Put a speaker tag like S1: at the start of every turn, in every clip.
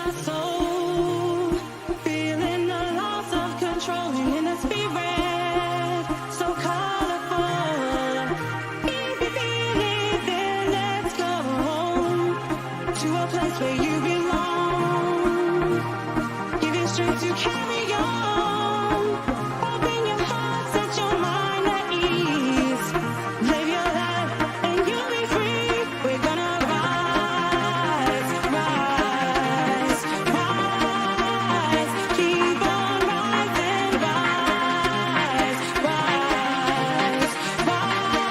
S1: my soul, feeling the loss of control in a spirit so colorful. Easy feeling, then let's go to a place where you belong. Give it strength to carry on. Open your heart, set your mind at ease. Live your life and you'll be free. We're gonna rise, rise, rise. Keep on rising, rise, rise, rise. Rise,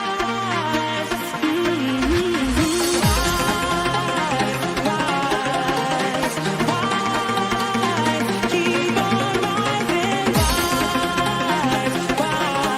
S1: rise, keep on rising, rise, rise,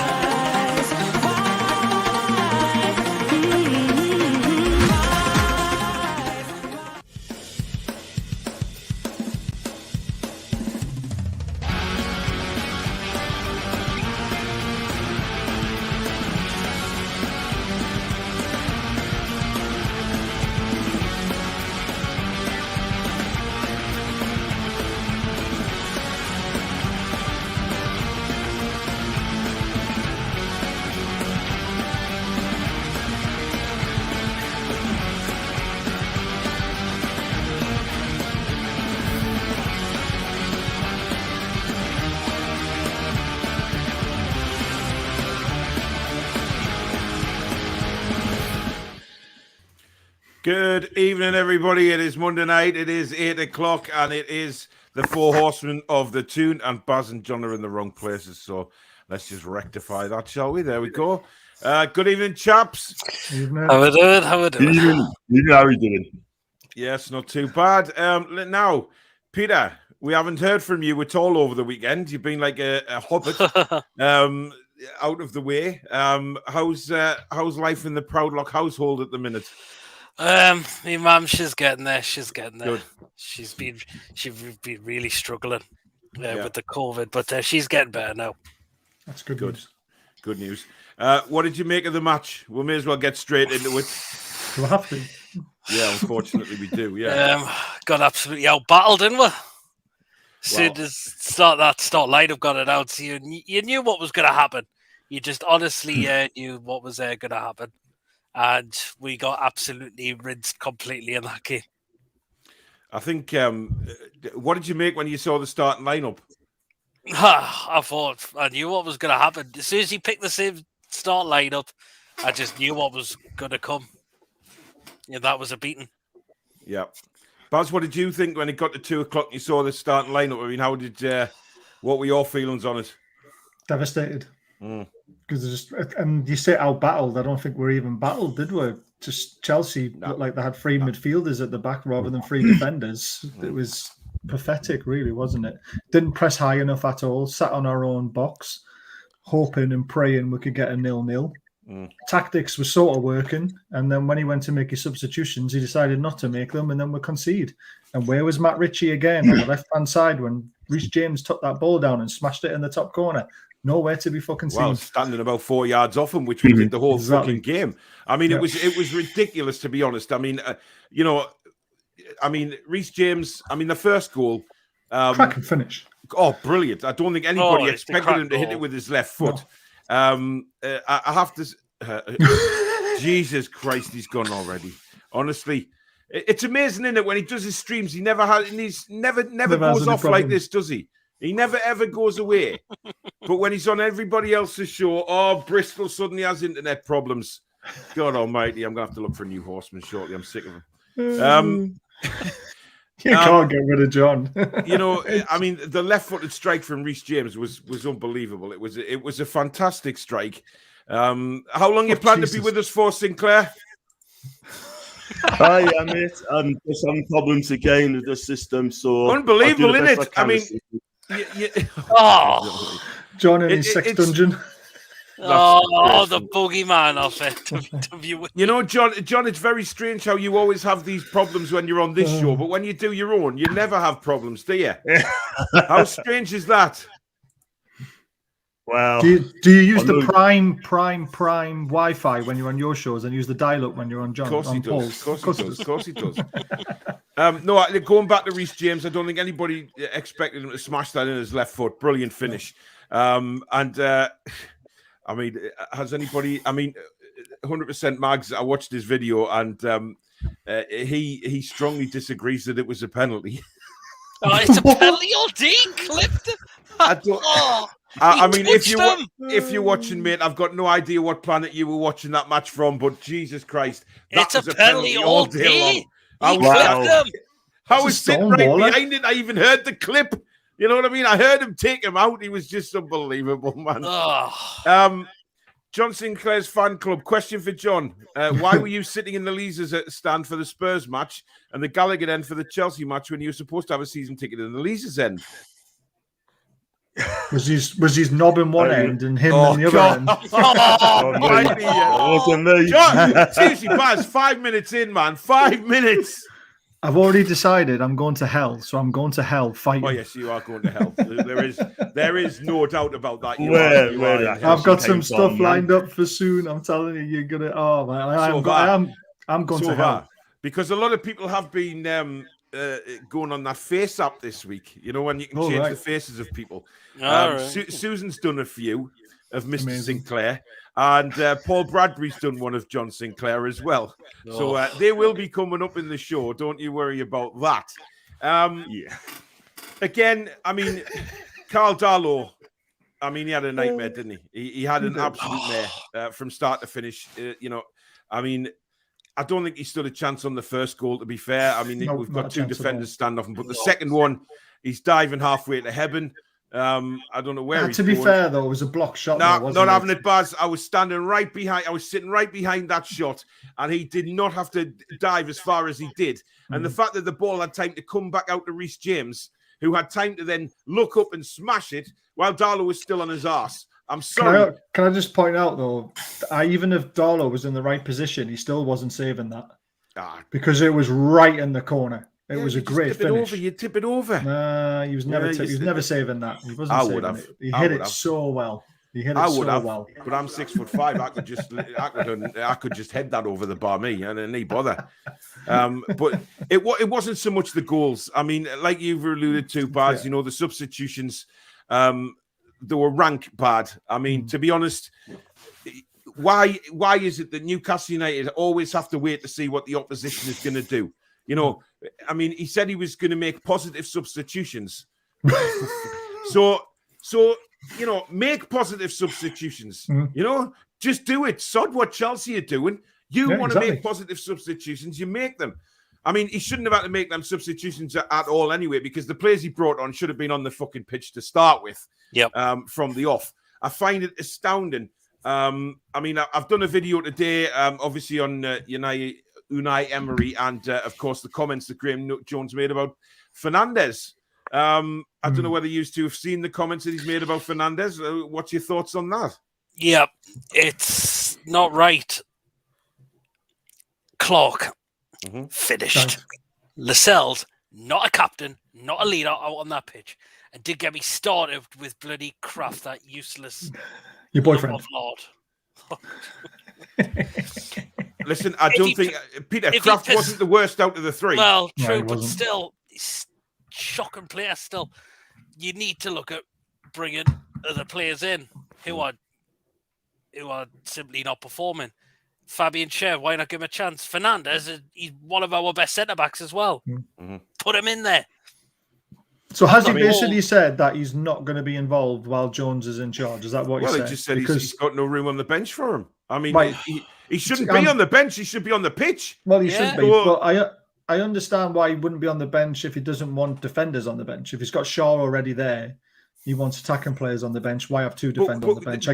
S2: Good evening, everybody. It is Monday night. It is 8 o'clock, and it is the four horsemen of the Toon. And Baz and John are in the wrong places, so let's just rectify that, shall we? There we go. Good evening, chaps.
S3: Evening.
S4: How we doing? How we doing?
S5: How are you doing?
S2: Yes, not too bad. Now, Peter, we haven't heard from you at all over the weekend. You've been like a hobbit out of the way. How's life in the Proudlock household at the minute?
S4: My mum, she's getting there. She's getting there.
S2: Good.
S4: She's been really struggling with the COVID, but she's getting better now.
S3: That's good.
S2: Good.
S3: News.
S2: Good news. What did you make of the match? We may as well get straight into it.
S3: We'll have to.
S2: Yeah, unfortunately we do. Yeah.
S4: Got absolutely out battled, didn't we? Soon as start lineup got announced, you knew what was going to happen. You just honestly knew what was going to happen, and we got absolutely rinsed completely in that game.
S2: I think. What did you make when you saw the starting lineup?
S4: I thought I knew what was going to happen. As soon as he picked the same start lineup, I just knew what was going to come. Yeah, that was a beating.
S2: Yeah. Baz, what did you think when it got to 2 o'clock and you saw the starting lineup? I mean, what were your feelings on it?
S3: Devastated. Because and you say out battled. I don't think we're even battled, did we? Just Chelsea looked like they had three midfielders at the back rather than three defenders. It was pathetic, really, wasn't it? Didn't press high enough at all. Sat on our own box, hoping and praying we could get a 0-0. Tactics were sort of working, and then when he went to make his substitutions, he decided not to make them, and then we concede. And where was Matt Ritchie again on the left-hand side when Reece James took that ball down and smashed it in the top corner? Nowhere to be fucking seen.
S2: Well, standing about 4 yards off him, which we did the whole fucking game. I mean, it was ridiculous, to be honest. I mean, Reece James. I mean, the first goal,
S3: cracking finish.
S2: Oh, brilliant! I don't think anybody expected him to hit it with his left foot. No. I have to. Jesus Christ, he's gone already. Honestly, it's amazing, isn't it? When he does his streams, he never goes off like this, does he? He never ever goes away. But when he's on everybody else's show, Bristol suddenly has internet problems. God Almighty, I'm gonna have to look for a new Horseman shortly. I'm sick of him.
S3: You can't get rid of John.
S2: I mean, the left-footed strike from Reece James was unbelievable. It was a fantastic strike. How long you plan to be with us for, Sinclair?
S5: Hi, mate. There's some problems again with the system, so
S2: unbelievable, isn't it? I mean,
S3: John in his sex dungeon.
S4: The boogeyman of it.
S2: You know, John, it's very strange how you always have these problems when you're on this show, but when you do your own, you never have problems, do you? How strange is that?
S5: Wow.
S3: Do you use the prime Wi-Fi when you're on your shows and use the dial-up when you're on John?
S2: Of course he does. Of course he does. No, going back to Reece James, I don't think anybody expected him to smash that in his left foot. Brilliant finish. I mean, has anybody? I mean, 100% Mags. I watched his video, and he strongly disagrees that it was a penalty.
S4: Oh, it's a penalty all day, clipped.
S2: I don't.
S4: Oh,
S2: I mean, if
S4: touched
S2: you're watching, mate, I've got no idea what planet you were watching that match from, but Jesus Christ, that
S4: it's
S2: was
S4: a penalty all day.
S2: I was,
S5: Wow.
S2: I was sitting right
S3: Stonewall,
S2: behind it. I even heard the clip. You know what I mean? I heard him take him out. He was just unbelievable, man.
S4: Oh.
S2: John Sinclair's fan club. Question for John. Why were you sitting in the Leazers stand for the Spurs match and the Gallagher end for the Chelsea match when you were supposed to have a season ticket in the Leazers end?
S3: Was his knob in one end and him in the other end?
S5: Wasn't me.
S2: John, seriously, Baz, 5 minutes in, man. 5 minutes.
S3: I've already decided I'm going to hell, so I'm going to hell fighting.
S2: Oh yes, you are going to hell. There is no doubt about that.
S3: I've got some stuff lined up for soon. I'm telling you, you're gonna. Oh man, I'm going to hell
S2: because a lot of people have been going on that face app this week. You know, when you can change the faces of people. Susan's done a few of Mr. Sinclair. And Paul Bradbury's done one of John Sinclair as well. So they will be coming up in the show. Don't you worry about that. Again, I mean, Carl Darlow, I mean, he had a nightmare, didn't he? He had an absolute mare from start to finish. You know, I mean, I don't think he stood a chance on the first goal, to be fair. I mean, we've got two defenders stand off him. But the second one, he's diving halfway to heaven. I don't know where he's
S3: to be
S2: going.
S3: fair, though, it was a block shot.
S2: No, not having it, Baz. I was standing right behind. I was sitting right behind that shot, and he did not have to dive as far as he did. And the fact that the ball had time to come back out to Reece James, who had time to then look up and smash it while Darlow was still on his arse. I'm sorry.
S3: Can I just point out, though, even if Darlow was in the right position, he still wasn't saving that because it was right in the corner. It was a great finish.
S2: You tip it over.
S3: Nah, he was never. He was never saving that. He wasn't saving it. He hit it so well. He hit it so well.
S2: But I'm 6'5". I could just head that over the bar, me, and any bother. But it wasn't so much the goals. I mean, like you've alluded to, Baz. You know, the substitutions. They were rank bad. I mean, to be honest. Why is it that Newcastle United always have to wait to see what the opposition is going to do? You know, I mean, he said he was going to make positive substitutions. so you know, make positive substitutions. You know, just do it. Sod what Chelsea are doing. You want to make positive substitutions, you make them. I mean, he shouldn't have had to make them substitutions at all anyway, because the players he brought on should have been on the fucking pitch to start with. From the off. I find it astounding. I mean, I've done a video today, obviously on Unai Emery and, of course, the comments that Graeme Jones made about Fernandez. I don't know whether you two have seen the comments that he's made about Fernandez. What's your thoughts on that?
S4: Yeah, it's not right. Clark, finished.
S3: Right.
S4: Lascelles, not a captain, not a leader out on that pitch. And did get me started with bloody Kraft, that useless...
S3: Your boyfriend.
S4: Lord.
S2: Listen, I don't think Peter Kraft wasn't the worst out of the three.
S4: Well, true, but still, he's shocking player. Still, you need to look at bringing other players in who are simply not performing. Fabian Schär, why not give him a chance? Fernandez, he's one of our best centre backs as well. Put him in there.
S3: So has he basically said that he's not going to be involved while Jones is in charge? Is that what he said?
S2: Well, he just said he's got no room on the bench for him. I mean, he shouldn't be on the bench. He should be on the pitch.
S3: Well, he should be. But I understand why he wouldn't be on the bench if he doesn't want defenders on the bench. If he's got Shaw already there, he wants attacking players on the bench. Why have two defenders on the bench?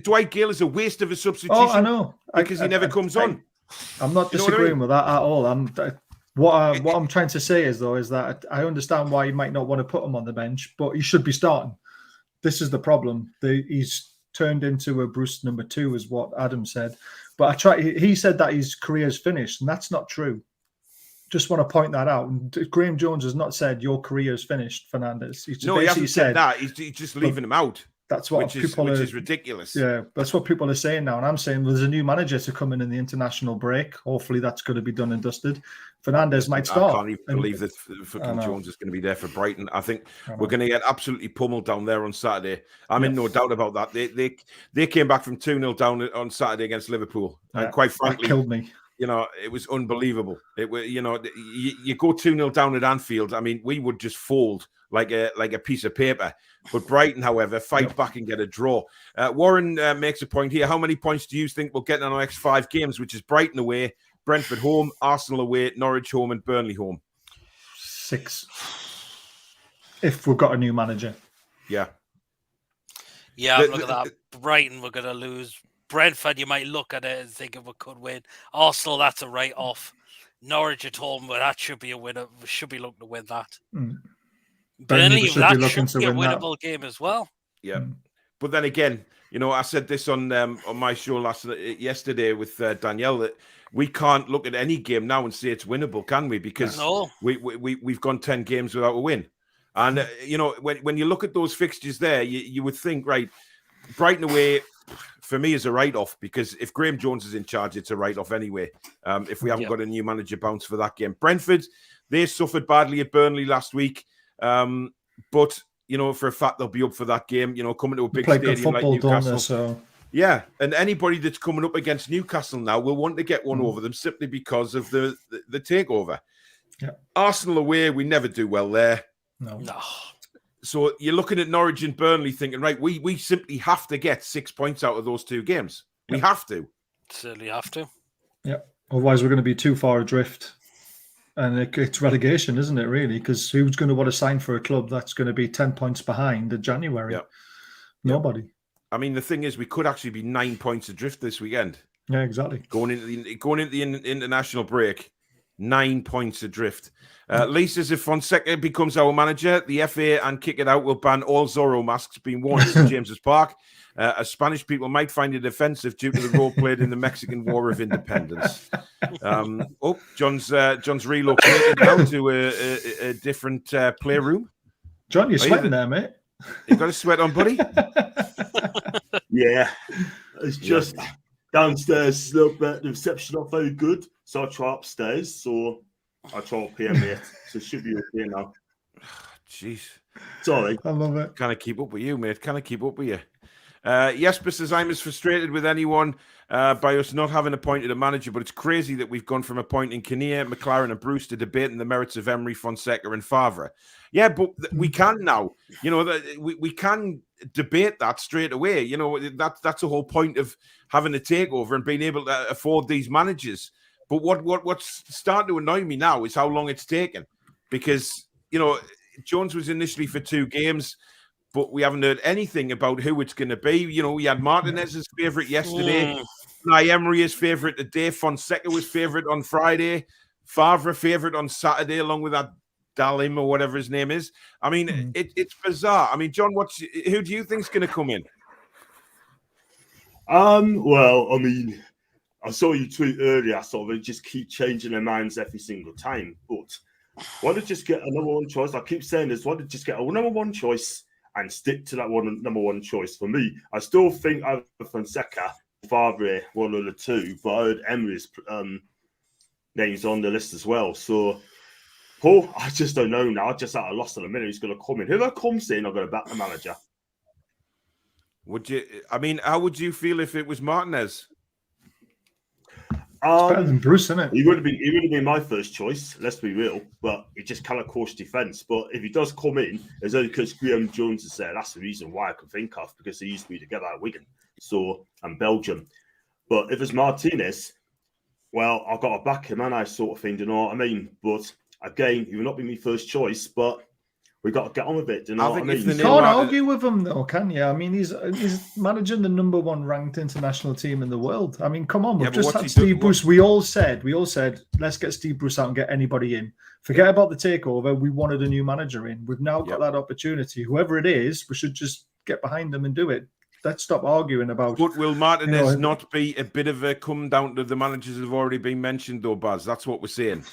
S2: Dwight Gale is a waste of a substitution.
S3: Oh, I know.
S2: Because he never comes on.
S3: I'm not disagreeing with that at all. What I'm trying to say is that I understand why you might not want to put him on the bench, but he should be starting. This is the problem. He's turned into a Bruce number 2, is what Adam said. But he said that his career is finished, and that's not true. Just want to point that out. And Graeme Jones has not said your career is finished, Fernandez.
S2: He hasn't said that. He's just leaving him out.
S3: That's what
S2: which is ridiculous.
S3: Yeah, that's what people are saying now. And I'm saying there's a new manager to come in the international break. Hopefully that's going to be done and dusted. Fernandez might start.
S2: I can't even believe that fucking Jones is going to be there for Brighton. I think we're going to get absolutely pummeled down there on Saturday. I'm in no doubt about that. They came back from 2-0 down on Saturday against Liverpool. And quite frankly,
S3: that killed me.
S2: You know, it was unbelievable. It was, you know, you go 2-0 down at Anfield. I mean, we would just fold like a piece of paper. But Brighton, however, fight back and get a draw. Warren makes a point here. How many points do you think we'll get in our next 5 games, which is Brighton away, Brentford home, Arsenal away, Norwich home, and Burnley home?
S3: 6. If we've got a new manager.
S2: Yeah.
S4: Yeah, look at that. Brighton, we're going to lose. Brentford, you might look at it and think if we could win. Arsenal, that's a write-off. Norwich at home, but that should be a winner. We should be looking to win that. Burnley, that should be a winnable game as well.
S2: Yeah. But then again, you know, I said this on my show yesterday with Danielle, that we can't look at any game now and say it's winnable, can we? Because we've gone 10 games without a win. And, you know, when you look at those fixtures there, you would think, right, Brighton away, for me, is a write-off, because if Graeme Jones is in charge, it's a write-off anyway, if we haven't got a new manager bounce for that game. Brentford, they suffered badly at Burnley last week, but, you know, for a fact, they'll be up for that game, you know, coming to a big stadium like Newcastle. Yeah, and anybody that's coming up against Newcastle now will want to get one over them simply because of the takeover.
S3: Yeah.
S2: Arsenal away, we never do well there.
S3: No.
S2: So you're looking at Norwich and Burnley thinking, right, we simply have to get 6 points out of those 2 games. We have to.
S4: Certainly have to.
S3: Yeah. Otherwise, we're going to be too far adrift. And it's relegation, isn't it, really? Because who's going to want to sign for a club that's going to be 10 points behind in January?
S2: Yeah.
S3: Nobody.
S2: I mean, the thing is, we could actually be 9 points adrift this weekend.
S3: Yeah, exactly.
S2: Going into the international break, 9 points adrift. Lee says if Fonseca becomes our manager, the FA and Kick It Out will ban all Zorro masks being worn at St. James's Park, as Spanish people might find it offensive due to the role played in the Mexican War of Independence. John's relocated now to a different playroom.
S3: John, you're sweating there, mate.
S2: You got a sweat on, buddy?
S5: Yeah, it's just downstairs. The reception not very good, so I try upstairs. So I try up here, mate. So it should be okay now.
S2: Jeez,
S5: sorry.
S3: I love it.
S2: Can I keep up with you, mate? Can I keep up with you? Jesper says, I'm as frustrated with anyone by us not having appointed a manager, but it's crazy that we've gone from appointing Kinnear, McLaren and Bruce to debating the merits of Emery, Fonseca and Favre. Yeah, but we can now. You know, we can debate that straight away. You know, that's the whole point of having a takeover and being able to afford these managers. But what's starting to annoy me now is how long it's taken. Because, you know, Jones was initially for 2 games, but we haven't heard anything about who it's going to be. You know, we had Martinez's favourite yesterday. Emery is favourite today. Fonseca was favourite on Friday. Favre favourite on Saturday, along with that Dalim or whatever his name is. I mean, it's bizarre. I mean, John, who do you think's going to come in?
S5: Well, I mean, I saw you tweet earlier, sort of just keep changing their minds every single time. But why don't just get a number one choice? I keep saying this, why don't just get a number one choice and stick to that number one choice? For me, I still think either Fonseca, Favre, one of the two, but I heard Emery's names on the list as well. So, Paul, I just don't know now. I just at a loss in a minute who's going to come in. Whoever comes in, I'm going to back the manager.
S2: Would you? I mean, how would you feel if it was Martinez?
S3: It's better than Bruce, isn't it?
S5: He would have been my first choice, let's be real, but he just cannot course defence. But if he does come in, as only because Graeme Jones is there, that's the reason why I can think of, because he used to be together at Wigan, and Belgium. But if it's Martinez, well, I've got to back him, and I sort of thing, you know what I mean? But again, he will not be my first choice, but we've got to get on with it. Do you know what I mean?
S3: You can't argue with him, though, can you? I mean, he's managing the number 1 ranked international team in the world. I mean, come on, we've just had Steve Bruce. We all said, let's get Steve Bruce out and get anybody in. Forget about the takeover. We wanted a new manager in. We've now got that opportunity. Whoever it is, we should just get behind them and do it. Let's stop arguing about.
S2: But will Martinez not be a bit of a come down to the managers who've already been mentioned, though, Baz? That's what we're saying.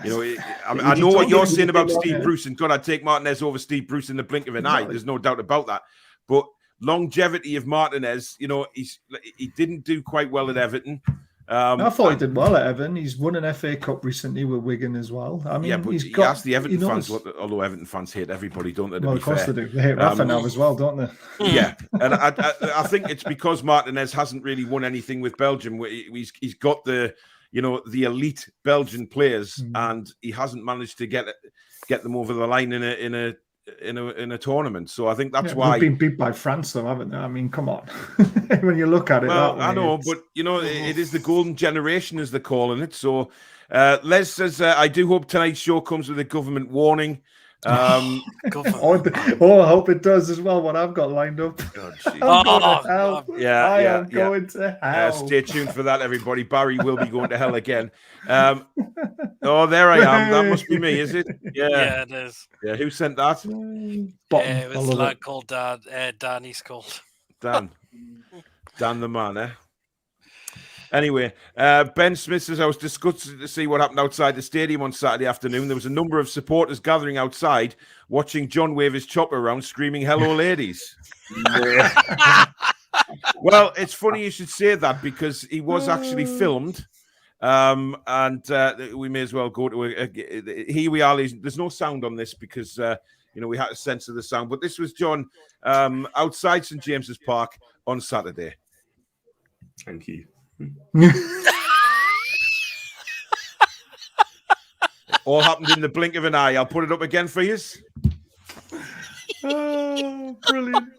S2: You know, I know what you're saying about Steve Bruce, and God, I'd take Martinez over Steve Bruce in the blink of an eye. There's no doubt about that. But longevity of Martinez. You know, he didn't do quite well at Everton.
S3: I thought he did well at Everton. He's won an FA Cup recently with Wigan as well. I mean,
S2: but
S3: he's
S2: he
S3: got
S2: asked the Everton fans,
S3: knows.
S2: although Everton fans hate everybody, don't they?
S3: Well, of course they do. They hate Rafa now as well, don't they?
S2: Yeah, and I think it's because Martinez hasn't really won anything with Belgium. He's got the elite Belgian players, and he hasn't managed to get them over the line in a tournament. So I think that's why
S3: they've been beat by France, though, haven't they? I mean, come on. When you look at it,
S2: well,
S3: that way,
S2: I know, but it is the golden generation, as they're calling it. So Les says, I do hope tonight's show comes with a government warning. I hope it does as well. What I've got lined up. God,
S3: I'm going to hell. I am going to hell.
S2: Stay tuned for that, everybody. Barry will be going to hell again. Oh, there I am. That must be me, is it?
S4: Yeah, it is.
S2: Yeah, who sent that?
S4: It was a lad called Dan. Dan, he's called.
S2: Dan the man, eh? Anyway, Ben Smith says, I was disgusted to see what happened outside the stadium on Saturday afternoon. There was a number of supporters gathering outside, watching John wave his chopper around, screaming, "Hello, ladies." Well, it's funny you should say that, because he was actually filmed. And we may as well go to here we are. There's no sound on this because we had to censor the sound. But this was John outside St James's Park on Saturday.
S5: Thank you.
S2: All happened in the blink of an eye. I'll put it up again for you.
S3: Oh, brilliant.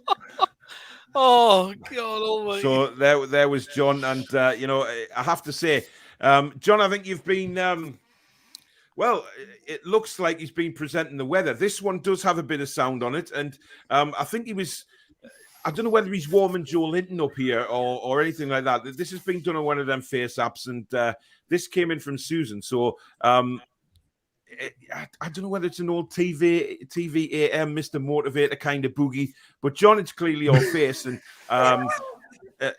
S4: Oh, God almighty.
S2: So there was John. And, I have to say, John, I think you've been, well, it looks like he's been presenting the weather. This one does have a bit of sound on it. And I think I don't know whether he's warming Joe Linton up here or anything like that. This has been done on one of them face apps, and this came in from Susan. So I don't know whether it's an old TV AM Mr. Motivator kind of boogie, but John, it's clearly your face. And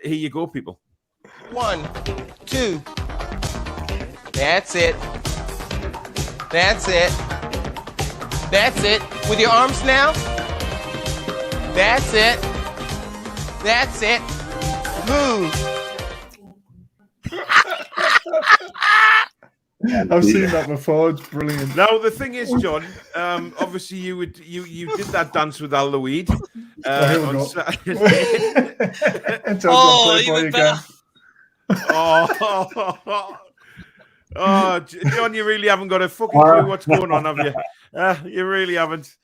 S2: here you go, people.
S6: 1, 2. That's it. That's it. That's it. With your arms now. That's it. That's it. Move.
S3: I've seen that before. It's brilliant.
S2: Now the thing is, John, obviously you did that dance with Al Louid on Saturday.
S4: Even better.
S2: Oh, John, you really haven't got a fucking clue what's going on, have you? You really haven't.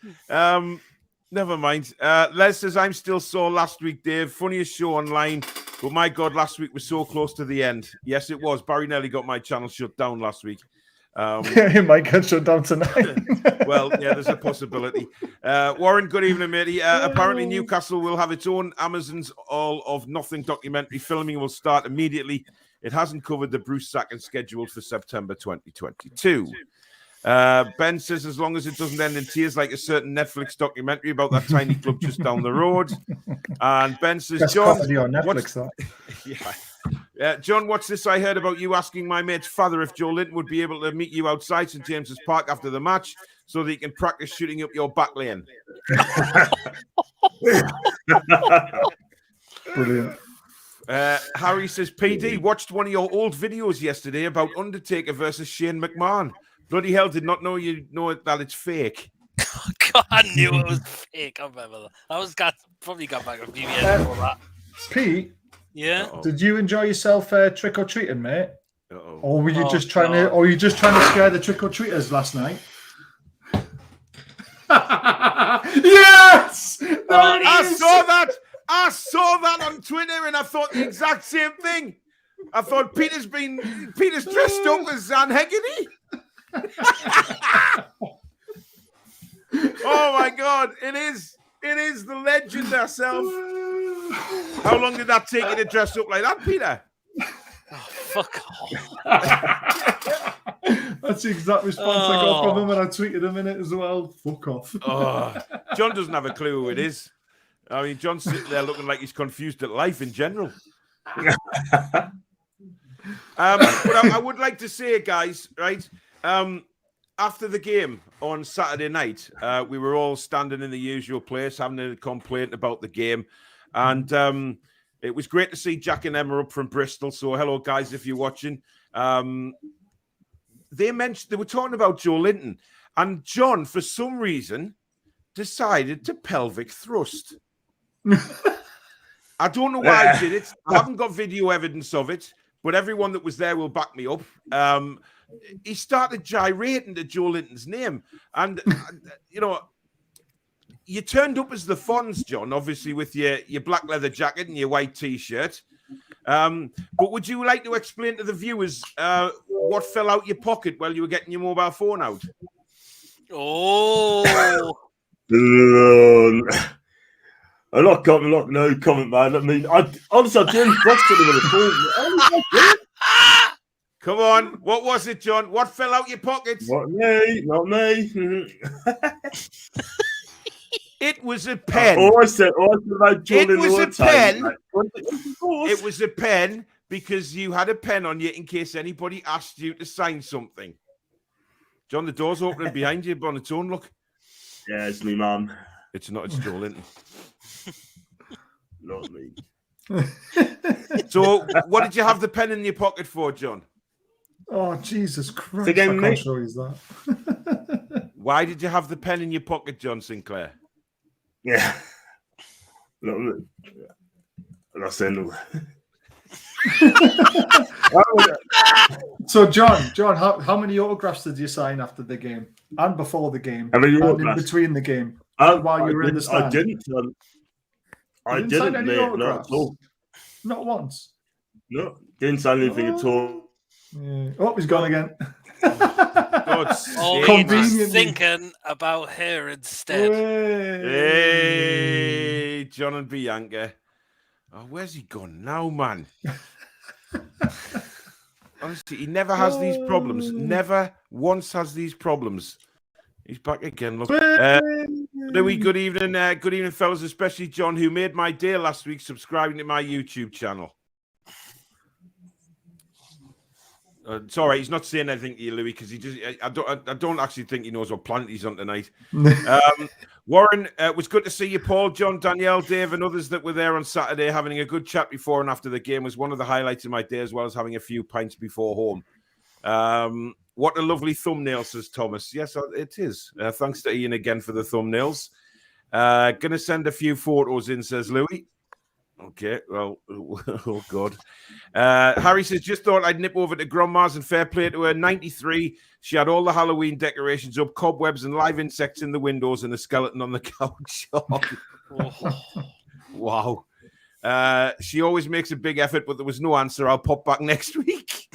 S2: Never mind. Les says, I'm still sore last week, Dave. Funniest show online. But my God, last week was so close to the end. Yes, it was. Barry nearly got my channel shut down last week.
S3: It might get shut down tonight.
S2: Well, yeah, there's a possibility. Warren, good evening, matey. Apparently, Newcastle will have its own Amazon's All of Nothing documentary. Filming will start immediately. It hasn't covered the Bruce Sacken scheduled for September 2022. Ben says, as long as it doesn't end in tears like a certain Netflix documentary about that tiny club just down the road. And Ben says,
S3: Best
S2: John,
S3: comedy on Netflix, though.
S2: John, what's this I heard about you asking my mate's father if Joe Linton would be able to meet you outside St James's Park after the match so that he can practice shooting up your back lane?
S3: Brilliant.
S2: Harry says, PD, watched one of your old videos yesterday about Undertaker versus Shane McMahon. Bloody hell, did not know you know that it's fake.
S4: God, I knew it was fake. I remember that. Probably got back a few years before that.
S3: Pete,
S4: yeah.
S3: did you enjoy yourself trick or treating, mate?
S2: Uh-oh.
S3: Or were you just trying to? Or were you just trying to scare the trick or treaters last night? Yes!
S2: I saw that on Twitter, and I thought the exact same thing. I thought Peter's dressed up as Zan Hegarty. Oh my God! It is the legend herself. How long did that take you to dress up like that, Peter?
S4: Oh, fuck off.
S3: That's the exact response I got from him, and I tweeted him in it as well. Fuck off.
S2: John doesn't have a clue who it is. I mean, John's sitting there looking like he's confused at life in general. But I would like to say, guys, right? After the game on Saturday night, we were all standing in the usual place having a complaint about the game. And it was great to see Jack and Emma up from Bristol. So hello, guys, if you're watching. They were talking about Joe Linton, and John, for some reason, decided to pelvic thrust. I don't know why he did it. I haven't got video evidence of it, but everyone that was there will back me up. He started gyrating to Joe Linton's name, and you turned up as the Fonz, John, obviously with your black leather jacket and your white t-shirt. But would you like to explain to the viewers what fell out your pocket while you were getting your mobile phone out?
S4: Oh,
S5: no comment, man. I mean, honestly, I didn't question him with the phone.
S2: Come on, what was it, John? What fell out your pockets?
S5: Not me.
S2: It was a pen.
S5: I said about Jordan.
S2: It was a pen.
S5: It
S2: It was a pen because you had a pen on you in case anybody asked you to sign something. John, the door's opening behind you on its own, look.
S5: Yeah, it's me, man.
S2: It's not, it's Joe Linton.
S5: Not me.
S2: So, what did you have the pen in your pocket for, John?
S3: Oh, Jesus Christ.
S5: Again,
S3: I
S5: mate.
S3: can't show you that.
S2: Why did you have the pen in your pocket, John Sinclair?
S5: Yeah. No, I said no.
S3: So, John, how many autographs did you sign after the game and before the game
S5: How many
S3: and in
S5: autographs?
S3: between the game? While you were in the stand?
S5: I didn't. I
S3: didn't sign
S5: didn't,
S3: any
S5: mate. Not
S3: autographs?
S5: at all.
S3: Not once.
S5: No, didn't sign anything at all.
S3: Yeah. Oh, he's gone again.
S2: God's
S4: oh,
S2: sake.
S4: he was thinking about her instead.
S2: Hey, John and Bianca. Oh, where's he gone now, man? Honestly, he never has these problems. Never once has these problems. He's back again. Look, Louis, good evening. Good evening, fellas, especially John, who made my day last week subscribing to my YouTube channel. It's all right. He's not saying anything to you, Louis, because I don't actually think he knows what planet he's on tonight. Warren, it was good to see you, Paul, John, Danielle, Dave, and others that were there on Saturday having a good chat before and after the game. Was one of the highlights of my day, as well as having a few pints before home. What a lovely thumbnail, says Thomas. Yes, it is. Thanks to Ian again for the thumbnails. Gonna send a few photos in, says Louis. Okay, well, oh God. Harry says, just thought I'd nip over to Grandma's and fair play to her. 93. She had all the Halloween decorations up, cobwebs and live insects in the windows and a skeleton on the couch. Wow. She always makes a big effort, but there was no answer. I'll pop back next week.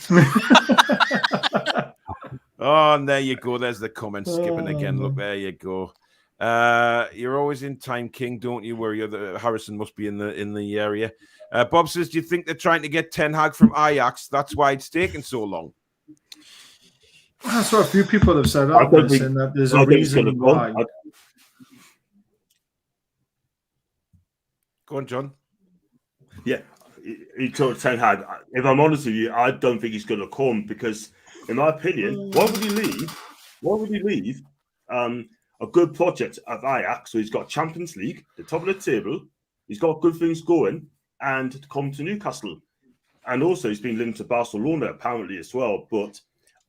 S2: Oh, and there you go. There's the comment skipping again. Look, there you go. You're always in time, King. Don't you worry. Harrison must be in the area. Bob says, do you think they're trying to get Ten Hag from Ajax? That's why it's taken so long.
S3: That's what a few people have said. That there's a reason why.
S5: Go on, John. Yeah, he told Ten Hag. If I'm honest with you, I don't think he's going to come because, in my opinion, why would he leave? Why would he leave? A good project at Ajax, so he's got Champions League, the top of the table. He's got good things going, and to come to Newcastle, and also he's been linked to Barcelona apparently as well. But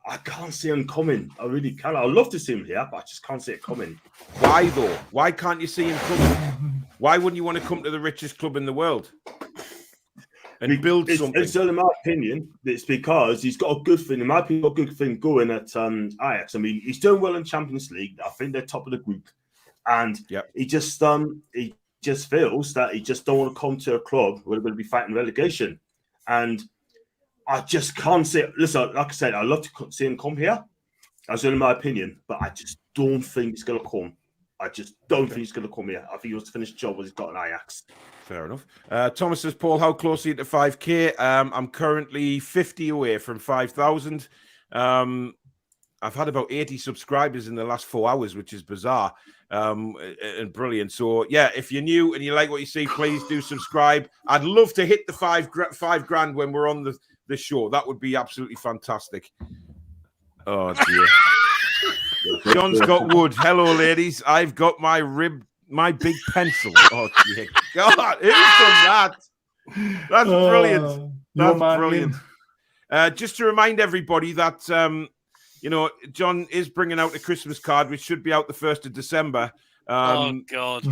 S5: I can't see him coming. I really can't. I'd love to see him here, but I just can't see it coming.
S2: Why though? Why can't you see him coming? Why wouldn't you want to come to the richest club in the world and build something?
S5: It's in my opinion, it's because he's got a good thing. In my opinion, got a good thing going at Ajax. I mean, he's doing well in Champions League. I think they're top of the group, and he just feels that he just don't want to come to a club where they're going to be fighting relegation, and I just can't see it. Listen, like I said, I'd love to see him come here. That's only my opinion, but I just don't think he's going to come. I just don't think he's going to come here. I think he wants to finish the job what he's got in Ajax.
S2: Fair enough. Thomas says, Paul, how close are you to 5K? I'm currently 50 away from 5,000. I've had about 80 subscribers in the last 4 hours, which is bizarre and brilliant. So, yeah, if you're new and you like what you see, please do subscribe. I'd love to hit the five grand when we're on the show. That would be absolutely fantastic. Oh, dear. John's got wood. Hello, ladies. I've got my rib my big pencil. Oh, dear God, who's done that? That's brilliant. That's brilliant. Just to remind everybody that, John is bringing out a Christmas card, which should be out the 1st of December.
S4: Oh, God.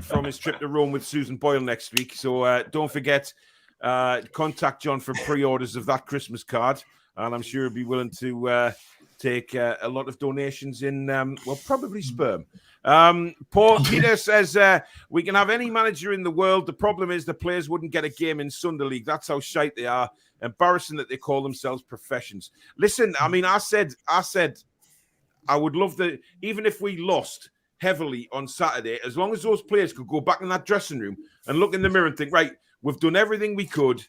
S2: From his trip to Rome with Susan Boyle next week. So don't forget, contact John for pre-orders of that Christmas card. And I'm sure he'll be willing to take a lot of donations in, probably sperm. Paul Peter says, we can have any manager in the world. The problem is the players wouldn't get a game in Sunday League. That's how shite they are. Embarrassing that they call themselves professions. Listen, I mean, I said I would love even if we lost heavily on Saturday, as long as those players could go back in that dressing room and look in the mirror and think, right, we've done everything we could.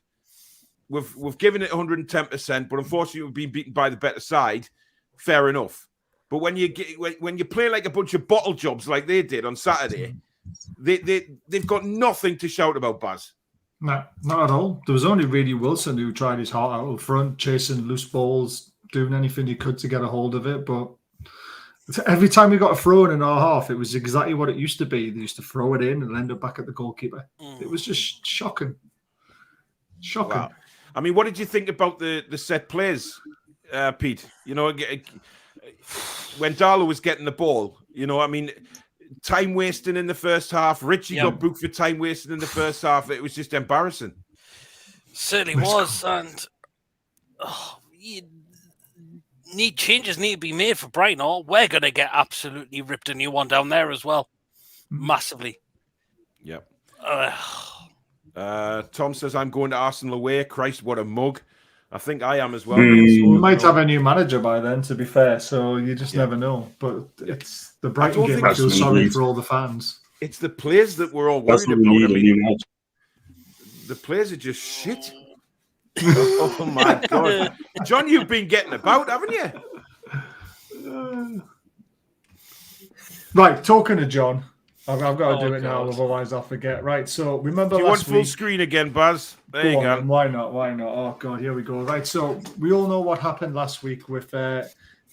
S2: We've given it 110%, but unfortunately we've been beaten by the better side. Fair enough. But when you play like a bunch of bottle jobs like they did on Saturday, they've got nothing to shout about, Baz.
S3: No, not at all. There was only really Wilson who tried his heart out up front, chasing loose balls, doing anything he could to get a hold of it. But every time we got a throw in our half, it was exactly what it used to be. They used to throw it in and end up back at the goalkeeper. It was just shocking. Shocking.
S2: Wow. I mean, what did you think about the set plays, Pete? When Darlow was getting the ball, I mean, time wasting in the first half. Richie got booked for time wasting in the first half. It was just embarrassing.
S4: Certainly was. And changes need to be made for Brighton, or we're going to get absolutely ripped a new one down there as well. Massively.
S2: Yep. Tom says, I'm going to Arsenal away. Christ, what a mug. I think I am as well.
S3: You might have a new manager by then, to be fair, so you just never know. But it's the Brighton game. I feel sorry for all the fans.
S2: It's the players that we're all worried about. I mean, the players are just shit. Oh, my God. John, you've been getting about, haven't you?
S3: Right, talking to John. I've got to do it now, otherwise I'll forget. Right, so remember
S2: do you want full screen again, Baz? There you go.
S3: Why not? Oh, God, here we go. Right, so we all know what happened last week with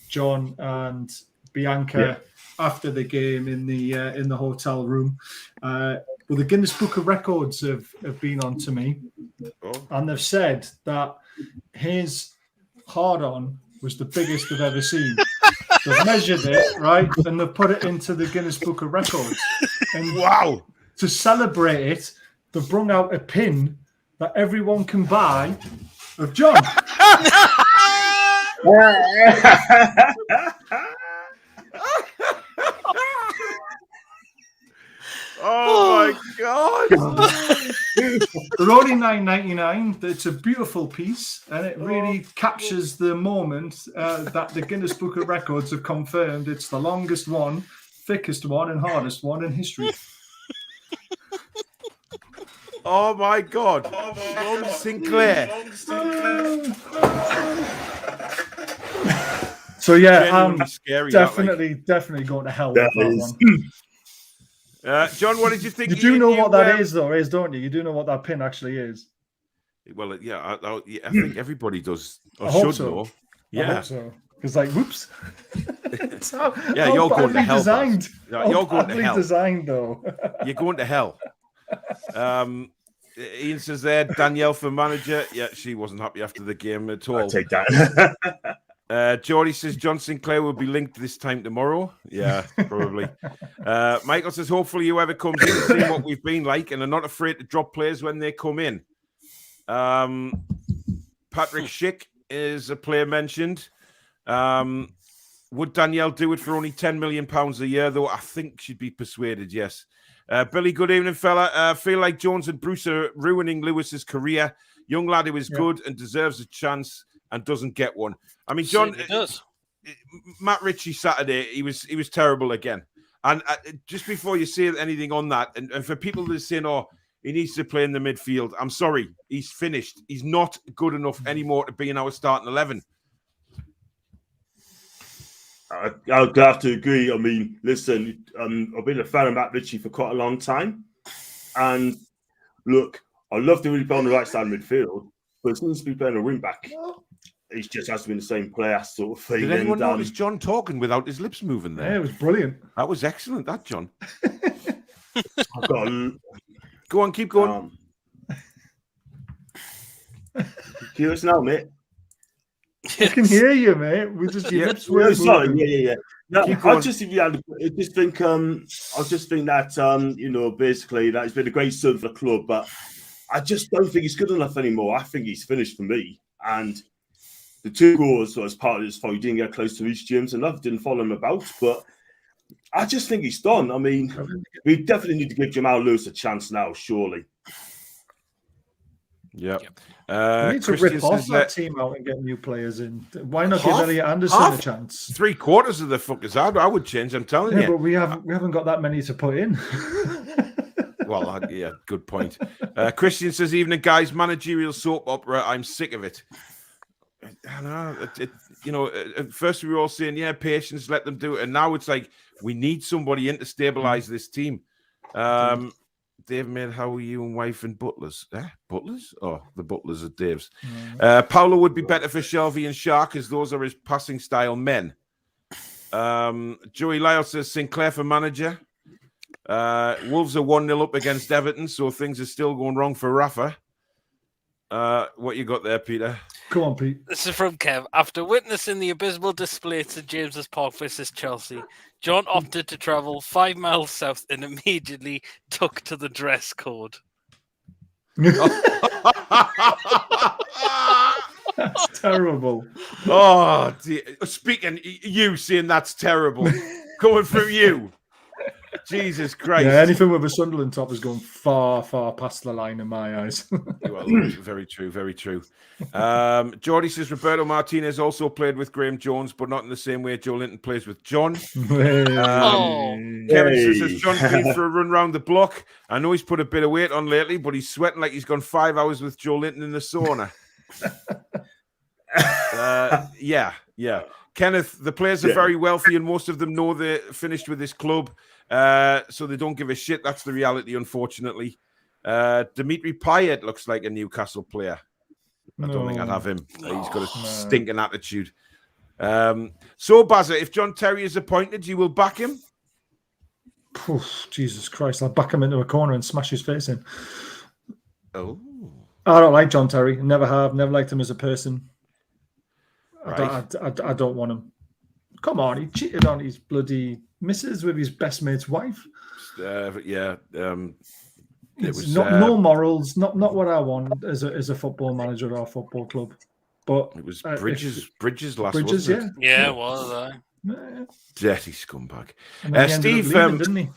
S3: John and Bianca after the game in the hotel room. Well, the Guinness Book of Records have been on to me, and they've said that his hard-on was the biggest they've ever seen. They've measured it, right, and they've put it into the Guinness Book of Records. And
S2: wow!
S3: To celebrate it, they've brought out a pin that everyone can buy of John.
S2: Oh my God!
S3: They're only $9.99. It's a beautiful piece, and it really captures the moment that the Guinness Book of Records have confirmed it's the longest one, thickest one, and hardest one in history.
S2: Oh my God! Ron Sinclair.
S3: So yeah, I'm
S2: scary,
S3: definitely going to hell with that one.
S2: John, what did you think?
S3: You do know what that is, though, don't you? You do know what that pin actually is.
S2: Well, yeah, I think everybody does. Or
S3: should
S2: know.
S3: So.
S2: Yeah.
S3: I hope so. Because, whoops.
S2: You're going to hell.
S3: Designed.
S2: You're going to hell.
S3: Designed, though.
S2: You're going to hell. Ian says there, Danielle for manager. Yeah, she wasn't happy after the game at all.
S5: I'll take that.
S2: Geordie says John Sinclair will be linked this time tomorrow. Yeah, probably. Michael says hopefully whoever comes in see what we've been like and are not afraid to drop players when they come in. Patrick Schick is a player mentioned. Would Danielle do it for only £10 million a year, though? I think she'd be persuaded, yes. Billy, good evening, fella. Feel like Jones and Bruce are ruining Lewis's career. Young lad who is good and deserves a chance and doesn't get one. I mean, John, Matt Ritchie Saturday, he was terrible again. And just before you say anything on that, and for people that are saying, oh, he needs to play in the midfield, I'm sorry, he's finished. He's not good enough anymore to be in our starting 11.
S5: I'd have to agree. I mean, listen, I've been a fan of Matt Ritchie for quite a long time. And look, I love to really play on the right side of midfield, but it seems to be playing a wing back. he just has been the same player sort of thing.
S2: Did anyone
S5: and,
S2: notice John talking without his lips moving there?
S3: Yeah, it was brilliant.
S2: That was excellent, that, John.
S5: I've got
S2: Go on, keep going.
S5: Curious now, mate.
S3: I can hear you, mate. We just your lips were
S5: Sorry,
S3: moving.
S5: yeah. No,
S2: Keep
S5: I
S2: going.
S5: just think that you know, basically that he's been a great son for the club, but I just don't think he's good enough anymore. I think he's finished for me. And the 2 goals was part of his fault. He didn't get close to Reece James enough, didn't follow him about, but I just think he's done. I mean, we definitely need to give Jamal Lewis a chance now, surely.
S2: Yeah.
S3: We need to
S2: Christian
S3: rip off
S2: says
S3: that team out and get new players in. Why not give Elliot Anderson a chance?
S2: 3/4 of the fuckers I would change, I'm telling
S3: Yeah,
S2: you.
S3: but we haven't got that many to put in.
S2: Well, yeah, good point. Christian says, evening, guys, managerial soap opera, I'm sick of it. I know, at first we were all saying, yeah, patience, let them do it. And now it's like, we need somebody in to stabilize this team. Dave made how are you and wife and butlers? Butlers? Oh, the butlers are Dave's. Paolo would be better for Shelby and Shark, as those are his passing style men. Joey Lyle says Sinclair for manager. Wolves are 1-0 up against Everton, so things are still going wrong for Rafa. What you got there, Peter?
S3: Come on, Pete.
S4: This is from Kev. After witnessing the abysmal display at St James's Park versus Chelsea, John opted to travel 5 miles south and immediately took to the dress code.
S3: That's terrible.
S2: Oh, dear. Speaking, you saying that's terrible. Coming from you. Jesus Christ.
S3: Yeah, anything with a Sunderland top is going far, far past the line in my eyes.
S2: Well, very true, very true. Jordy says Roberto Martinez also played with Graeme Jones, but not in the same way Joe Linton plays with John. Kevin says John's been for a run round the block. I know he's put a bit of weight on lately, but he's sweating like he's gone 5 hours with Joe Linton in the sauna. Yeah. Kenneth, the players are very wealthy and most of them know they're finished with this club, so they don't give a shit. That's the reality, unfortunately. Dimitri Payet looks like a Newcastle player. I don't think I'd have him. He's got a stinking attitude. So, Bazza, if John Terry is appointed, you will back him?
S3: Jesus Christ, I'll back him into a corner and smash his face in.
S2: Oh.
S3: I don't like John Terry. Never have. Never liked him as a person.
S2: Right.
S3: I don't want him. Come on, he cheated on his bloody missus with his best mate's wife.
S2: It was
S3: no morals. Not what I want as a football manager or a football club. But
S2: it was Bridges last.
S3: Bridges,
S2: wasn't it?
S4: Yeah, it was.
S2: Dirty scumbag.
S3: Steve, leaving, didn't he?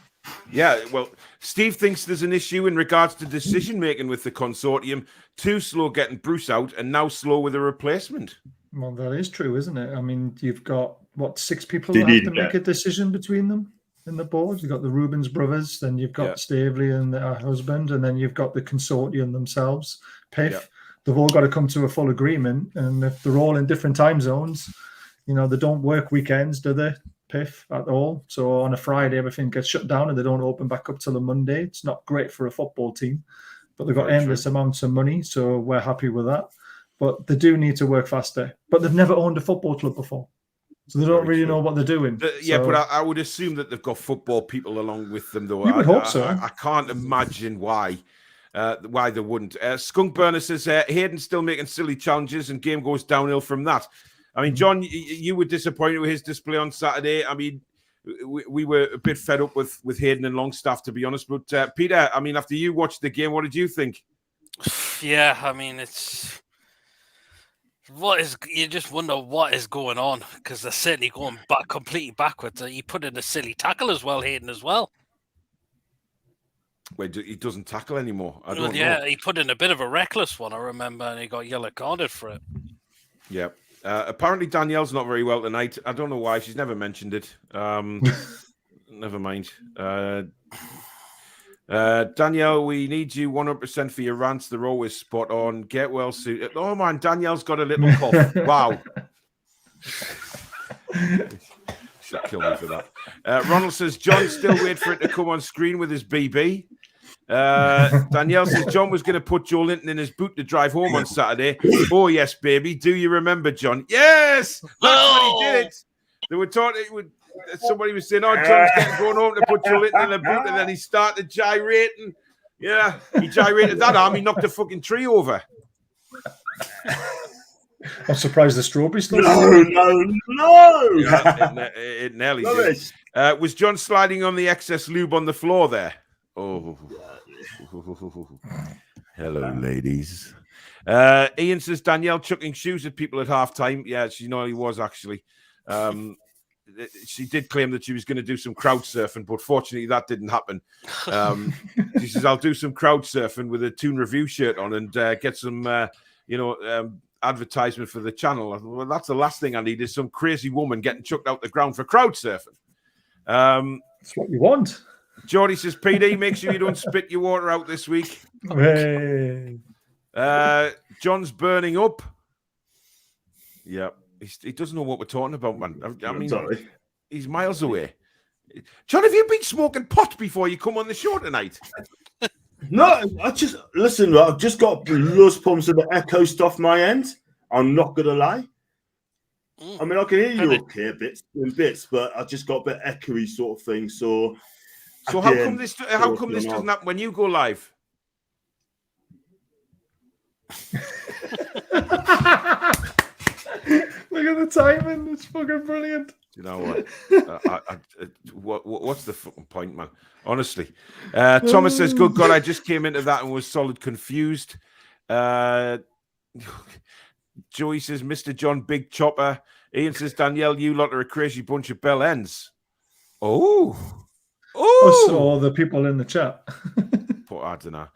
S2: Yeah, well, Steve thinks there's an issue in regards to decision making with the consortium. Too slow getting Bruce out, and now slow with a replacement.
S3: Well, that is true, isn't it? I mean, you've got, 6 people that have to make a decision between them in the board. You've got the Rubens brothers, then you've got Staveley and her husband, and then you've got the consortium themselves, PIF. Yeah. They've all got to come to a full agreement, and if they're all in different time zones, they don't work weekends, do they, PIF, at all? So on a Friday, everything gets shut down and they don't open back up till a Monday. It's not great for a football team, but they've got endless amounts of money, so we're happy with that. But they do need to work faster. But they've never owned a football club before, so they don't really know what they're doing.
S2: But I would assume that they've got football people along with them, though.
S3: You would hope so.
S2: I can't imagine why they wouldn't. Skunk Burner says Hayden's still making silly challenges, and game goes downhill from that. I mean, John, you were disappointed with his display on Saturday. I mean, we were a bit fed up with Hayden and Longstaff, to be honest. But Peter, I mean, after you watched the game, what did you think?
S4: Yeah, I mean, you just wonder what is going on, because they're certainly going back completely backwards. He put in a silly tackle as well, Hayden as well.
S2: Wait, he doesn't tackle anymore. I don't know.
S4: Yeah, he put in a bit of a reckless one, I remember, and he got yellow carded for it.
S2: Yeah. Apparently Danielle's not very well tonight. I don't know why. She's never mentioned it. Never mind. Danielle, we need you 100% for your rants. They're always spot on. Get well soon. Oh, man, Danielle's got a little cough. Wow. She'll kill me for that. Ronald says, John, still wait for it to come on screen with his BB. Danielle says John was going to put Joe Linton in his boot to drive home on Saturday. Oh, yes, baby. Do you remember, John? Yes! That's when he did it. They were talking, somebody was saying, oh, John's going home to put Joe Linton in a boot, and then he started gyrating. Yeah, he gyrated that arm. He knocked a fucking tree over.
S3: I'm surprised the strawberry still.
S5: No.
S2: Yeah, it nearly did. Was John sliding on the excess lube on the floor there? Oh. Hello, ladies. Ian says Danielle chucking shoes at people at halftime. Yeah, she he was actually. She did claim that she was going to do some crowd surfing, but fortunately that didn't happen. She says, I'll do some crowd surfing with a Toon review shirt on and get some, advertisement for the channel. Well, that's the last thing I need is some crazy woman getting chucked out the ground for crowd surfing.
S3: That's what you want.
S2: Geordie says, PD, make sure you don't spit your water out this week.
S3: Hey.
S2: John's burning up. Yeah. He doesn't know what we're talking about, man. I mean, he's miles away. John, have you been smoking pot before you come on the show tonight?
S5: No, I've just got loads of problems with the echo stuff my end. I'm not gonna lie. I mean, I can hear you okay bits, but I just got a bit echoey sort of thing. So
S2: how come this doesn't happen when you go live?
S3: Look at the timing. It's fucking brilliant.
S2: You know what? What's the fucking point, man? Honestly. Thomas says, good God, I just came into that and was solid confused. Joey says, Mr. John Big Chopper. Ian says, Danielle, you lot are a crazy bunch of bell ends. Oh.
S3: So the people in the chat.
S2: I don't know.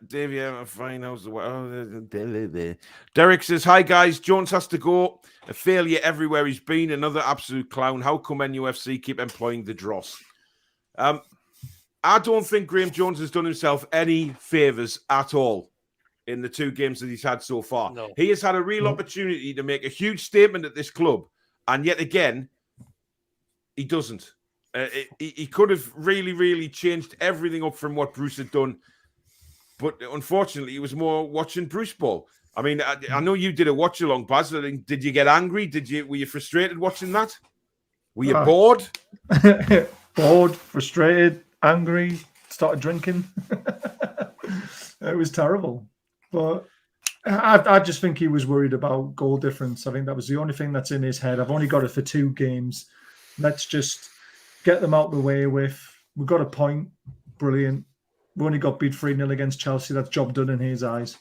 S2: Dave, yeah, I'm fine. How's the Derek says, hi guys, Jones has to go. A failure everywhere he's been. Another absolute clown. How come NUFC keep employing the dross? I don't think Graeme Jones has done himself any favours at all in the 2 games that he's had so far.
S4: No.
S2: He has had a real opportunity to make a huge statement at this club, and yet again, he doesn't. He could have really, really changed everything up from what Bruce had done. But unfortunately, it was more watching Bruce ball. I mean, I know you did a watch along, Baz. Did you get angry? Were you frustrated watching that? Were you bored?
S3: Bored, frustrated, angry, started drinking. It was terrible. But I just think he was worried about goal difference. I think that was the only thing that's in his head. I've only got it for 2 games. Let's just get them out of the way with. We've got a point. Brilliant. We only got beat 3-0 against Chelsea. That's job done in his eyes.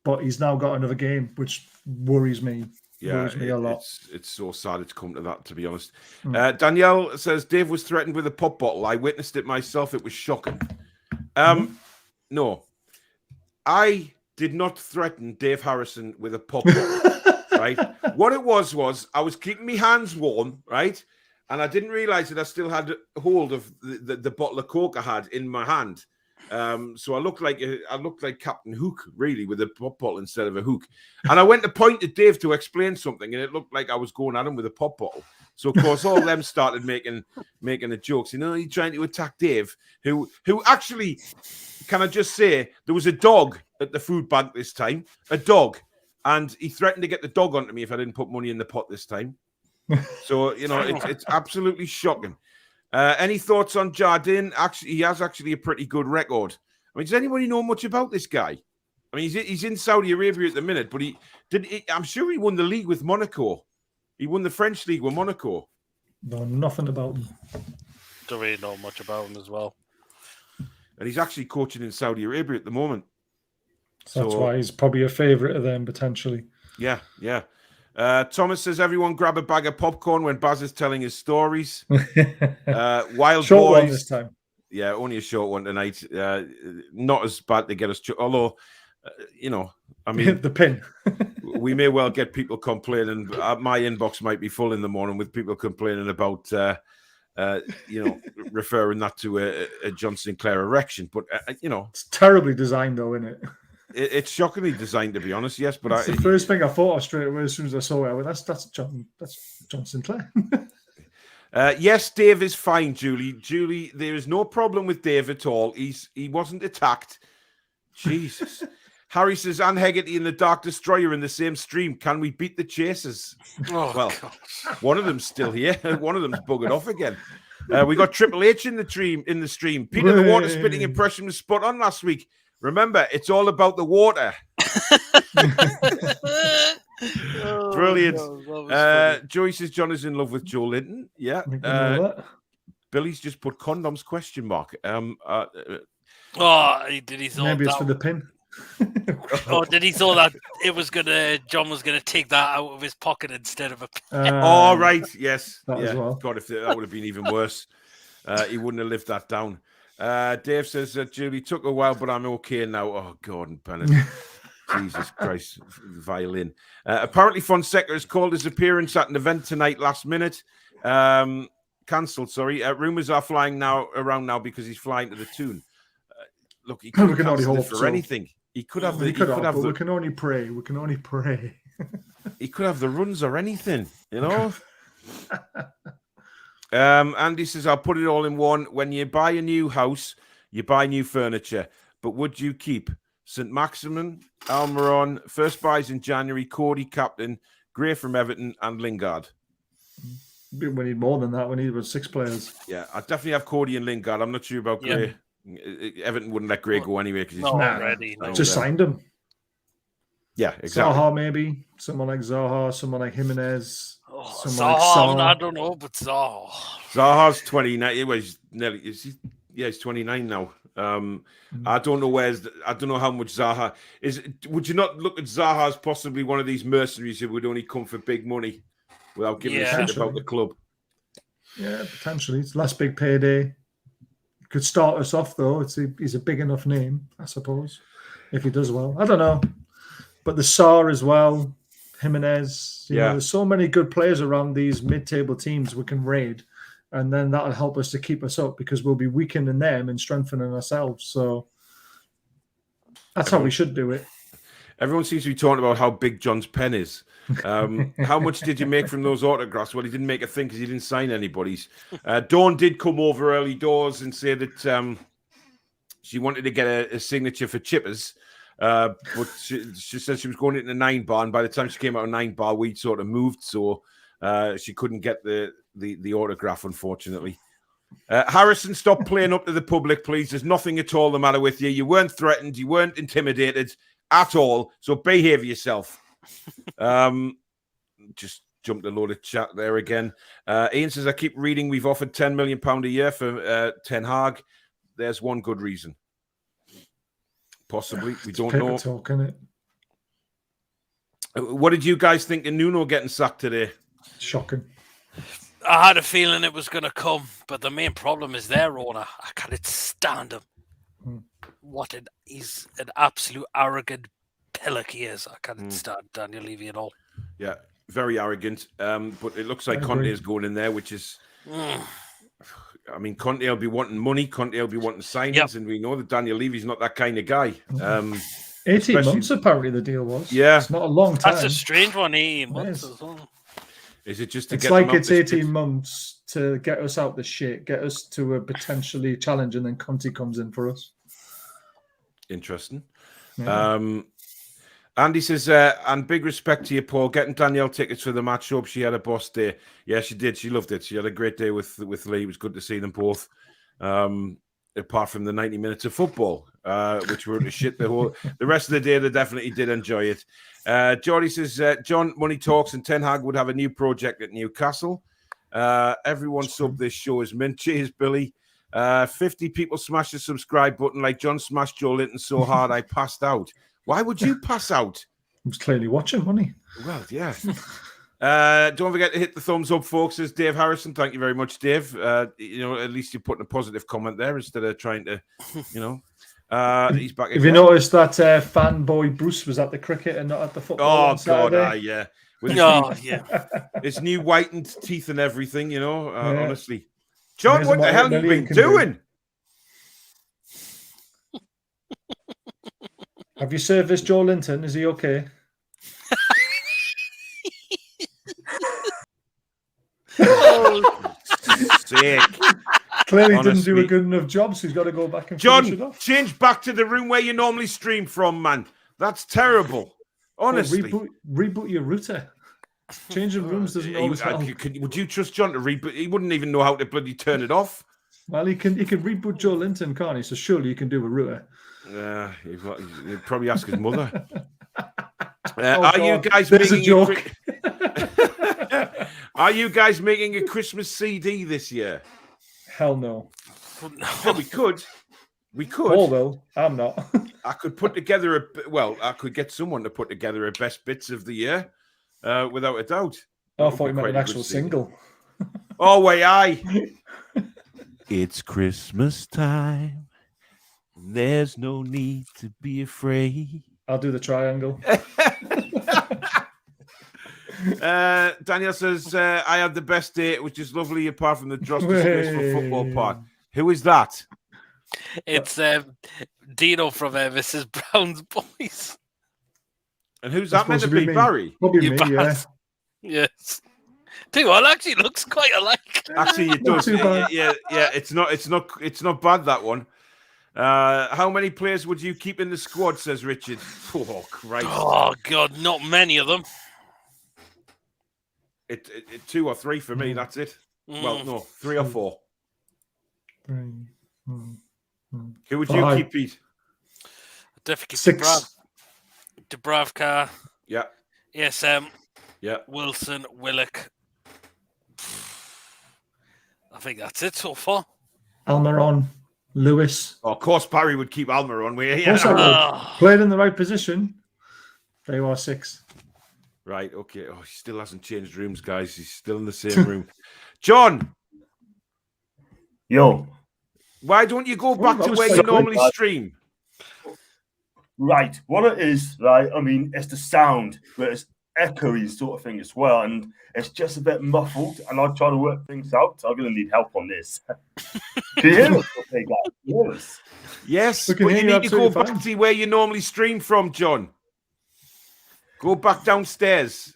S3: But he's now got another game, which worries me.
S2: Yeah,
S3: worries me a lot.
S2: It's so sad it's come to that, to be honest. Danielle says, Dave was threatened with a pop bottle. I witnessed it myself. It was shocking. No. I did not threaten Dave Harrison with a pop bottle, right? What it was I was keeping my hands warm, right? And I didn't realize that I still had hold of the bottle of Coke I had in my hand. So I looked like Captain Hook, really, with a pop bottle instead of a hook. And I went to point at Dave to explain something, and it looked like I was going at him with a pop bottle. So of course, all of them started making the jokes. You're trying to attack Dave, who actually, can I just say, there was a dog at the food bank this time, a dog, and he threatened to get the dog onto me if I didn't put money in the pot this time. So it's absolutely shocking. Any thoughts on Jardine? Actually, he has actually a pretty good record. I mean, does anybody know much about this guy? I mean, he's in Saudi Arabia at the minute, but I'm sure he won the league with Monaco. He won the French league with Monaco.
S3: No, nothing about him.
S4: Don't really know much about him as well.
S2: And he's actually coaching in Saudi Arabia at the moment.
S3: That's why he's probably a favourite of them, potentially.
S2: Yeah. Thomas says, everyone grab a bag of popcorn when Baz is telling his stories. Wild
S3: short
S2: Boys.
S3: One this time.
S2: Yeah, only a short one tonight. Not as bad to get us... although, I mean...
S3: the pin.
S2: We may well get people complaining. My inbox might be full in the morning with people complaining about, referring that to a John Sinclair erection. But,
S3: It's terribly designed, though, isn't it?
S2: It's shockingly designed, to be honest. Yes, but
S3: the first thing I thought of straight away as soon as I saw it. I went, that's John Sinclair.
S2: Yes, Dave is fine, Julie. Julie, there is no problem with Dave at all. He wasn't attacked. Jesus. Harry says, Anne Hegarty and the Dark Destroyer in the same stream. Can we beat the Chasers?
S4: Oh,
S2: Well,
S4: God.
S2: one of them's still here. One of them's buggered off again. We got Triple H in the stream. Peter the water spitting impression was spot on last week. Remember, it's all about the water. Brilliant. Joey says John is in love with Joe Linton. Yeah. Billy's just put condoms ?
S4: Did he thought
S3: Maybe it's
S4: that?
S3: for the pin.
S4: Oh, did he thought that John was gonna take that out of his pocket instead of a pen?
S2: Oh, right. Yes.
S3: That
S2: yeah.
S3: as well.
S2: God, if that would have been even worse. He wouldn't have lived that down. Dave says that Julie took a while, but I'm okay now. Oh, Gordon Bennett. Jesus Christ. Violin. Apparently, Fonseca has called his appearance at an event tonight last minute. Cancelled, sorry. Rumours are flying around now because he's flying to the Toon. Look, he could have cancelled for anything. He could have the.
S3: We can only pray. We can only pray.
S2: He could have the runs or anything, you know. Andy says, "I'll put it all in one. When you buy a new house, you buy new furniture. But would you keep St. Maximin, Almiron, first buys in January, Cody captain, Gray from Everton, and Lingard?"
S3: We need more than that. We need about 6 players.
S2: Yeah, I definitely have Cody and Lingard. I'm not sure about Gray. Everton wouldn't let Gray go anyway because he's
S4: not ready. No.
S3: Just signed him.
S2: Yeah, exactly.
S3: Zaha maybe. Someone like Zaha. Someone like Jimenez.
S4: Zaha, I don't know, but Zaha.
S2: Zaha's 29. He's 29 now. I don't know how much Zaha is. Would you not look at Zaha as possibly one of these mercenaries who would only come for big money without giving a shit about the club?
S3: Yeah, potentially. It's last big payday. Could start us off though. He's a big enough name, I suppose, if he does well. I don't know, but the Saar as well, Jimenez. You know, there's so many good players around these mid-table teams we can raid, and then that'll help us to keep us up because we'll be weakening them and strengthening ourselves. So that's how we should do it.
S2: Everyone seems to be talking about how big John's pen is. How much did you make from those autographs? Well, he didn't make a thing because he didn't sign anybody's. Dawn did come over early doors and say that she wanted to get a signature for Chippers, but she said she was going into 9 bar, and by the time she came out of 9 bar, we'd sort of moved, so she couldn't get the autograph, unfortunately. Harrison, stop playing up to the public, please. There's nothing at all the matter with you. You weren't threatened. You weren't intimidated at all, so behave yourself. Just jumped a load of chat there again. Ian says, I keep reading we've offered £10 million a year for Ten Hag. There's one good reason. Possibly. We don't know.
S3: Talk, isn't it?
S2: What did you guys think of Nuno getting sacked today?
S3: Shocking.
S4: I had a feeling it was going to come, but the main problem is their owner. I can't stand him. He's an absolute arrogant pillock he is. I can't stand Daniel Levy at all.
S2: Yeah, very arrogant. But it looks like Conte is going in there, which is... I mean, Conte will be wanting money. Conte will be wanting signings, and we know that Daniel Levy's not that kind of guy.
S3: 18 months, apparently, the deal was.
S2: Yeah.
S3: It's not a long time.
S4: That's a strange one, 18 months as well.
S2: Is it just to
S3: it's
S2: get
S3: like
S2: them out
S3: it's 18 months to get us out the shit, get us to a potentially challenge, and then Conte comes in for us.
S2: Interesting.
S3: Yeah.
S2: Andy says, and big respect to you, Paul, getting Danielle tickets for the match. Hope she had a boss day. Yeah, she did. She loved it. She had a great day with Lee. It was good to see them both. Apart from the 90 minutes of football, which were shit the rest of the day, they definitely did enjoy it. Jordy says, John, money talks, and Ten Hag would have a new project at Newcastle. Everyone sub this show is mint. Cheers, Billy. 50 people smashed the subscribe button like John smashed Joe Linton so hard I passed out. Why would you pass out?
S3: He was clearly watching, wasn't he?
S2: Well, yeah. Don't forget to hit the thumbs up, folks. Says Dave Harrison. Thank you very much, Dave. At least you're putting a positive comment there instead of trying to, he's back again.
S3: Have you noticed that fanboy Bruce was at the cricket and not at the football?
S2: Oh, God, yeah. With his new whitened teeth and everything, honestly. John, what the hell have you been doing?
S3: Have you serviced Joe Linton? Is he okay?
S2: sake.
S3: Clearly didn't do a
S2: Honestly.
S3: good enough job, so he's got to go back and finish it
S2: John,
S3: off.
S2: change back to the room where you normally stream from, man. That's terrible. Honestly.
S3: Reboot your router. Changing rooms doesn't always help.
S2: Would you trust John to reboot? He wouldn't even know how to bloody turn it off.
S3: Well, he can reboot Joe Linton, can't he? So surely you can do a router.
S2: Yeah, he'd probably ask his mother.
S3: God.
S2: You guys
S3: There's a
S2: making
S3: joke.
S2: Are you guys making a Christmas CD this year?
S3: Hell no.
S2: Well, we could. We could.
S3: Paul will. I'm not.
S2: I could put together I could get someone to put together a best bits of the year, without a doubt.
S3: I thought you meant an actual single.
S2: Oh, way aye. It's Christmas time. There's no need to be afraid.
S3: I'll do the triangle.
S2: Daniel says, I had the best day, which is lovely, apart from the Dross disgraceful football part. Who is that?
S4: It's Dino from Mrs. Brown's Boys.
S2: And who's that meant to be? Barry?
S3: Probably
S4: You
S3: me,
S4: bastard. Yes. Too well, actually looks quite alike.
S2: Actually, it does.
S3: too bad.
S2: Yeah. It's not bad, that one. How many players would you keep in the squad? Says Richard. Oh Christ!
S4: Oh God, not many of them.
S2: It 2 or 3 for me. That's it. Well, no, 3 or 4. Who would you
S3: 5.
S2: keep, Pete?
S4: Definitely keep
S3: 6.
S4: Dubravka,
S2: Yeah,
S4: ASM,
S2: yeah.
S4: Wilson, Willock. I think that's it so far.
S3: Almiron, Lewis.
S2: Oh, of course, Barry would keep Almer on.
S3: Of course I
S2: Yeah.
S3: would. Played in the right position. There you are, 6.
S2: Right. Okay. Oh, he still hasn't changed rooms, guys. He's still in the same room. John,
S5: Yo,
S2: why don't you go back
S3: that
S2: to
S3: was
S2: where
S3: so
S2: you
S3: quick,
S2: normally
S5: lad.
S2: stream?
S5: right. What it is, right? I mean, it's the sound, but it's echoey sort of thing as well, and it's just a bit muffled. And I try to work things out. So I'm going to need help on this. Can you hear us? Okay, guys. Can you hear us?
S2: Yes,
S3: We
S2: but
S3: can
S2: you
S3: hear you
S2: need to go
S3: absolutely
S2: back
S3: fine.
S2: to where you normally stream from, John. Go back downstairs.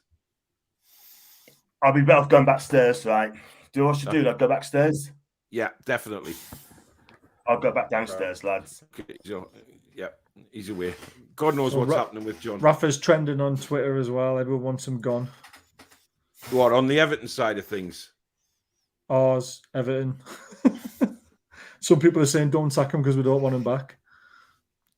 S5: I'll be better off going backstairs, right? Do what I should do? Like go backstairs?
S2: Yeah, definitely.
S5: I'll go back downstairs, lads.
S2: Okay, so, yeah, he's away. God knows
S3: So
S2: what's
S3: Ra-
S2: happening with John.
S3: Rafa's trending on Twitter as well. Everyone wants him gone.
S2: What, on the Everton side of things?
S3: Ours, Everton. Some people are saying don't sack him because we don't want him back.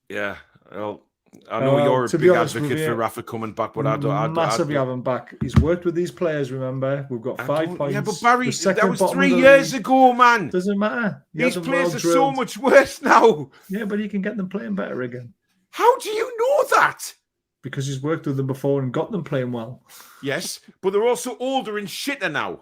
S2: Yeah, well, I know you're a
S3: to be
S2: big
S3: honest with
S2: advocate
S3: you,
S2: for Rafa coming back, but I don't.
S3: Massively have him back. He's worked with these players, remember? We've got 5 points.
S2: Yeah, but Barry,
S3: We're second
S2: that was
S3: bottom
S2: 3
S3: of the
S2: years
S3: league.
S2: ago, man.
S3: Doesn't matter. He
S2: These
S3: has them
S2: players
S3: well
S2: are so
S3: drilled.
S2: much worse now.
S3: Yeah, but he can get them playing better again
S2: How do you know that?
S3: because he's worked with them before and got them playing well.
S2: Yes, but they're also older and shitter now.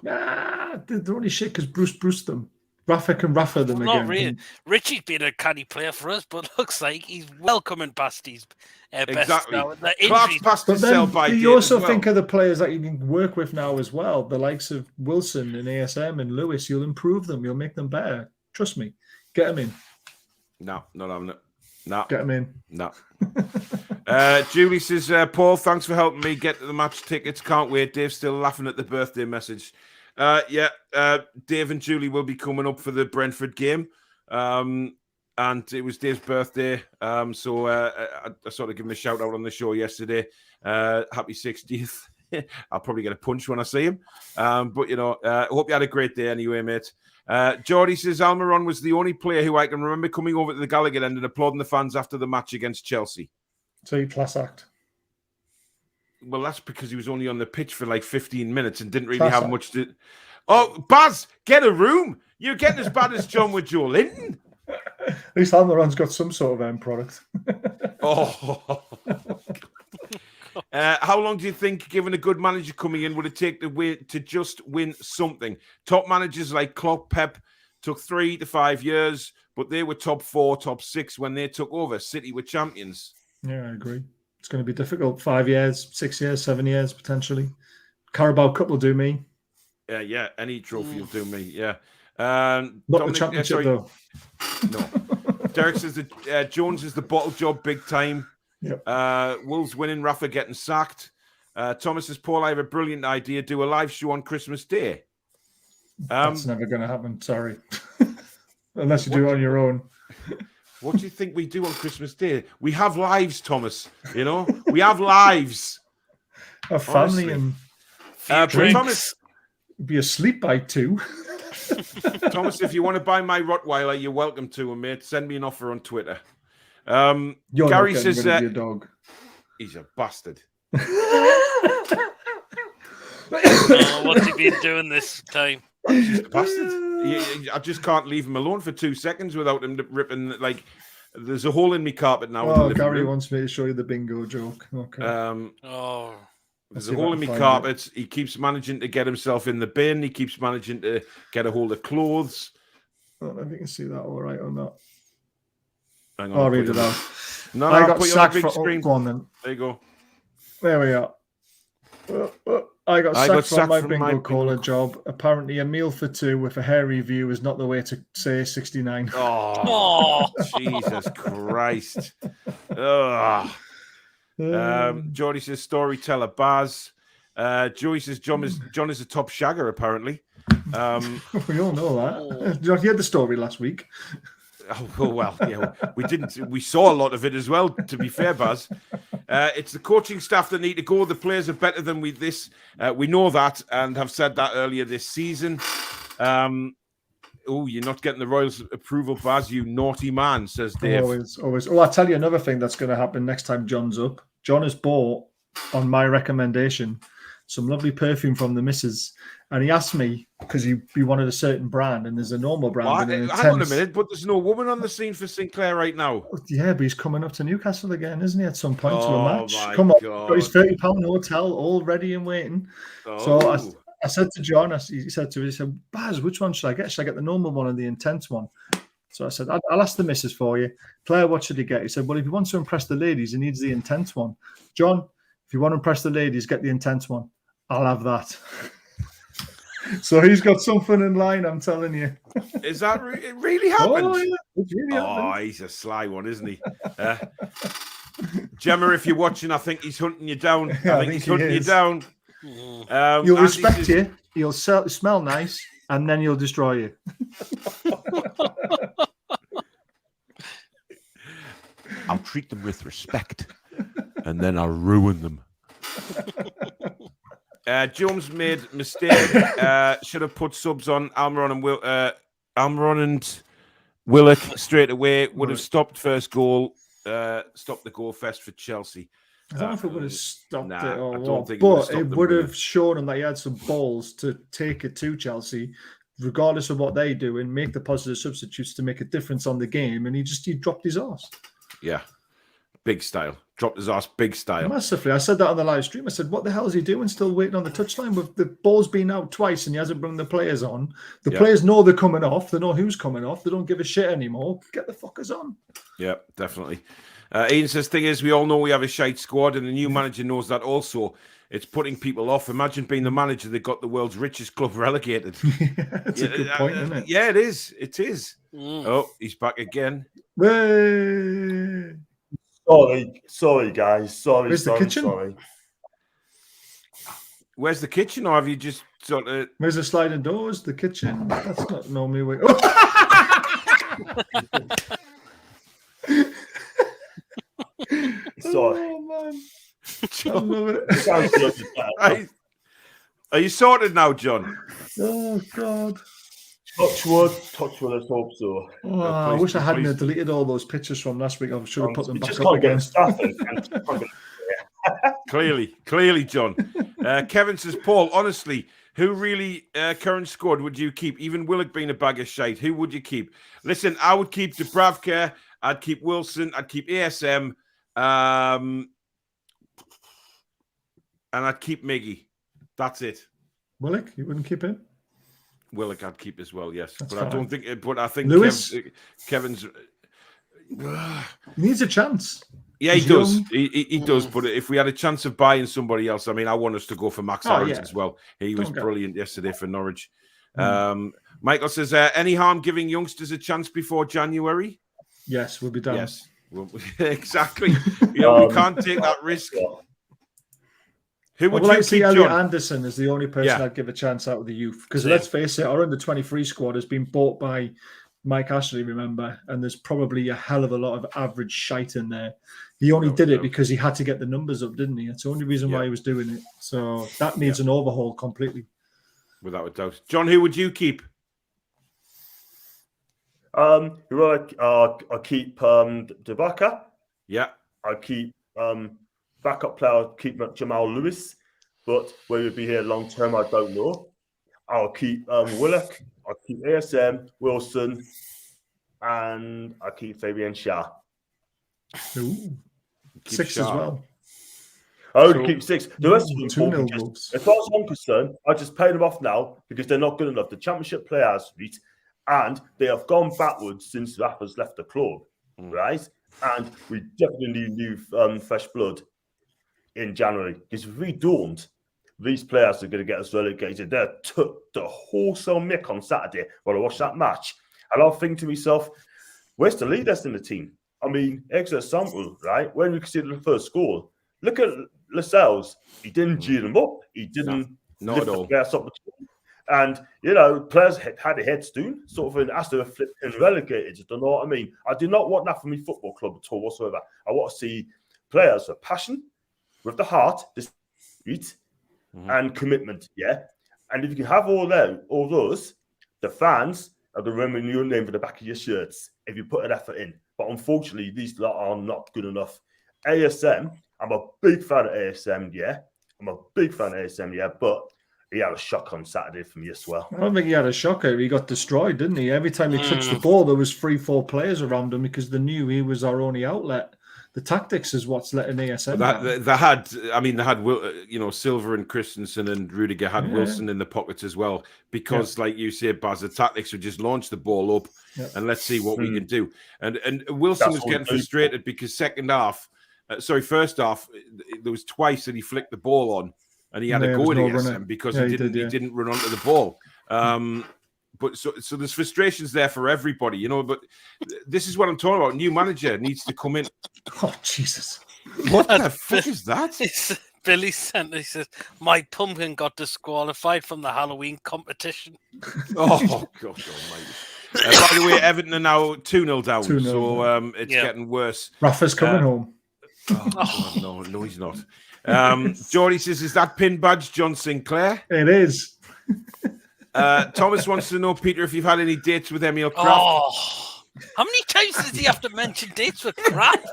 S3: They're only shit because Bruce them. Rafa can Rafa them
S4: Not
S3: again.
S4: really. Richie's been a canny player for us, but looks like he's well coming past his best
S2: Exactly.
S4: now. The
S2: Clark's
S4: injuries,
S2: passed
S3: But
S2: his
S3: then
S2: sell-by date
S3: you also
S2: as well.
S3: think of the players that you can work with now as well. The likes of Wilson and ASM and Lewis. You'll improve them. You'll make them better. Trust me. Get them in.
S2: No, not having it. No,
S3: Get them in.
S2: no. Julie says, Paul, thanks for helping me get the match tickets. Can't wait. Dave's still laughing at the birthday message. Dave and Julie will be coming up for the Brentford game. And it was Dave's birthday. So I sort of give him a shout out on the show yesterday. Happy 60th. I'll probably get a punch when I see him. But, I hope you had a great day anyway, mate. Geordie says Almiron was the only player who I can remember coming over to the Gallagher end and applauding the fans after the match against Chelsea.
S3: So you class act.
S2: Well, that's because he was only on the pitch for like 15 minutes and didn't really
S3: Class
S2: have
S3: act.
S2: much to... Oh, Baz, get a room. You're getting as bad as John with Joe Linton.
S3: At least Almiron's got some sort of end product.
S2: Oh. How long do you think, given a good manager coming in, would it take to just win something? Top managers like Klopp, Pep took 3 to 5 years, but they were top 4, top 6 when they took over. City were champions.
S3: Yeah, I agree. It's going to be difficult. 5 years, 6 years, 7 years, potentially. Carabao Cup will do me.
S2: Yeah, any trophy will do me. Yeah.
S3: Not
S2: Dominic-
S3: the championship,
S2: sorry,
S3: though.
S2: No. Derek says that Jones is the bottle job big time.
S3: Yep.
S2: Wolves winning, Rafa getting sacked. Thomas says, Paul, I have a brilliant idea. Do a live show on Christmas Day.
S3: That's never going to happen. Sorry, unless you do it on your own.
S2: What do you think we do on Christmas Day? We have lives, Thomas. You know, we have lives.
S3: A family
S2: Honestly.
S3: and
S2: But Thomas,
S3: be asleep by 2.
S2: Thomas, if you want to buy my Rottweiler, you're welcome to, mate. Send me an offer on Twitter.
S3: You're
S2: Gary
S3: not getting
S2: says
S3: rid of your dog.
S2: he's a bastard.
S4: What's he been doing this time?
S2: He's a bastard. I just can't leave him alone for 2 seconds without him ripping. Like, there's a hole in my carpet now.
S3: Oh, Gary wants me to show you the bingo joke. Okay.
S2: There's a hole in my carpet. He keeps managing to get himself in the bin. He keeps managing to get a hold of clothes.
S3: I don't know if you can see that all right or not.
S2: Hang on,
S3: I'll read it out.
S2: No,
S3: I
S2: I'll
S3: got
S2: put you on the
S3: sacked
S2: big
S3: from.
S2: screen.
S3: Go on then.
S2: There you go.
S3: There we are. I got sacked from my bingo caller job. Apparently, a meal for 2 with a hairy view is not the way to say 69.
S2: Oh, Jesus Christ. Geordie says storyteller Baz. Joey says John is a top shagger, apparently.
S3: We all know that. You heard the story last week.
S2: Oh, well, yeah, we didn't. We saw a lot of it as well, to be fair, Baz. It's the coaching staff that need to go. The players are better than we know that and have said that earlier this season. You're not getting the Royals' approval, Baz, you naughty man, says Dave.
S3: Always. Oh, I'll tell you another thing that's going to happen next time John's up. John has bought, on my recommendation, some lovely perfume from the missus. And he asked me, because he wanted a certain brand, and there's a normal brand.
S2: Hang on a minute, but there's no woman on the scene for Sinclair right now.
S3: Yeah, but he's coming up to Newcastle again, isn't he, at some point to a match?
S2: Come on,
S3: got his £30 hotel all ready and waiting. So I said to John, he said, Baz, which one should I get? Should I get the normal one or the intense one? So I said, I'll ask the missus for you. Claire, what should he get? He said, well, if he wants to impress the ladies, he needs the intense one. John, if you want to impress the ladies, get the intense one. I'll have that. So he's got something in line, I'm telling you.
S2: Is that it really happened?
S3: Oh, yeah, it's really happened.
S2: He's a sly one, isn't he? Gemma, if you're watching, I think he's hunting you down. I think he's hunting you down.
S3: He'll respect you. He'll smell nice, and then he'll destroy you.
S2: I'll treat them with respect, and then I'll ruin them. Jones made a mistake. Should have put subs on Almiron and Willock straight away. Would have stopped first goal. Stopped the goal fest for Chelsea.
S3: I don't know if it would have stopped it or
S2: I
S3: what,
S2: don't think
S3: but it
S2: would
S3: would have shown him that he had some balls to take it to Chelsea, regardless of what they do, and make the positive substitutes to make a difference on the game. And he dropped his arse.
S2: Yeah, big style. Dropped his ass, big style.
S3: Massively. I said that on the live stream. I said, what the hell is he doing still waiting on the touchline with the ball's been out twice and he hasn't brought the players on? The players know they're coming off. They know who's coming off. They don't give a shit anymore. Get the fuckers on. Yeah,
S2: definitely. Ian says, thing is, we all know we have a shite squad and the new manager knows that also. It's putting people off. Imagine being the manager that got the world's richest club relegated.
S3: That's a good point, isn't it?
S2: Yeah, it is. It is. Oh, he's back again.
S3: Hey.
S5: Sorry, guys. Sorry.
S3: Where's the kitchen?
S5: Sorry.
S2: Where's the kitchen, or have you just sort of?
S3: Where's the sliding doors? The kitchen. That's not normally where.
S5: Sorry.
S3: Oh man, I love it.
S2: Are you sorted now, John?
S3: Oh God.
S5: Touch wood. Let's hope so.
S3: Oh, I wish I hadn't deleted all those pictures from last week. I should have put them back
S5: just
S3: up
S5: can't
S3: again.
S2: Clearly, John. Kevin says, Paul, honestly, who really current squad would you keep? Even Willock being a bag of shite, who would you keep? Listen, I would keep Dubravka, I'd keep Wilson, I'd keep ASM, and I'd keep Miggy. That's it.
S3: Willock, you wouldn't keep him?
S2: Willock, I'd keep as well, yes.
S3: That's
S2: but
S3: fine.
S2: I don't think. But I think
S3: Lewis
S2: Kevin's
S3: needs a chance.
S2: Yeah, he does. He does. But if we had a chance of buying somebody else, I mean, I want us to go for Max Irons as well. He was brilliant yesterday for Norwich. Michael says, any harm giving youngsters a chance before January?
S3: Yes, we'll be done.
S2: Yes, exactly. You know, we can't take that risk. Who
S3: I
S2: would
S3: would like
S2: you
S3: to see
S2: keep,
S3: Elliot
S2: John?
S3: Anderson as the only person
S2: Yeah.
S3: I'd give a chance out of the youth. Because
S4: Same.
S3: let's face it, our under-23 squad has been bought by Mike Ashley, remember? And there's probably a hell of a lot of average shite in there. He only
S2: Without
S3: did
S2: a
S3: it
S2: doubt.
S3: because he had to get the numbers up, didn't he? That's the only reason why
S2: Yeah.
S3: he was doing it. So that needs an overhaul completely.
S2: Without a doubt. John, who would you keep?
S5: I keep Devaka.
S2: Yeah.
S5: I keep backup player, keep Jamal Lewis, but will he be here long term? I don't know. I'll keep Willock. I'll keep ASM, Wilson, and I keep Fabian Shah.
S3: Ooh.
S2: Keep
S3: 6
S2: Sharp.
S3: as well.
S5: I only keep 6. The rest of them,
S3: 2-0
S5: because
S3: goals.
S5: as far as I'm concerned, I just pay them off now because they're not good enough. The championship players, right, and they have gone backwards since Rafa's left the club, right? And we definitely need new fresh blood in January because if we don't, these players are going to get us relegated. They took the wholesale mick on Saturday when I watched that match, and I'll think to myself, where's the leaders in the team? I mean, extra sample, right? When we consider the first goal, look at Lascelles. He didn't G them up. He didn't
S2: not
S5: lift
S2: at
S5: the
S2: all.
S5: players up at all. And, you know, players had a heads down, sort of, as they were flipping relegated. You know what I mean? I do not want that from my football club at all whatsoever. I want to see players with passion, with the heart, the spirit, and commitment, yeah? And if you can have all those, the fans are going to remember your name for the back of your shirts if you put an effort in. But unfortunately, these lot are not good enough. ASM, I'm a big fan of ASM, yeah? But he had a shock on Saturday for me as well.
S3: I don't think he had a shocker. He got destroyed, didn't he? Every time he touched the ball, there was 3-4 players around him because they knew he was our only outlet. The tactics is what's letting ASM down.
S2: They had Silver and Christensen and Rudiger had Wilson in the pockets as well because, like you say, Baz, the tactics would just launch the ball up and let's see what we can do. And Wilson was getting frustrated because first half, there was twice that he flicked the ball on and he had to go at ASM because he didn't run onto the ball. But so there's frustrations there for everybody, you know. But this is what I'm talking about. New manager needs to come in.
S3: Oh, Jesus.
S2: What the fuck is that?
S4: Billy sent. He says, "My pumpkin got disqualified from the Halloween competition."
S2: Oh God Almighty! By the way, Everton are now 2-0 down,
S3: 2-0
S2: so it's getting worse.
S3: Rafa's coming home.
S2: Oh, God, no, he's not. Geordie says, "Is that pin badge John Sinclair?"
S3: It is.
S2: Thomas wants to know, Peter, if you've had any dates with Emil Kraft.
S4: Oh, how many times does he have to mention dates with Kraft?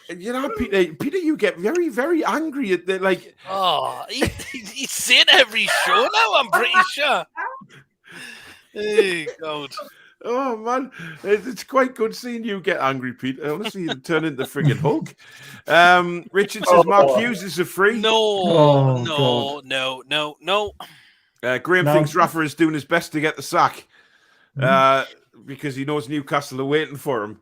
S2: You know, Peter, you get very, very angry at the like.
S4: Oh, he's saying every show now. I'm pretty sure. Hey, God.
S2: Oh man, it's quite good seeing you get angry, Pete. Honestly, you turn into friggin' Hulk. Richard says Mark Hughes is a free.
S4: No.
S2: Graeme thinks Rafa is doing his best to get the sack because he knows Newcastle are waiting for him.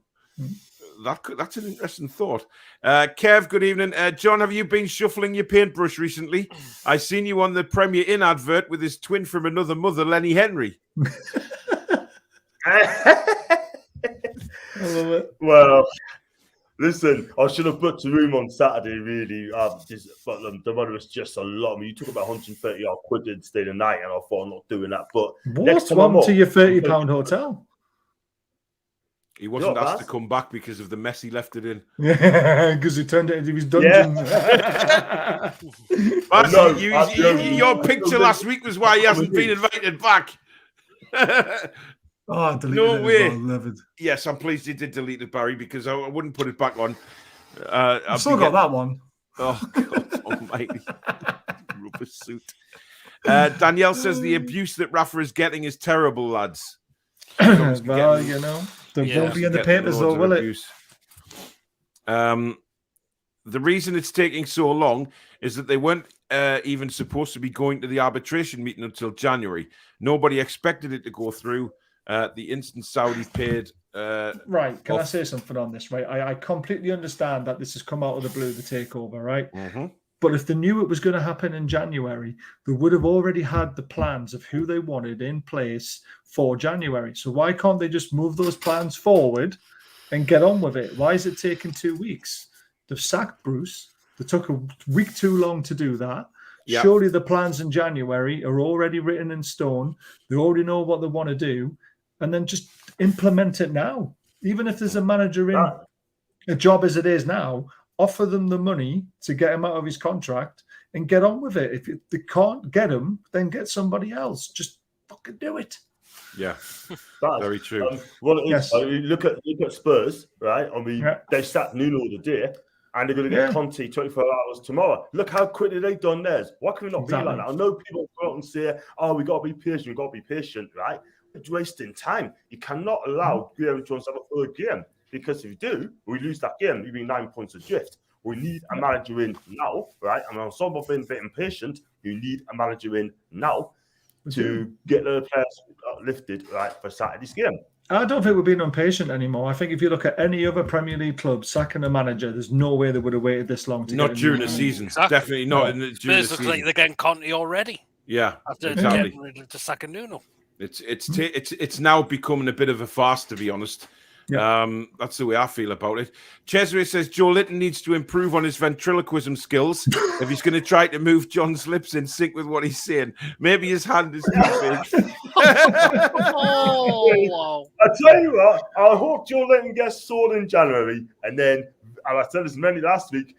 S2: That's an interesting thought. Kev, good evening. John, have you been shuffling your paintbrush recently? I seen you on the Premier Inn advert with his twin from another mother, Lenny Henry.
S3: I love it.
S5: Well, listen, I should have booked a room on Saturday, really. But the money was just a lot. I mean, you talk about 130 odd quid to stay the night, and I thought I'm not doing that. But
S3: what's wrong to your £30 hotel?
S2: He wasn't asked to come back because of the mess he left it in.
S3: Yeah, because he turned it into his dungeon.
S2: Your picture last week was why he hasn't been invited back.
S3: Oh, I deleted
S2: no way.
S3: Well,
S2: yes, I'm pleased you did delete it, Barry, because I wouldn't put it back on.
S3: I've still got that one.
S2: Oh, God almighty. Rubber suit. Danielle says the abuse that Rafa is getting is terrible, lads.
S3: Well, you know, there won't be in the papers, though, will it?
S2: The reason it's taking so long is that they weren't even supposed to be going to the arbitration meeting until January. Nobody expected it to go through. The instant Saudi paid.
S3: Right. Can I say something on this? Right. I completely understand that this has come out of the blue, the takeover, right?
S2: Mm-hmm.
S3: But if they knew it was going to happen in January, they would have already had the plans of who they wanted in place for January. So why can't they just move those plans forward and get on with it? Why is it taking 2 weeks? They've sacked Bruce. They took a week too long to do that.
S2: Yeah.
S3: Surely the plans in January are already written in stone. They already know what they want to do, and then just implement it now. Even if there's a manager in a job as it is now, offer them the money to get him out of his contract and get on with it. If they can't get him, then get somebody else. Just fucking do it.
S2: Yeah,
S5: That's,
S2: very true.
S5: Well, it is,
S3: Yes.
S5: I mean, look at Spurs, right? I mean,
S3: Yeah.
S5: they sacked Nuno today, and they're going to get
S3: Yeah.
S5: Conte 24 hours tomorrow. Look how quickly they've done theirs. Why can we not
S3: Exactly.
S5: be like that? I know people go out and say, "Oh, we got to be patient, right?" It's wasting time. You cannot allow Graeme Jones to have a third game, because if you do, we lose that game. You'll be 9 points adrift. We need a manager in now, right? And I'm sorry about being a bit impatient. You need a manager in now to get the players lifted, right, for Saturday's game.
S3: I don't think we're being impatient anymore. I think if you look at any other Premier League club sacking a manager, there's no way they would have waited this long to
S2: Not
S3: get a new
S2: during the
S3: manager.
S2: season.
S4: Exactly.
S2: Definitely not during the
S4: Basically,
S2: season.
S4: they're getting Conte already
S2: Yeah,
S4: after
S2: exactly.
S4: getting rid of the second Nuno.
S2: It's now becoming a bit of a farce, to be honest.
S3: Yeah.
S2: That's the way I feel about it. Cesare says Joe Litton needs to improve on his ventriloquism skills if he's going to try to move John's lips in sync with what he's saying. Maybe his hand is too big.
S4: Oh, wow.
S5: I tell you what, I hope Joe Litton gets sold in January, and then, and I said this many last week,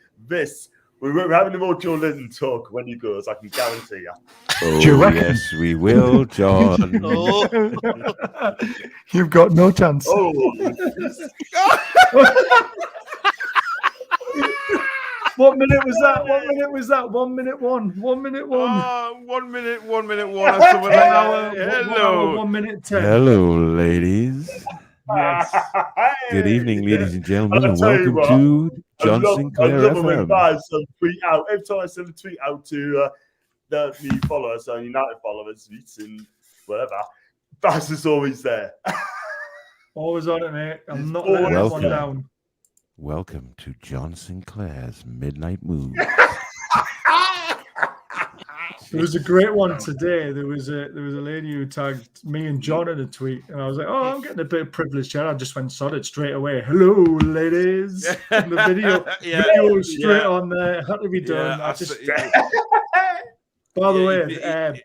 S5: we're having a more Joe Litton talk when he goes, I can guarantee you.
S2: Oh,
S3: Do you reckon?
S2: yes, we will, John.
S4: Oh.
S3: You've got no chance.
S5: Oh,
S3: What minute was that? What minute was that? 1 minute one. 1 minute one.
S2: 1 minute, 1 minute, one. Or something like that. Hello.
S3: 1 minute 10.
S7: Hello, ladies.
S3: Yes.
S7: Good evening, ladies and gentlemen,
S5: I'll
S7: and
S5: tell you
S7: welcome
S5: what,
S7: to John
S5: I
S7: Sinclair
S5: love it when
S7: FM.
S5: guys tweet out. Every time I send a tweet out to the me followers and United followers, tweets and whatever, Bass is always there.
S3: Always on it, mate. I'm not
S5: Always
S3: letting that one
S7: welcome.
S3: down.
S7: Welcome to John Sinclair's Midnight Move.
S3: There was a great one today. There was a lady who tagged me and John in a tweet, and I was like, "Oh, I'm getting a bit of privilege here." I just went sodded straight away. Hello, ladies. And the video was straight on there. Had to be done. By the way,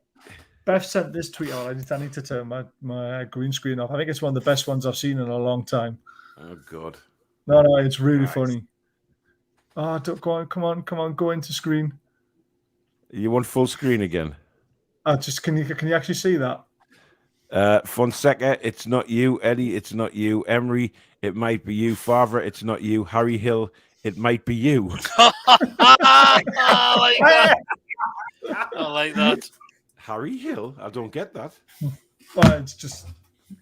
S3: Beth sent this tweet out. I need to turn my green screen off. I think it's one of the best ones I've seen in a long time.
S2: Oh, God.
S3: No, it's really funny. Oh, don't go on, come on, go into screen.
S2: You want full screen again?
S3: Can you actually see that?
S2: Fonseca, it's not you. Eddie, it's not you. Emery, it might be you. Favre, it's not you. Harry Hill, it might be you.
S4: I like that. I like that.
S2: Harry Hill? I don't get that.
S3: Well, it's just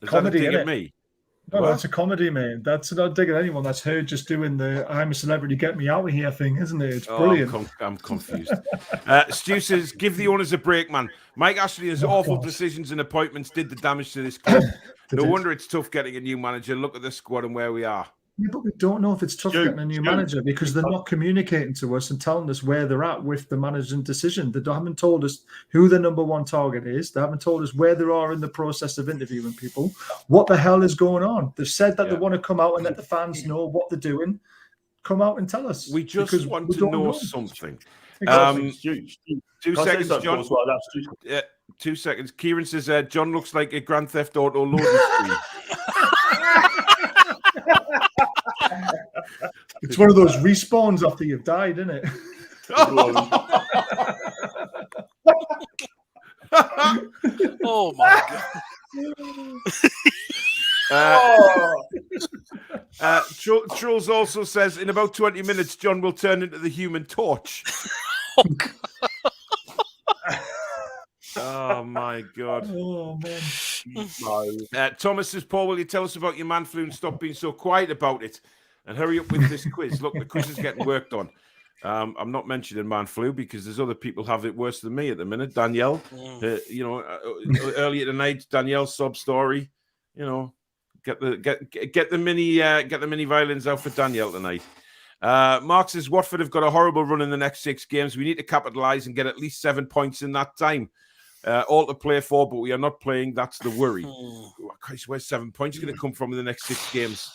S2: Is
S3: comedy,
S2: that a dig at
S3: innit?
S2: me?
S3: No,
S2: What?
S3: that's a comedy, man. That's not digging anyone. That's her just doing the "I'm a celebrity, get me out of here" thing, isn't it? It's brilliant.
S2: I'm confused. Stu says, give the owners a break, man. Mike Ashley's awful
S3: God.
S2: decisions and appointments did the damage to this club.
S3: They
S2: No
S3: did.
S2: wonder it's tough getting a new manager. Look at the squad and where we are.
S3: Yeah, but we don't know if it's tough
S5: Stu,
S3: getting a new
S5: Stu.
S3: manager because they're not communicating to us and telling us where they're at with the management decision. They haven't told us who the number one target is. They haven't told us where they are in the process of interviewing people. What the hell is going on? They've said that they want to come out and let the fans know what they're doing. Come out and tell us.
S2: We just
S3: because
S2: want
S3: we
S2: to
S3: don't
S2: know something.
S3: Exactly.
S5: Stu,
S2: 2
S5: can I say
S2: seconds,
S5: something
S2: John.
S5: as well? That's Stu.
S2: 2 seconds. Kieran says, John looks like a Grand Theft Auto loading screen.
S3: It's one of those respawns after you've died, isn't it?
S4: Oh my god.
S2: Trulls also says, in about 20 minutes, John will turn into the Human Torch. Oh, my God.
S3: Oh man.
S2: Thomas says, Paul, will you tell us about your man flu and stop being so quiet about it? And hurry up with this quiz. Look, the quiz is getting worked on. I'm not mentioning man flu because there's other people have it worse than me at the minute. Danielle, earlier tonight, Danielle's sob story. You know, get the mini violins out for Danielle tonight. Mark says Watford have got a horrible run in the next 6 games. We need to capitalise and get at least 7 points in that time. All to play for, but we are not playing. That's the worry. Oh, Christ, where's 7 points going to come from in the next 6 games?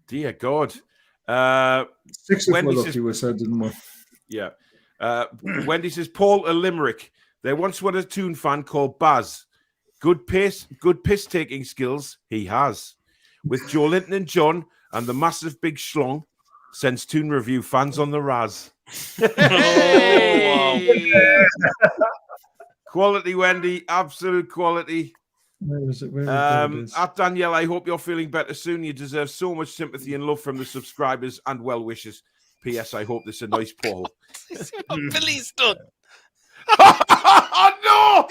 S2: Dear God.
S3: Six if
S2: Wendy
S3: we're
S2: says-
S3: lucky, we said, didn't we?
S2: Yeah. Wendy says, Paul, a limerick. There once was a Toon fan called Baz. Good piss taking skills he has. With Joe Linton and John and the massive big schlong, sends Toon review fans on the Raz.
S4: Oh,
S2: Quality, Wendy. Absolute quality.
S3: Where is it? Where is it?
S2: At Danielle, I hope you're feeling better soon. You deserve so much sympathy and love from the subscribers and well wishes. P.S. I hope this annoys Paul.
S4: Billy's done.
S2: No!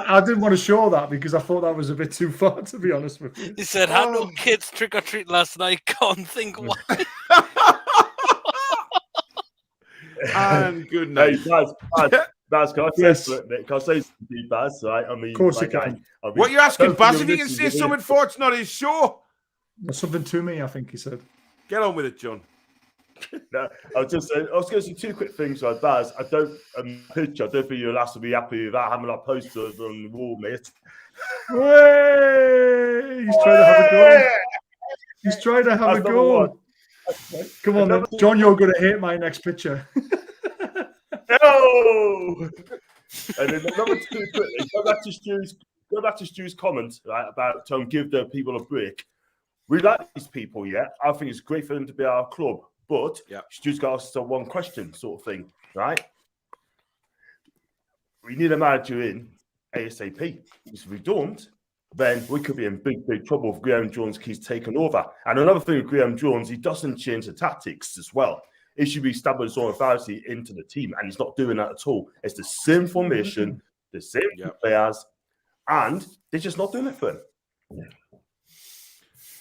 S3: I didn't want to show that because I thought that was a bit too far, to be honest with you.
S4: He said, "How no kids trick or treat last night?" Can't think why.
S2: And good
S5: Hey,
S2: night.
S5: Baz, can I say something? Can I say something to you, Baz? Right? I mean,
S3: Of course you
S5: like,
S3: can.
S2: What are you asking,
S5: don't
S2: Baz?
S5: think
S2: If he
S5: your
S2: can say
S5: missus is
S2: something for it's not his show.
S3: There's something to me, I think he said.
S2: Get on with it, John.
S5: No, I was going to say two quick things, right, Baz. I don't think you'll have to be happy with that having that poster on the wall, mate.
S3: Way! He's trying to have a go. He's trying to have
S5: That's
S3: a
S5: number
S3: go.
S5: one.
S3: Come on, then. John, you're going to hate my next picture.
S5: No! And then number two, quickly, go back to Stu's comment, right, about give the people a break. We like these people, yeah. I think it's great for them to be our club, but Stu's got us to one question, sort of thing, right? We need a manager in ASAP. Because if we don't, then we could be in big trouble if Graeme Jones keeps taking over. And another thing with Graeme Jones, he doesn't change the tactics as well. It should be establishing his own authority into the team, and he's not doing that at all. It's the same formation, the same players, and they're just not doing it for him.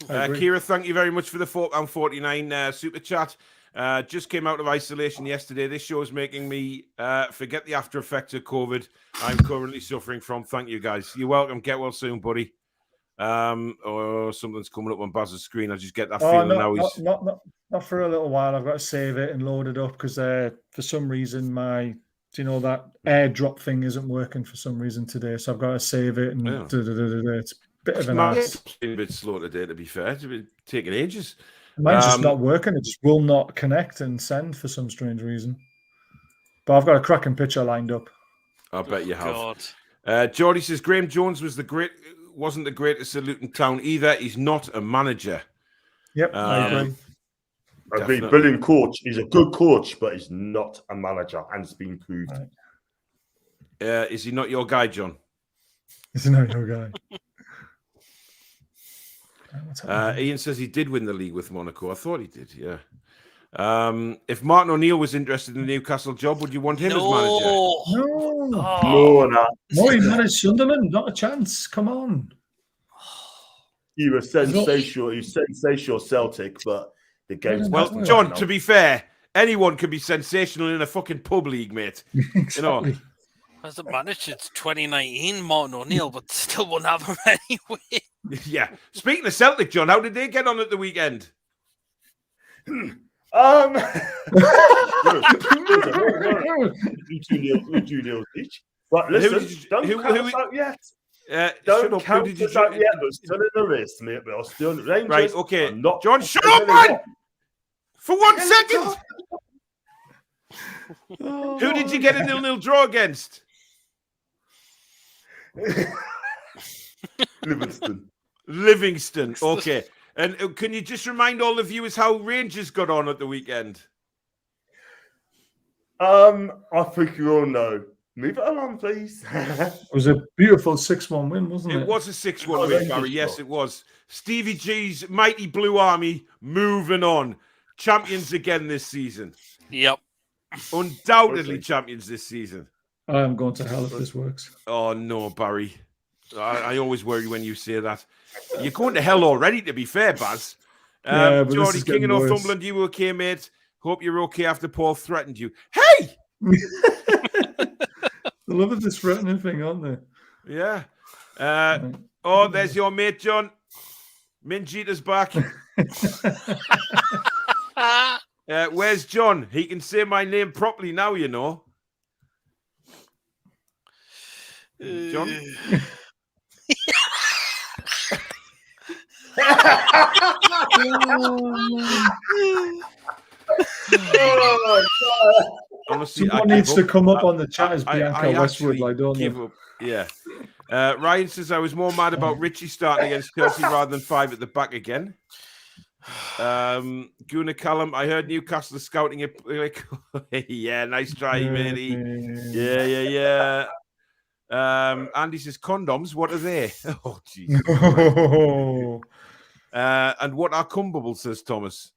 S2: Kira, thank you very much for the £4.49 super chat. Just came out of isolation yesterday. This show is making me forget the after effects of COVID I'm currently suffering from. Thank you, guys. You're welcome. Get well soon, buddy. Or something's coming up on Baz's screen. I just get that feeling now.
S3: Not for a little while. I've got to save it and load it up because for some reason that airdrop thing isn't working for some reason today. So I've got to save it and it's a bit of an ass.
S2: It's been a bit slow today, to be fair. It's been taking ages.
S3: Mine's just not working. It just will not connect and send for some strange reason. But I've got a cracking picture lined up.
S2: I bet you have. Geordie says Graeme Jones wasn't the greatest at Luton Town either. He's not a manager.
S3: Yep, I agree.
S5: I agree. Brilliant coach. He's a good coach, but he's not a manager, and it's been proved.
S2: Right. Is he not your guy, John?
S3: Is he not your guy?
S2: Ian says he did win the league with Monaco. I thought he did, yeah. If Martin O'Neill was interested in the Newcastle job, would you want him as manager?
S3: No, he managed Sunderland. Not a chance. Come on.
S5: He was sensational. He was sensational Celtic, but the game's
S2: well, John. To be fair, anyone can be sensational in a fucking pub league, mate.
S3: Exactly.
S2: You know.
S4: Hasn't managed since 2019, Martin O'Neill, but still won't have him anyway.
S2: Yeah. Speaking of Celtic, John, how did they get on at the weekend?
S5: We're 2-0 each. But listen, don't count us out yet. Don't count us out yet. But still in the race, mate. But still Rangers.
S2: Right, okay. John, shut up, man! For 1 second! Who did you get a 0-0 draw against? Livingston. Okay. And can you just remind all the viewers how Rangers got on at the weekend?
S5: I think you all know. Move it along, please.
S3: It was a beautiful 6-1 win, wasn't it?
S2: It was a 6-1 win, Barry. Yes, it was. Stevie G's mighty Blue Army moving on. Champions again this season.
S4: Yep.
S2: Undoubtedly champions this season.
S3: I am going to hell if this works.
S2: Oh, no, Barry. I always worry when you say that. You're going to hell already, to be fair, Baz. Geordie, King of Northumberland, you okay, mate? Hope you're okay after Paul threatened you. Hey!
S3: I love this threatening thing, aren't they?
S2: Yeah. There's your mate, John. Minjeeta's back. Where's John? He can say my name properly now, you know. John? Honestly,
S3: Someone
S2: I give
S3: needs to
S2: up.
S3: come up on the chat as Bianca
S2: I
S3: Westwood,
S2: actually
S3: like, don't they?
S2: give up. Yeah. Ryan says I was more mad about Richie starting against Chelsea rather than 5 at the back again. Gunnar Callum, I heard Newcastle are scouting it. Yeah, nice try, matey. Yeah. Andy says condoms. What are they? Oh, Jesus. And what are cumbable? Says Thomas.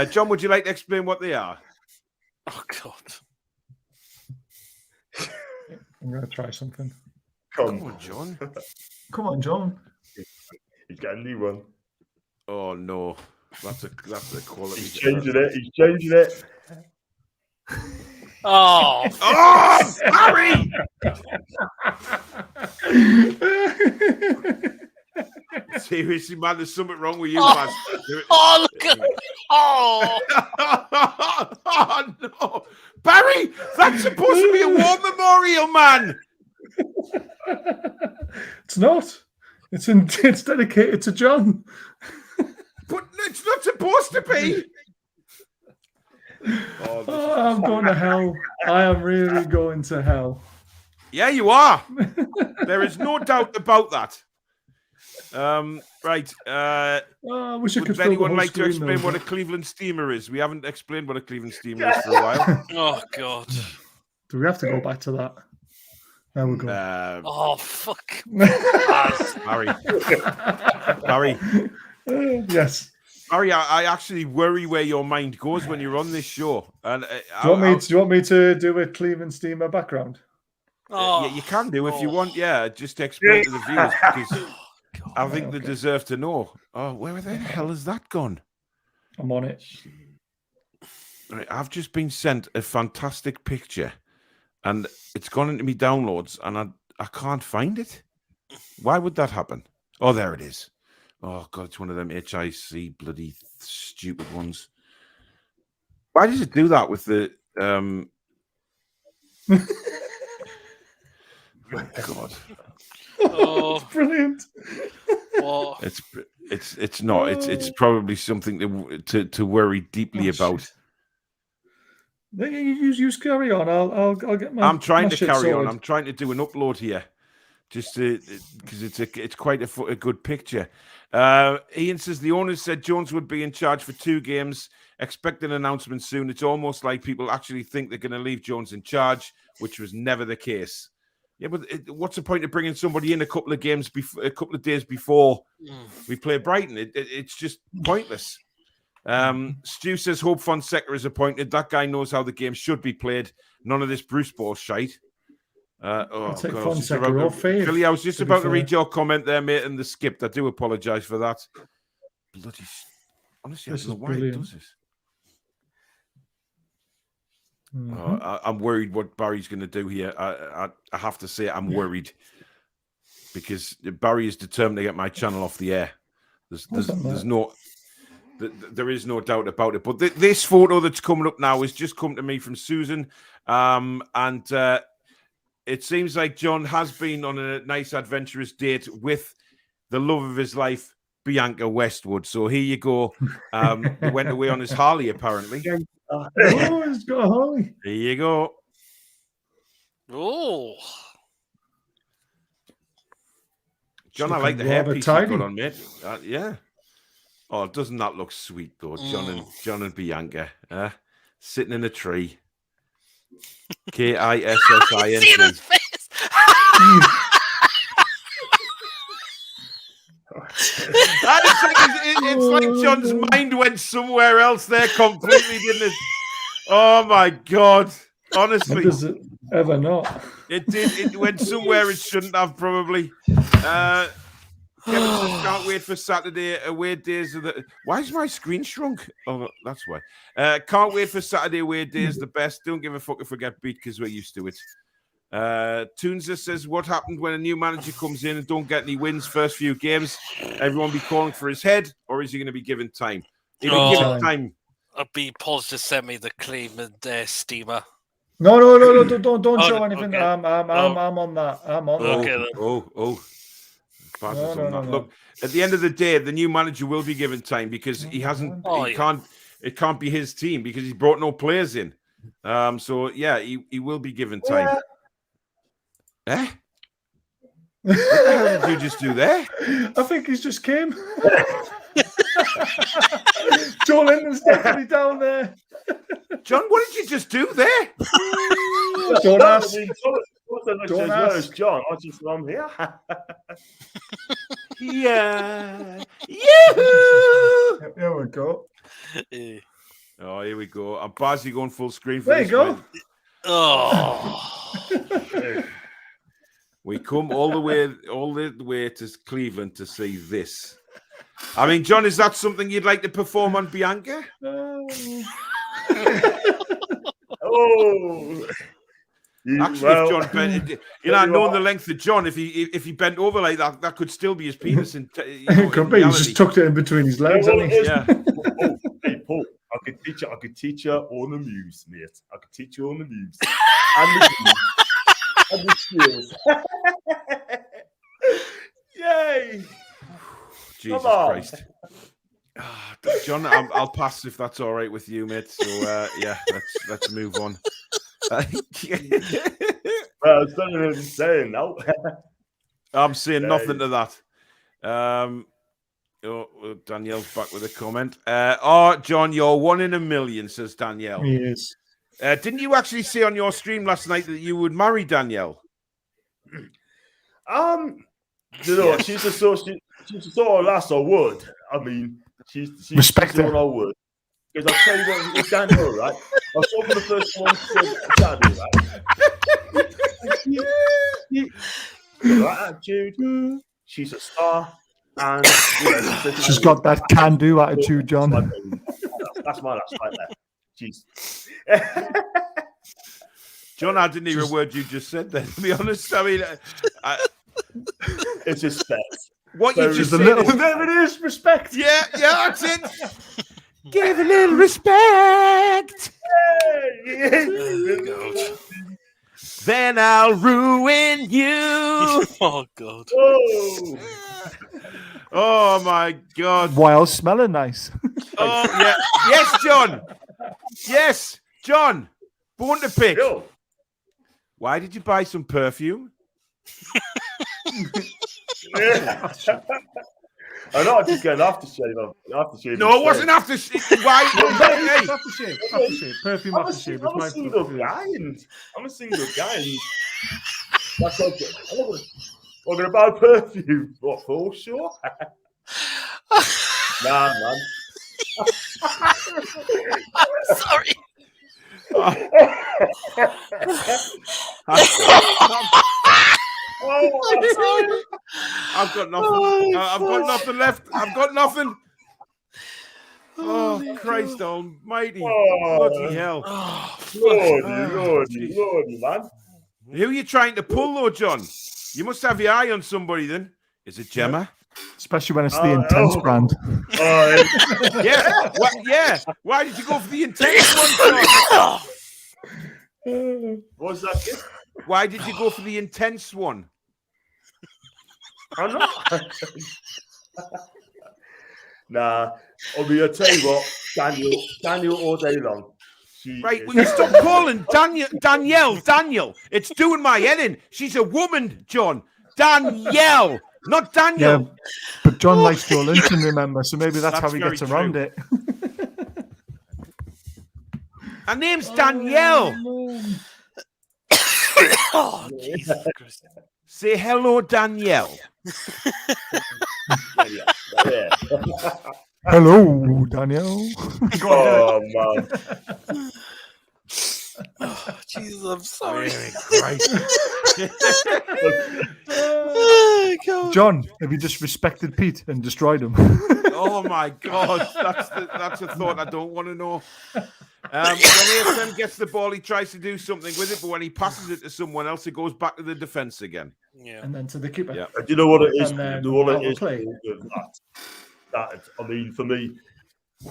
S2: John, would you like to explain what they are?
S4: Oh God.
S3: I'm gonna try something.
S2: Come on, John.
S3: Come on, John.
S5: He's got a new one.
S2: Oh no, that's a quality.
S5: He's changing it. He's changing it.
S4: Oh,
S2: Harry! Seriously, man, there's something wrong with you, man.
S4: oh, look at oh.
S2: Oh no, Barry, that's supposed to be a war memorial, man.
S3: It's not. It's dedicated to John.
S2: But it's not supposed to be.
S3: Oh, I'm going to hell. I am really going to hell.
S2: Yeah, you are. There is no doubt about that. Right.
S3: I wish I could
S2: Would
S3: fill the
S2: anyone
S3: whole
S2: like to
S3: screen,
S2: explain
S3: though.
S2: what a Cleveland steamer is? We haven't explained what a Cleveland steamer is for a while.
S4: Oh God.
S3: Do we have to go back to that? There we go.
S4: Oh fuck.
S2: Barry. Barry.
S3: Yes.
S2: Barry, I actually worry where your mind goes when you're on this show. And
S3: Do you want me to do a Cleveland Steamer background?
S4: Oh,
S2: yeah, you can do if you want. Yeah, just explain to the viewers because I think they deserve to know. Oh, where the hell has that gone?
S3: I'm on it.
S2: Right, I've just been sent a fantastic picture, and it's gone into me downloads, and I can't find it. Why would that happen? Oh, there it is. Oh God, it's one of them HIC bloody stupid ones. Why does it do that with the? God.
S4: Oh,
S3: Brilliant.
S4: oh.
S2: It's not. It's probably something to worry deeply about.
S3: Shit. You carry on. I'll get my.
S2: I'm trying
S3: my
S2: to
S3: shit
S2: carry
S3: sorted.
S2: on. I'm trying to do an upload here, just because it's quite a good picture. Ian says the owners said Jones would be in charge for 2 games. Expect an announcement soon. It's almost like people actually think they're going to leave Jones in charge, which was never the case. Yeah, but what's the point of bringing somebody in a couple of days before we play Brighton? It's just pointless. Stu says Hope Fonseca is appointed. That guy knows how the game should be played. None of this Bruce Ball shite.
S3: I'll take Fonseca or Faith.
S2: Billy, I was just about to read your comment there, mate, and the skipped. I do apologise for that. Bloody, honestly, I don't know why it does this. I'm worried what Barry's going to do here. I have to say I'm worried because Barry is determined to get my channel off the air. There is no doubt about it. But this photo that's coming up now has just come to me from Susan, and it seems like John has been on a nice adventurous date with the love of his life, Bianca Westwood. So here you go. He went away on his Harley, apparently.
S3: Oh, he's got a Harley.
S2: There you go.
S4: Oh.
S2: John, I like the hairpiece you got on, mate. Yeah. Oh, doesn't that look sweet, though? John and Bianca sitting in a tree. KISSINT.
S4: See his face.
S2: It's like John's mind went somewhere else there completely, didn't it? Oh my God! Honestly,
S3: does it ever not?
S2: It did. It went somewhere it shouldn't have, probably. Kevin says, can't wait for Saturday away days. Why is my screen shrunk? Oh, that's why. Can't wait for Saturday away days. The best. Don't give a fuck if we get beat because we're used to it. Toon says, what happened when a new manager comes in and don't get any wins first few games? Everyone be calling for his head, or is he going to be given time? He'll be given time.
S4: Paul's just sent me the Cleveland steamer.
S3: No, don't show anything.
S4: Okay.
S3: I'm on that. I'm on that.
S4: Okay,
S2: Oh. Baz
S3: No,
S2: is
S3: no,
S2: on
S3: no,
S2: that.
S3: no.
S2: Look, at the end of the day, the new manager will be given time because he hasn't.
S4: Oh,
S2: he
S4: yeah.
S2: can't. It can't be his team because he's brought no players in. So yeah, he will be given time. Eh? What the hell did you just do there?
S3: I think he's just came. Joel Linton's definitely down there.
S2: John, what did you just do there?
S3: Don't ask.
S5: Don't
S3: ask.
S5: John, I'm here.
S2: Yeah. Yahoo!
S3: Here we go.
S2: Oh, here we go. I'm Bazzy going full screen for
S3: There you
S2: this
S3: go.
S2: one.
S4: Oh.
S2: We come all the way to Cleveland to see this. I mean, John, is that something you'd like to perform on Bianca?
S5: Oh.
S2: Actually, if John bent, knowing the length of John, if he bent over like that, that could still be his penis. In
S3: Could be. He's just tucked it in between his legs, hasn't he?
S2: Yeah.
S5: Hey, Paul, I could teach you on the moves, mate. I could teach you on the moves. And the skills. Yay!
S2: Jesus
S5: Come on.
S2: Christ. John, I'll pass if that's all right with you, mate. So yeah, let's move on.
S5: Well, it's better than saying now.
S2: I'm saying nothing to that. Danielle's back with a comment. John, you're 1 in a million, says Danielle.
S3: He is.
S2: Didn't you actually say on your stream last night that you would marry Danielle?
S5: She's a sort of lass I would. I mean, she's
S3: Respect
S5: she's
S3: her.
S5: one I would. Because I'll tell you what, it's Danielle, right? I saw for the first one, Danielle, right? She's got attitude. She's a star, and
S3: She's got that can-do attitude, John.
S5: That's my last right there. Jeez.
S2: John, I didn't hear a word you just said there, to be honest. I mean,
S5: It's respect.
S2: what you just
S3: Just a
S2: said
S3: little
S2: is-
S3: there it is, respect.
S2: Yeah, that's it. Give a little respect. Then I'll ruin you.
S4: Oh, God.
S5: Oh.
S2: Oh, my God.
S3: While smelling nice.
S2: Oh, yeah. Yes, John. Yes, John. Born to pick.
S5: Yo.
S2: Why did you buy some perfume?
S5: I'm not just getting aftershave.
S2: No, it wasn't after. Why? Hey,
S3: Aftershave. Aftershave. Perfume aftershave.
S5: I'm a single guy, and that's okay. I'm not talking about perfume. What for sure? Nah, man.
S4: Sorry.
S2: I've got nothing. I've got nothing left. I've got nothing. Oh, Christ Almighty! Bloody hell!
S5: Lordy, man.
S2: Who are you trying to pull, though, John? You must have your eye on somebody, then. Is it Gemma?
S3: Especially when it's the intense brand.
S2: Yeah. Yeah. Why did you go for the intense one, John?
S5: What's that? Kid?
S2: Why did you go for the intense one?
S5: I'm not. Nah, I'll tell you what, Daniel all day long.
S2: Right, will you stop calling Danielle? It's doing my head in. She's a woman, John. Danielle, not Daniel.
S3: Yeah, but John likes Joe Linton, remember, so maybe that's how he
S2: very
S3: gets around
S2: true.
S3: it.
S2: Her name's Danielle.
S4: Oh, Jesus Christ.
S2: Say hello, Danielle.
S5: Yeah.
S3: Hello, Danielle.
S5: Oh man.
S4: Oh, Jesus, I'm sorry. Oh, God.
S3: John, have you just respected Pete and destroyed him?
S2: Oh my God, that's a thought I don't want to know. When ASM gets the ball, he tries to do something with it, but when he passes it to someone else, it goes back to the defense again.
S4: Yeah.
S3: And then to the keeper.
S2: Yeah.
S5: Do you know what it is?
S3: And then
S5: Do what
S3: out
S5: it
S3: of
S5: is
S3: play.
S5: with that, I mean, for me,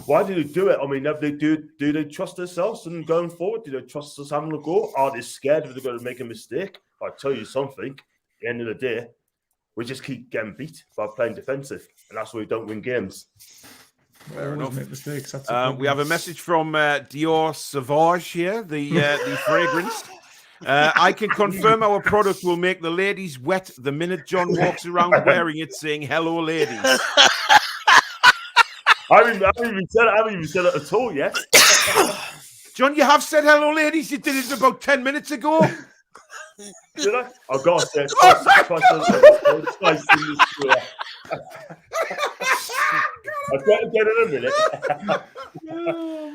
S5: why do they do it? I mean, do they trust themselves and going forward? Do they trust us having a go? Are they scared if they're going to make a mistake? I tell you something. At the end of the day, we just keep getting beat by playing defensive, and that's why we don't win games.
S2: Fair enough.
S3: Make mistakes. That's
S2: We have a message from Dior Sauvage here, the fragrance. I can confirm our product will make the ladies wet the minute John walks around wearing it, saying "Hello, ladies."
S5: I haven't even said it at all yet.
S2: John, you have said "Hello, ladies." You did it about 10 minutes ago.
S5: Did I? Oh God! I'll get it in a minute.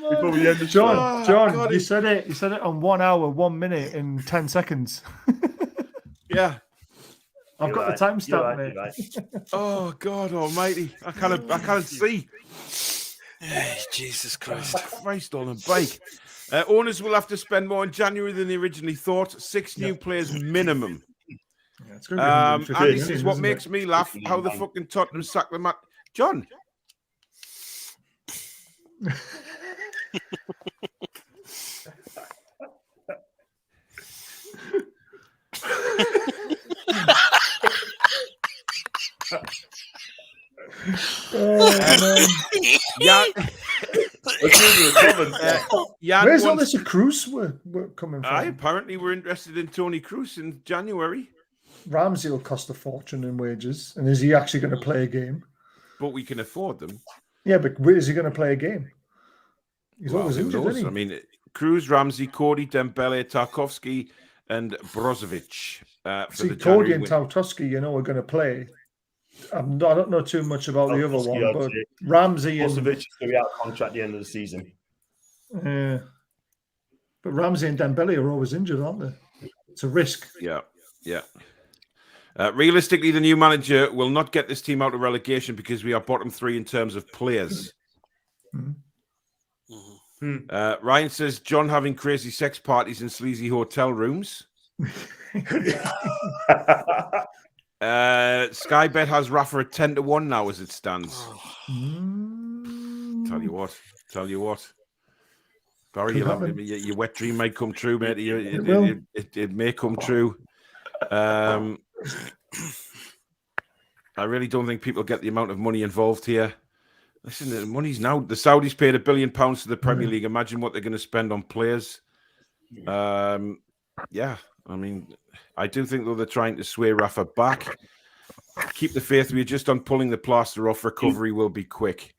S5: Before we end the show.
S3: John,
S2: God,
S3: you said it. You said it on 1 hour, 1 minute, and 10 seconds.
S2: Yeah.
S3: I've got the timestamp, mate.
S5: Right.
S2: Oh God Almighty! I can't see.
S4: Jesus Christ!
S2: Christ on a bike. Owners will have to spend more in January than they originally thought. 6 new players minimum.
S3: Yeah, it's gonna be 150
S2: And this
S3: million,
S2: is what
S3: isn't
S2: makes
S3: it?
S2: me laugh. How the fucking Tottenham sacked the man. John. Jan
S3: Where's all
S2: wants-
S3: this Cruz we're coming from?
S2: Apparently we're interested in Tony Cruz in January.
S3: Ramsey will cost a fortune in wages, and is he actually going to play a game?
S2: But we can afford them.
S3: Yeah, but where is he going to play a game? He's
S2: Well,
S3: always
S2: who
S3: injured,
S2: knows?
S3: isn't
S2: I
S3: he?
S2: mean, Cruz, Ramsey, Cody, Dembele, Tarkovsky, and Brozovic for
S3: See,
S2: the
S3: Cody
S2: January
S3: and
S2: win.
S3: Tarkovsky, are going to play. I don't know too much about the other
S5: Tarkovsky,
S3: one,
S5: I'd
S3: but
S5: say.
S3: Ramsey and
S5: Brozovic is going to be out of contract at the end of the season.
S3: but Ramsey and Dembele are always injured, aren't they? It's a risk.
S2: Yeah. Realistically, the new manager will not get this team out of relegation because we are bottom 3 in terms of players. Ryan says, John having crazy sex parties in sleazy hotel rooms. Skybet has Rafa at 10-1 now as it stands. Tell you what. Barry, your wet dream might come true, mate. It may come true. I really don't think people get the amount of money involved here. Listen, the money's now. The Saudis paid £1 billion to the Premier League. Imagine what they're going to spend on players. I mean, I do think though they're trying to sway Rafa back. Keep the faith. We're just on pulling the plaster off. Recovery will be quick.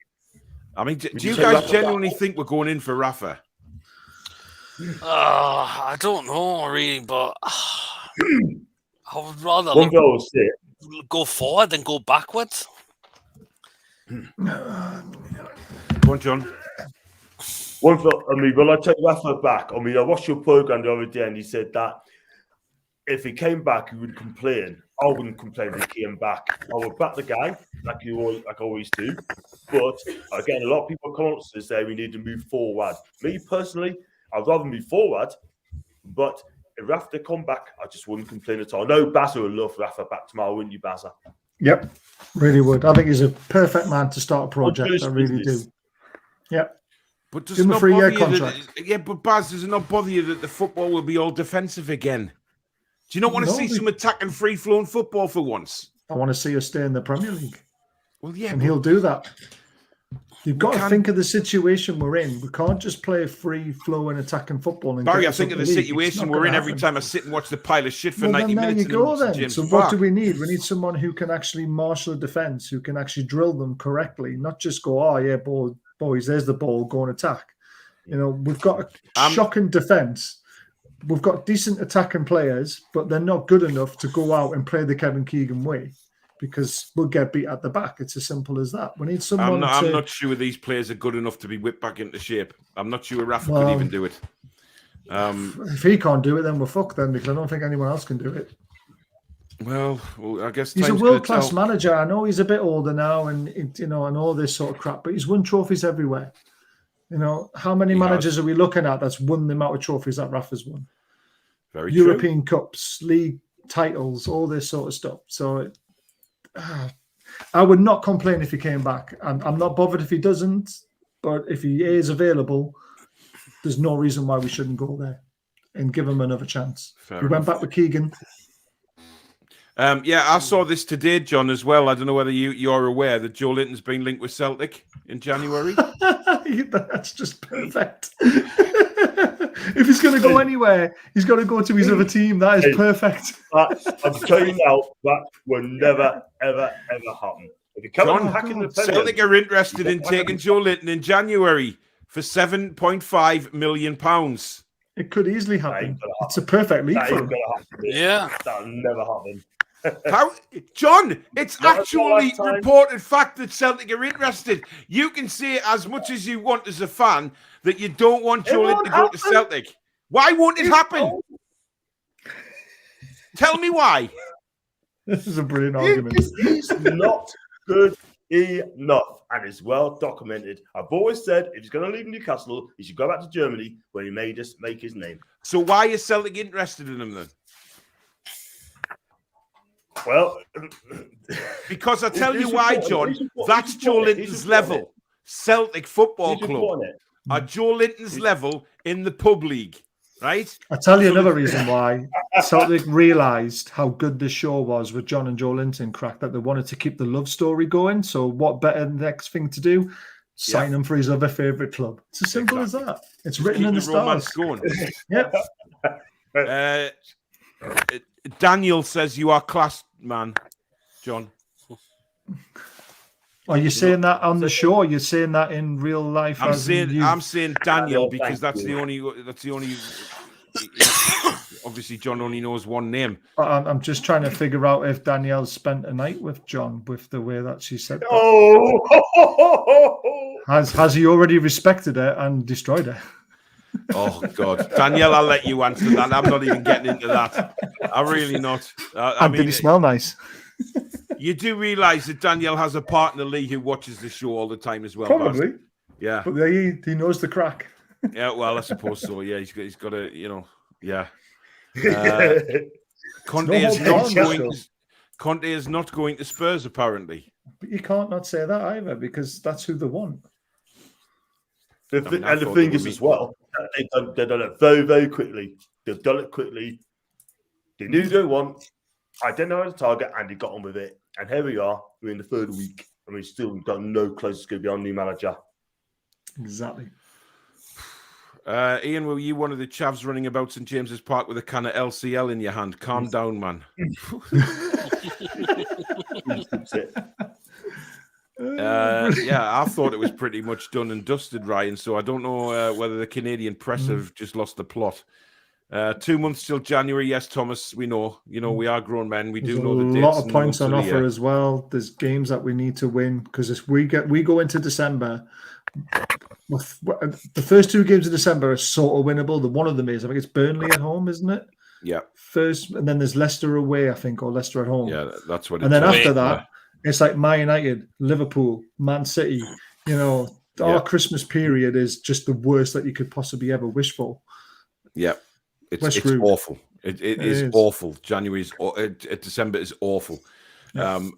S2: I mean, do you guys genuinely think we're going in for Rafa?
S4: I don't know really, but I would rather go forward than go backwards.
S2: Go on, John.
S5: When I take Rafa back, I watched your program the other day, and he said that if he came back, he would complain. I wouldn't complain if he came back. I would back the guy like I always do. But again, a lot of people come up to say we need to move forward. Me personally, I'd rather move forward. But if Rafa come back, I just wouldn't complain at all. I know Bazza would love Rafa back tomorrow, wouldn't you, Bazza?
S3: Yep, really would. I think he's a perfect man to start a project. I really do. Yep.
S2: But does
S3: Give him
S2: it
S3: a
S2: not
S3: 3-year
S2: bother you
S3: contract.
S2: but Baz, does it not bother you that the football will be all defensive again? Do you not want to see some attacking, free-flowing football for once?
S3: I want to see us stay in the Premier League.
S2: Well, yeah.
S3: And he'll do that. You've got to think of the situation we're in. We can't just play free-flowing attacking football. And
S2: Barry, I think of the situation we're in every time I sit and watch the pile of shit for 90 minutes.
S3: There you go then.
S2: James
S3: So what do we need? We need someone who can actually marshal a defence, who can actually drill them correctly, not just go, oh, yeah, boys, there's the ball, go and attack. We've got a shocking defence. We've got decent attacking players, but they're not good enough to go out and play the Kevin Keegan way because we'll get beat at the back. It's as simple as that. We need someone
S2: I'm not sure these players are good enough to be whipped back into shape. I'm not sure Rafa could even do it.
S3: If he can't do it, then we're fucked then because I don't think anyone else can do it.
S2: Well, I guess
S3: he's a world-class manager. I know he's a bit older now and and all this sort of crap, but he's won trophies everywhere. How many managers are we looking at that's won the amount of trophies that Rafa's won?
S2: Very
S3: European Cups, league titles, all this sort of stuff. So I would not complain if he came back. I'm not bothered if he doesn't, but if he is available, there's no reason why we shouldn't go there and give him another chance. We went back with Keegan.
S2: Yeah, I saw this today, John, as well. I don't know whether you're aware that Joe Linton's been linked with Celtic in January.
S3: That's just perfect. If he's going to go anywhere, he's got to go to his other team. That is perfect.
S5: I'm telling you now, that will never, ever, ever happen. If you come
S2: John,
S5: and hack in the Premier
S2: Celtic
S5: League,
S2: are interested in taking Joe Linton in January for £7.5 million.
S3: It could easily happen.
S5: gonna
S3: It's a perfect league
S5: that
S3: for
S5: ain't
S3: him.
S5: gonna happen.
S4: Yeah.
S5: That'll never happen.
S2: How, John? It's
S5: Not
S2: actually
S5: last time.
S2: reported fact that Celtic are interested. You can say as much as you want as a fan that you don't want Joe Linton to go to Celtic. Why won't it happen? Tell me why.
S3: This is a brilliant argument.
S5: He's not good enough, and it's well documented. I've always said if he's going to leave Newcastle, he should go back to Germany where he make his name.
S2: So why is Celtic interested in him then?
S5: Well,
S2: Because I tell you
S5: Who's
S2: why,
S5: reporting it?
S2: John.
S5: Who's reporting
S2: That's
S5: it?
S2: Joe
S5: Who's
S2: Linton's
S5: reporting
S2: level. Celtic Football
S5: Who's
S2: Club
S5: reporting it?
S2: are Joe Linton's level in the pub league, right?
S3: I tell you another reason why Celtic realised how good this show was with John and Joe Linton crack, that they wanted to keep the love story going. So what better next thing to do? Sign him for his other favourite club. It's as simple as that. It's written in the
S2: romance
S3: stars.
S2: going.
S3: Yep.
S2: Daniel says you are class, man, John.
S3: Are you saying that on the show? Or you're saying that in real life?
S2: I'm
S3: as in
S2: saying
S3: you?
S2: I'm saying Daniel
S5: Daniel,
S2: because
S5: thank
S2: that's
S5: you.
S2: the only. Obviously, John only knows one name.
S3: I'm just trying to figure out if Danielle spent a night with John with the way that she said that.
S5: Oh,
S3: Has he already respected her and destroyed her?
S2: Oh God, Danielle, I'll let you answer that. I'm not even getting into that. I'm really not. I
S3: And did he smell nice?
S2: You do realise that Danielle has a partner, Lee, who watches the show all the time as well.
S3: Probably.
S2: Baz? Yeah.
S3: But he knows the crack.
S2: Yeah. Well, I suppose so. Yeah. He's got a, yeah. Conte
S3: no
S2: is
S3: more
S2: not
S3: Baz
S2: going.
S3: show.
S2: Conte is not going to Spurs apparently.
S3: But you can't not say that either, because that's who they want.
S5: The
S2: thought
S5: thing
S2: they
S5: is
S2: were
S5: as well, they've done it very, very quickly. They've done it quickly. They knew they want, identified the target, and they got on with it. And here we are. We're in the third week, and we've still got no close to be our new manager.
S3: Exactly.
S2: Ian, were you one of the chavs running about St James's Park with a can of LCL in your hand? Calm down, man. Yeah, I thought it was pretty much done and dusted, Ryan. So I don't know whether the Canadian press have just lost the plot. 2 months till January. Yes, Thomas, we know. We are grown men. We do know the dates.
S3: A lot of
S2: and
S3: points
S2: months
S3: on
S2: of the
S3: offer
S2: year.
S3: as well. There's games that we need to win, because if we go into December. The first 2 games of December are sort of winnable. The one of them is, I think it's Burnley at home, isn't it?
S2: Yeah.
S3: First, and then there's Leicester away, I think, or Leicester at home.
S2: Yeah, that's what.
S3: And then
S2: is.
S3: after that, it's like Man United, Liverpool, Man City. Our Christmas period is just the worst that you could possibly ever wish for.
S2: Yeah, it's
S3: screwed.
S2: awful. It is awful. December is awful.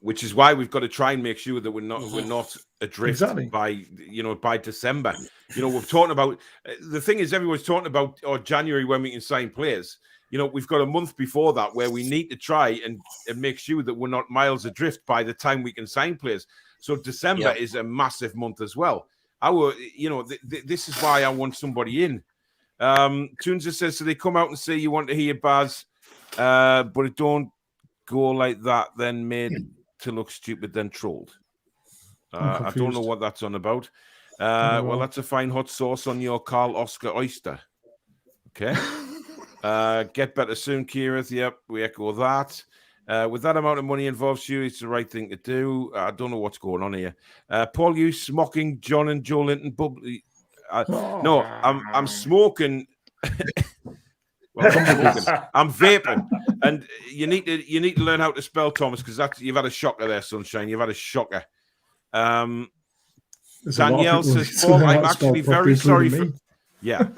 S2: Which is why we've got to try and make sure that we're not adrift by December. We're talking about the thing is everyone's talking about January when we can sign players. We've got a month before that where we need to try and make sure that we're not miles adrift by the time we can sign players. So December is a massive month as well. This is why I want somebody in. Toon just says, so they come out and say you want to hear Baz, but it don't go like that, then made to look stupid, then trolled. I don't know what that's on about. Well, that's a fine hot sauce on your Carl Oscar oyster. Okay. Get better soon, Kieran. Yep, we echo that. With that amount of money involved, Stu, it's the right thing to do. I don't know what's going on here. Paul Hughes mocking John and Joe Linton. No, I'm smoking. Well, I'm vaping, and you need to learn how to spell, Thomas, because you've had a shocker there, sunshine. You've had a shocker. Danielle says, Paul, I'm actually very sorry for. Yeah,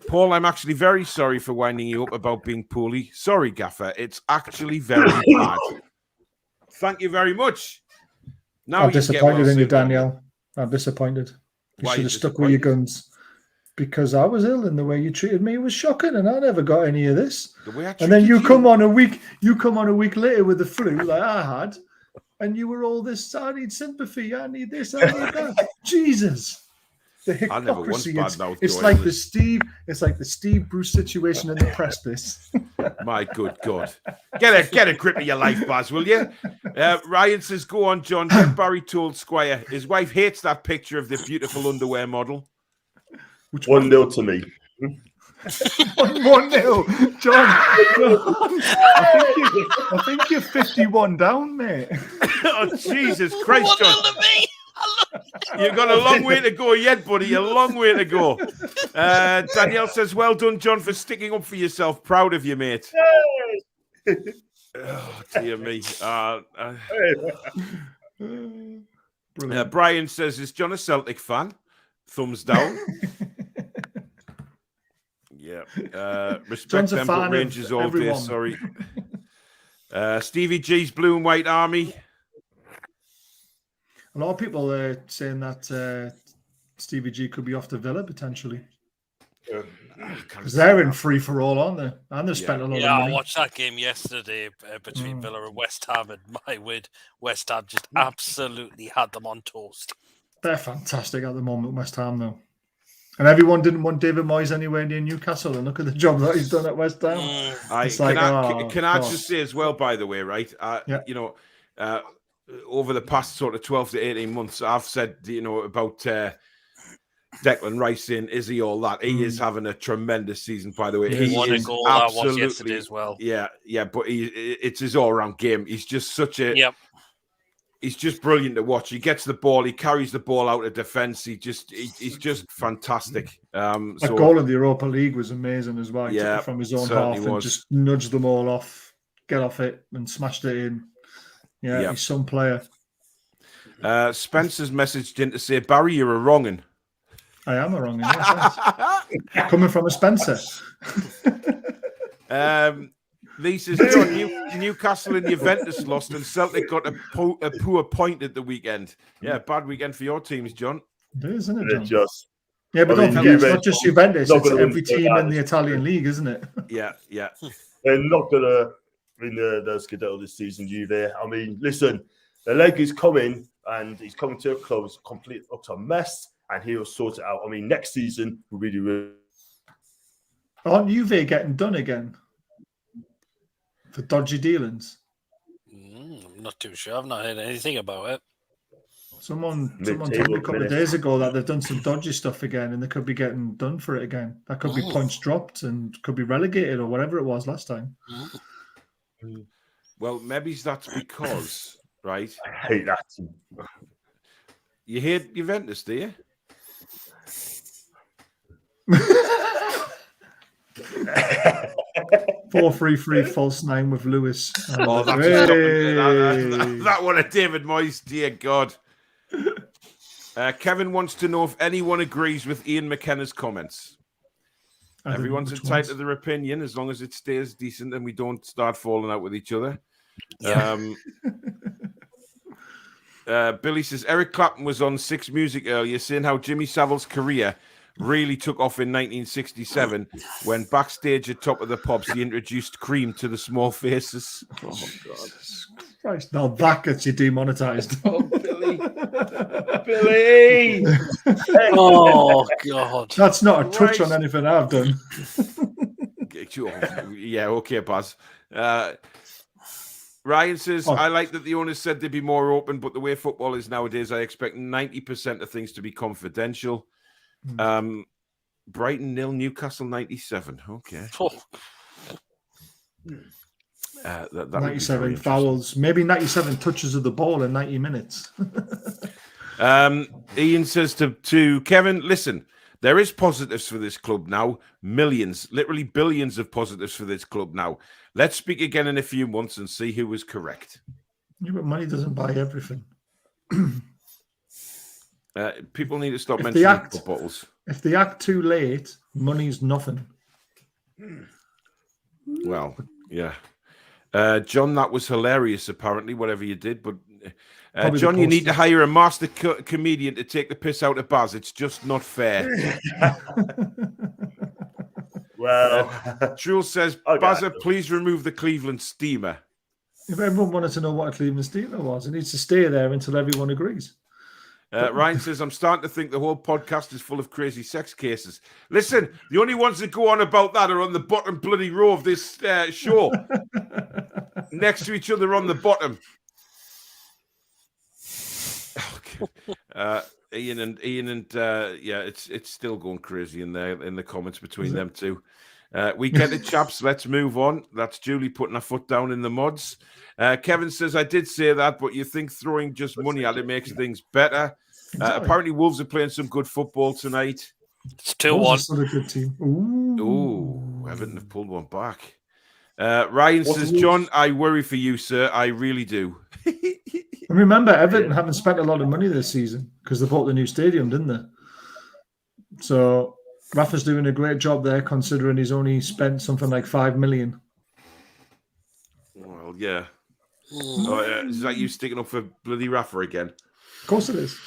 S2: Paul, I'm actually very sorry for winding you up about being poorly. Sorry, Gaffer. It's actually very bad. Thank you very much. Now
S3: I'm disappointed in you, Danielle. I'm disappointed. You should have stuck with your guns. because I was ill and the way you treated me was shocking, and I never got any of this.
S2: The way I
S3: And then
S2: treated
S3: you come on a week later with the flu like I had, and you were all this. I need sympathy. I need this. I need that. Jesus. The
S2: I never once
S3: hypocrisy.
S2: badmouthed
S3: It's
S2: your
S3: like
S2: English.
S3: it's like the Steve Bruce situation in the precipice.
S2: My good God. Get a grip of your life, Baz, will you? Ryan says, go on, John. Get Barry told Squire. His wife hates that picture of the beautiful underwear model.
S3: Which
S5: 1-0 to me.
S3: 1-0. John, I think you're 51 down, mate.
S2: Oh, Jesus Christ, John.
S4: What to me?
S2: You've got a long way to go yet, buddy. A long way to go. Danielle says, well done, John, for sticking up for yourself. Proud of you, mate. Oh, dear me. Brian says, is John a Celtic fan? Thumbs down. Yeah. Respect
S3: John's a
S2: them,
S3: fan
S2: but
S3: of
S2: Rangers all day.
S3: everyone.
S2: Sorry. Stevie G's Blue and White Army.
S3: A lot of people are saying that Stevie G could be off to Villa potentially. Because they're in free for all, aren't they? And they've spent a lot of
S4: Yeah, I
S3: money.
S4: watched that game yesterday between Villa and West Ham, and my word, West Ham just absolutely had them on toast.
S3: They're fantastic at the moment, West Ham, though. And everyone didn't want David Moyes anywhere near Newcastle, and look at the job that he's done at West Ham. It's
S2: Can
S3: like,
S2: I
S3: God.
S2: just say as well, by the way, right? You know, over the past sort of 12 to 18 months, I've said, you know, about Declan Rice in, is he all that? He is having a tremendous season, by the way.
S4: He won a goal that was yesterday as well.
S2: Yeah, but it's his all-around game. He's just such a...
S4: Yep.
S2: He's just brilliant to watch. He gets the ball, he carries the ball out of defence. He's just fantastic.
S3: That goal in the Europa League was amazing as well. He took it from his own half and just nudged them all off, get off it, and smashed it in. Yeah, he's some player.
S2: Spencer's messaged in to say, Barry, you're a wrong'un.
S3: I am a wrong'un, yes. Coming from a Spencer.
S2: Lee says, John, Newcastle and Juventus lost and Celtic got a poor point at the weekend. Yeah, bad weekend for your teams, John.
S3: It is, isn't it, John?
S5: Just.
S3: Yeah, but don't forget, it's not just Juventus, it's every team in the
S5: this
S3: Italian league, isn't it?
S2: Yeah.
S5: They're not going to win the Scudetto this season, Juve. I mean, listen, the leg is coming and he's coming to a close, complete utter mess, and he'll sort it out. I mean, next season will be the...
S3: Aren't Juve getting done again? For dodgy dealings?
S4: I'm not too sure. I've not heard anything about it.
S3: Someone told me a couple of days ago that they've done some dodgy stuff again and they could be getting done for it again. That could be points dropped and could be relegated or whatever it was last time.
S2: Well, maybe that's because, right?
S5: I hate that.
S2: You hate Juventus, do you?
S3: 4-3-3 false 9 with Lewis.
S2: Oh, that's that one of David Moyes, dear God. Kevin wants to know if anyone agrees with Ian McKenna's comments. Everyone's entitled to their opinion as long as it stays decent and we don't start falling out with each other. Billy says, Eric Clapton was on Six Music earlier saying how Jimmy Savile's career really took off in 1967 when backstage at Top of the Pops he introduced cream to the small faces. Oh, God.
S3: Christ, now that gets you demonetized.
S2: Oh, Billy. Billy!
S4: Oh, God.
S3: That's not a touch on anything I've done.
S2: Yeah, okay, Baz. Ryan says, I like that the owners said they'd be more open, but the way football is nowadays, I expect 90% of things to be confidential. Brighton 0, Newcastle 97. Okay.
S3: 97 fouls, maybe 97 touches of the ball in 90 minutes.
S2: Ian says to Kevin, listen, there is positives for this club now. Millions, literally billions of positives for this club now. Let's speak again in a few months and see who was correct.
S3: Yeah, but money doesn't buy everything.
S2: People need to stop mentioning bottles.
S3: If they act too late, money's nothing.
S2: Well, yeah. John, that was hilarious, apparently, whatever you did. But
S3: Probably
S2: John,
S3: the
S2: you need to
S3: poster.
S2: hire a master comedian to take the piss out of Baz. It's just not fair.
S5: Well,
S2: Jules says,
S5: Okay.
S2: Bazza, please remove the Cleveland steamer.
S3: If everyone wanted to know what a Cleveland steamer was, it needs to stay there until everyone agrees.
S2: Ryan says, I'm starting to think the whole podcast is full of crazy sex cases. Listen, the only ones that go on about that are on the bottom bloody row of this show. Next to each other on the bottom. Ian and yeah, it's still going crazy in the comments between them two. We get it, chaps. Let's move on. That's Julie putting her foot down in the mods. Kevin says, I did say that, but you think throwing just money at it makes things better.
S3: Exactly.
S2: Apparently, Wolves are playing some good football tonight.
S4: It's
S3: Wolves
S4: 2-1.
S3: are still a good team.
S2: Ooh, Everton have pulled one back. Ryan says, John, I worry for you, sir. I really do.
S3: And remember, Everton haven't spent a lot of money this season because they bought the new stadium, didn't they? So Rafa's doing a great job there, considering he's only spent something like 5 million.
S2: Well, yeah. Oh, yeah. Is that you sticking up for bloody Rafa again?
S3: Of course it is.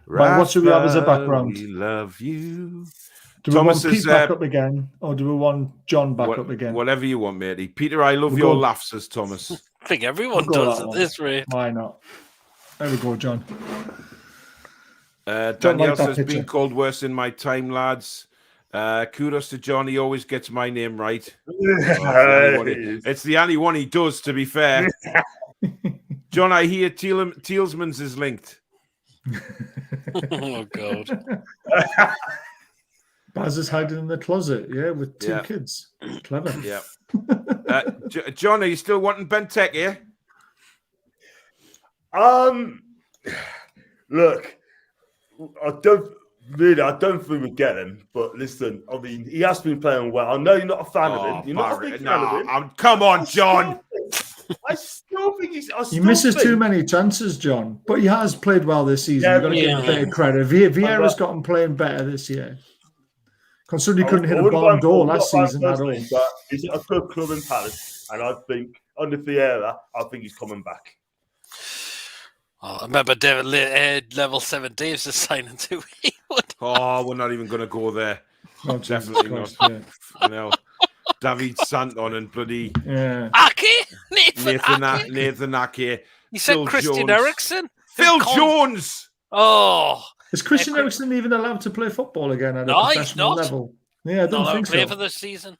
S3: Right, what should we have as a background?
S2: We love you.
S3: Do we
S2: Thomas
S3: want Pete
S2: says,
S3: back up again, or do we want John back up again?
S2: Whatever you want, matey. Peter, I love
S3: We'll
S2: your
S3: go-
S2: laughs, says Thomas.
S4: I think everyone
S3: We'll go
S4: does
S3: that
S4: at
S3: one.
S4: this rate.
S3: Why not? There we go, John.
S2: Danielle
S3: like that
S2: says,
S3: picture.
S2: been called worse in my time, lads. Kudos to John. He always gets my name right. It's the only one he does, to be fair. John, I hear Tealsman's is linked.
S4: Oh, God.
S3: Baz is hiding in the closet, yeah, with two
S2: Yeah.
S3: kids. Clever.
S2: Yeah. John, are you still wanting Ben Tech here?
S5: Look, I don't think we get him. But listen, I mean, he has been playing well. I know you're not a fan of him. You're not a big fan of him.
S2: Come on, John.
S5: I still think he's.
S3: He misses too many chances, John, but he has played well this season. You've got to give him a bit of credit. Vieira's got him playing better this year. Considering he couldn't hit a barn door last season at all.
S5: But he's at a good club in Paris, and I think under Vieira, I think he's coming back.
S4: Oh, I remember level 7 Dave's just signing to Haywood.
S2: Oh, we're not even going to go there.
S3: Oh,
S2: Definitely
S3: Jesus
S2: not.
S3: Christ,
S2: You know, David Santon and bloody
S3: yeah.
S4: Aki? Nathan Aki?
S2: Nathan Ake.
S4: He said
S2: Phil
S4: Christian
S2: Jones.
S4: Eriksen?
S2: Phil Jones.
S4: Oh.
S3: Is Christian Eriksen even allowed to play football again at a
S4: No, he's
S3: professional
S4: not.
S3: level? Yeah, I don't
S4: Not
S3: think
S4: play
S3: so.
S4: for this season.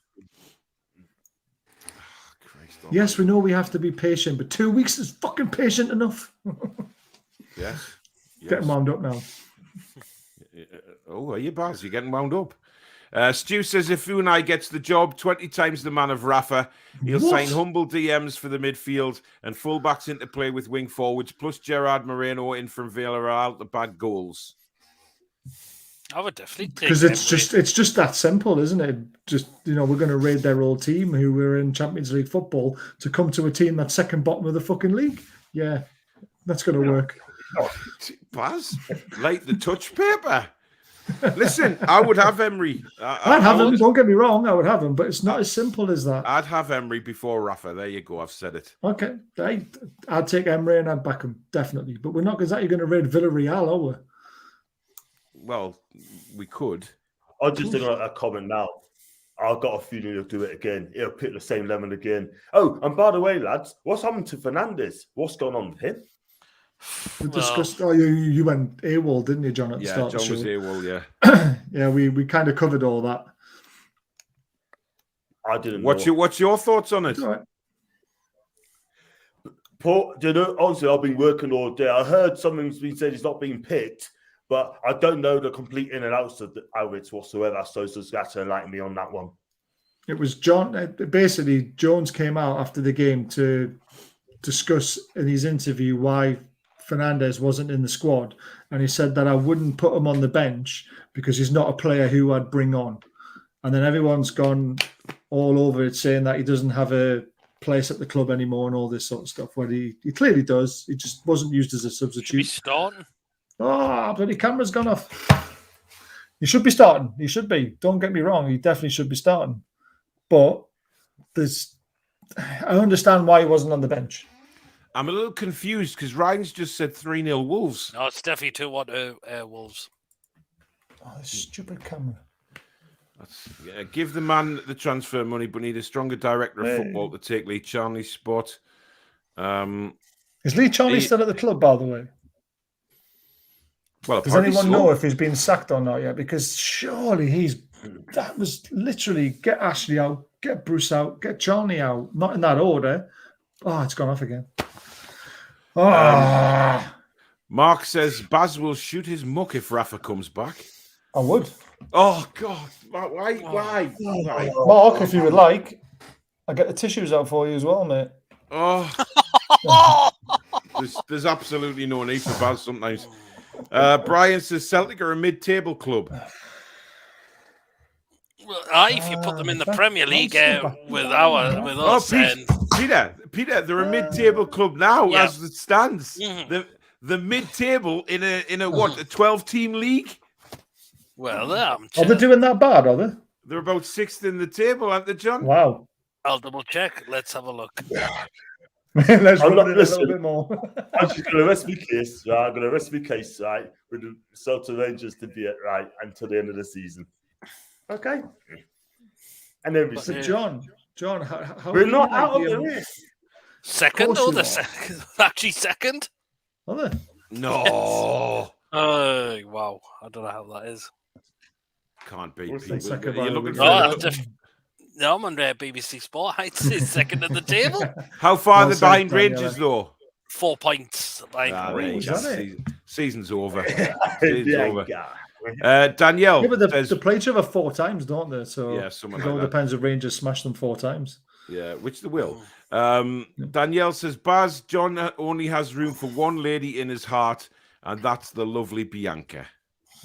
S2: Christ
S3: Yes, we know we have to be patient, but 2 weeks is fucking patient enough.
S2: Yes.
S3: Getting wound up now.
S2: Oh, are you, Baz? You're getting wound up. Stu says if Unai gets the job, 20 times the man of Rafa, he'll
S3: What?
S2: sign humble DMs for the midfield and fullbacks into play with wing forwards, plus Gerard Moreno in from Villarreal to bad goals.
S4: I would definitely take
S3: Because
S4: Emery.
S3: it's just that simple, isn't it? Just, you know, we're going to raid their old team who were in Champions League football to come to a team that's second bottom of the fucking league. Yeah, that's going to work.
S2: Baz, like the touch paper. Listen, I would have Emery.
S3: I'd have him. Don't get me wrong, I would have him, but it's not as simple as that.
S2: I'd have Emery before Rafa. There you go. I've said it.
S3: Okay, I'd take Emery and I'd back him definitely, but we're not exactly going to raid Villarreal, are we?
S2: Well, we could.
S5: I'll just think a comment now. I've got a feeling he'll do it again. He'll pick the same lemon again. Oh, and by the way, lads, what's happened to Fernandez? What's going on with him?
S3: We discussed. Oh, you went AWOL, didn't you, John? At the
S2: Yeah,
S3: start
S2: John
S3: of the
S2: was
S3: show.
S2: AWOL, yeah.
S3: Yeah, we kind of covered all that.
S5: I didn't
S2: What's
S5: know.
S2: your thoughts on it?
S3: It's all right.
S5: Paul, do you know, honestly, I've been working all day. I heard something's been said he's not being picked, but I don't know the complete in and outs of it whatsoever. So it's got to enlighten me on that one.
S3: It was John. Basically, Jones came out after the game to discuss in his interview why Fernandez wasn't in the squad, and he said that I wouldn't put him on the bench because he's not a player who I'd bring on. And then everyone's gone all over it, saying that he doesn't have a place at the club anymore and all this sort of stuff. Where he clearly does. He just wasn't used as a
S4: Should be
S3: substitute.
S4: starting.
S3: Oh, bloody camera's gone off. He should be starting. He should be. Don't get me wrong. He definitely should be starting. But I understand why he wasn't on the bench.
S2: I'm a little confused because Ryan's just said 3-0 Wolves.
S4: No, it's definitely 2-1 Wolves.
S3: Oh, this stupid camera.
S2: Give the man the transfer money, but need a stronger director of football to take Lee Charnley's spot.
S3: Is Lee Charnley still at the club, by the way?
S2: Well,
S3: does anyone know if he's been sacked or not yet? Because surely that was literally get Ashley out, get Bruce out, get Charnley out. Not in that order. Oh, it's gone off again. Oh.
S2: Mark says Baz will shoot his muck if Rafa comes back.
S3: I would.
S2: Oh God! Why?
S3: Mark, if you would like, I'll get the tissues out for you as well, mate.
S2: Oh, there's absolutely no need for Baz sometimes. Brian says Celtic are a mid-table club.
S4: Well, if you put them in the Premier League with us,
S2: Peter, they're a mid-table club now as it stands. Mm-hmm. The mid-table in a 12-team league.
S4: Well,
S3: are they doing that bad? Are they?
S2: They're about 6th in the table, aren't they, John?
S3: Wow.
S4: I'll double check. Let's have a look.
S3: Let's run it a little bit more.
S5: I'm just going to rest my case, right? I'm going to rest my case, right? With the Celtic Rangers to be it, right, until the end of the season. Okay. And then we see.
S3: John, how
S5: we're not out of the race.
S4: Second or the second? Actually, second.
S3: Are they?
S2: No.
S4: Wow. I don't know how that is.
S2: Can't be.
S3: You're
S2: looking for
S4: no, I'm on BBC Sport. It's second at the table.
S2: How far are they behind Rangers, though?
S4: 4 points behind Rangers.
S2: Season's over. Season's over. Danielle.
S3: Yeah, but they play each other 4 times, don't they? So
S2: yeah,
S3: it all depends if Rangers smash them 4 times.
S2: Yeah, which they will. Danielle says, Baz, John only has room for one lady in his heart, and that's the lovely Bianca.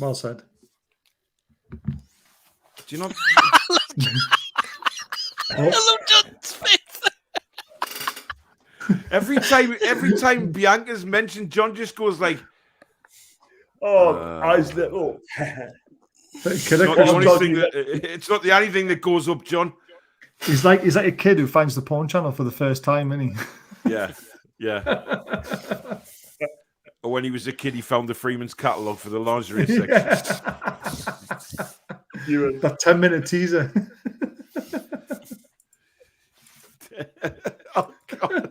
S3: Well said.
S2: Do you know?
S4: Hello, John's face.
S2: Every time Bianca's mentioned, John just goes like,
S5: eyes lit up.
S2: It's not the only thing that goes up, John.
S3: He's like a kid who finds the porn channel for the first time, isn't he?
S2: Yeah. Or when he was a kid, he found the Freeman's catalogue for the lingerie section.
S3: That 10-minute teaser.
S2: Oh, God.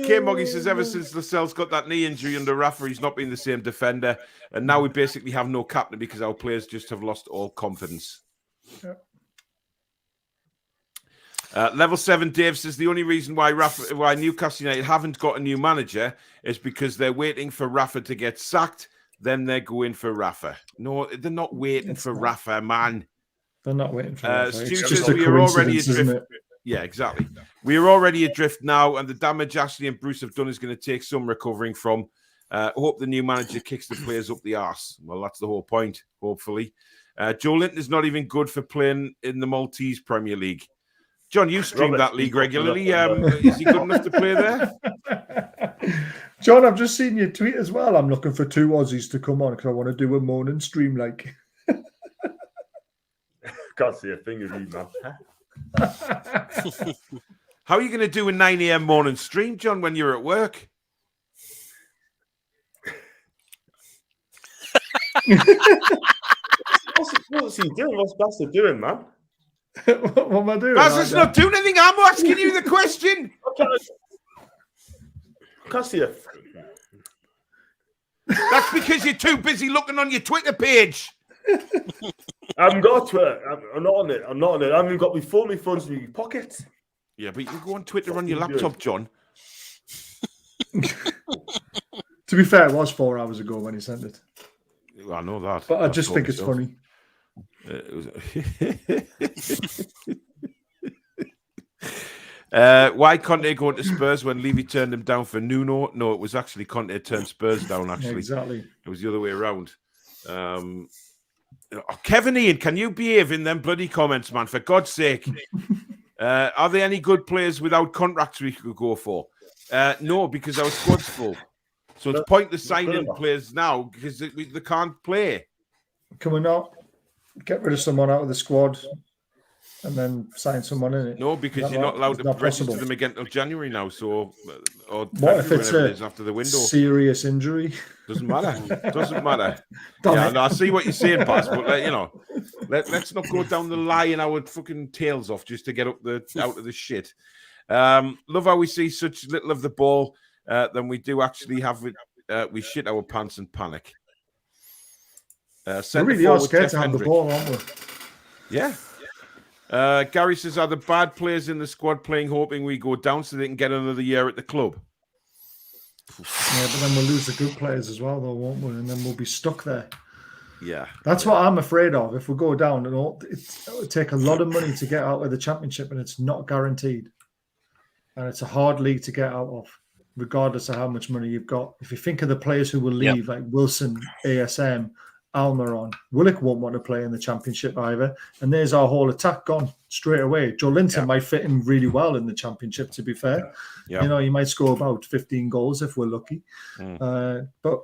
S2: K Moggy says, ever since Lascelles got that knee injury under Rafa, he's not been the same defender. And now we basically have no captain because our players just have lost all confidence.
S3: Yep.
S2: Level 7 Dave says the only reason why Newcastle United haven't got a new manager is because they're waiting for Rafa to get sacked. Then they're going for Rafa. No, they're not waiting for Rafa, man.
S3: They're not waiting for Rafa.
S2: Stu says we are already adrift. Yeah, exactly. We are already adrift now, and the damage Ashley and Bruce have done is going to take some recovering from. Hope the new manager kicks the players up the arse. Well, that's the whole point, hopefully. Joe Linton is not even good for playing in the Maltese Premier League. John, you stream that league regularly. Is he good enough to play there?
S3: John, I've just seen your tweet as well. I'm looking for 2 Aussies to come on because I want to do a morning stream like.
S5: Can't see a thing of you, man.
S2: How are you going to do a 9 a.m. morning stream, John, when you're at work?
S5: What's he doing? What's Bastard doing, man?
S3: What am I doing?
S2: Bastard's not doing anything. I'm asking you the question.
S5: Can't see a.
S2: That's because you're too busy looking on your Twitter page.
S5: I haven't got Twitter. I'm not on it. I haven't even got my phone. My phone's in my pocket.
S2: Yeah, but you can go on Twitter on your laptop, John.
S3: To be fair, it was 4 hours ago when he sent it.
S2: Well, I know that.
S3: But I just think it's funny.
S2: Why Conte going to Spurs when Levy turned him down for Nuno? No, it was actually Conte turned Spurs down, actually.
S3: Yeah, exactly.
S2: It was the other way around. Kevin Ian, can you behave in them bloody comments, man? For God's sake. Are there any good players without contracts we could go for? No, because our squad's full. So it's pointless signing players now because they can't play.
S3: Can we not get rid of someone out of the squad? and then sign someone in it.
S2: No, because
S3: Is that
S2: you're not
S3: right?
S2: allowed
S3: It's
S2: to
S3: not
S2: register
S3: possible.
S2: them again until January now. So, or
S3: What if
S2: February,
S3: it's
S2: whenever it
S3: a
S2: is after the window.
S3: serious injury?
S2: Doesn't matter. Doesn't matter.
S3: Damn
S2: Yeah,
S3: it.
S2: no, I see what you're saying, Baz, but let's not go down the lying our fucking tails off just to get out of the shit. Love how we see such little of the ball, then we do actually have it. We shit our pants and panic.
S3: We
S2: Centre
S3: really are
S2: forward,
S3: scared
S2: Jeff
S3: to have the
S2: Hendrick.
S3: ball, aren't we?
S2: Yeah. Gary says, are the bad players in the squad playing, hoping we go down so they can get another year at the club?
S3: Yeah, but then we'll lose the good players as well, though, won't we? And then we'll be stuck there.
S2: Yeah.
S3: That's what I'm afraid of. If we go down, it'll take a lot of money to get out of the championship, and it's not guaranteed. And it's a hard league to get out of, regardless of how much money you've got. If you think of the players who will leave, like Wilson, ASM, Almiron, Willock won't want to play in the championship either. And there's our whole attack gone straight away. Joe Linton might fit in really well in the championship, to be fair.
S2: Yeah.
S3: You know, he might score about 15 goals if we're lucky. But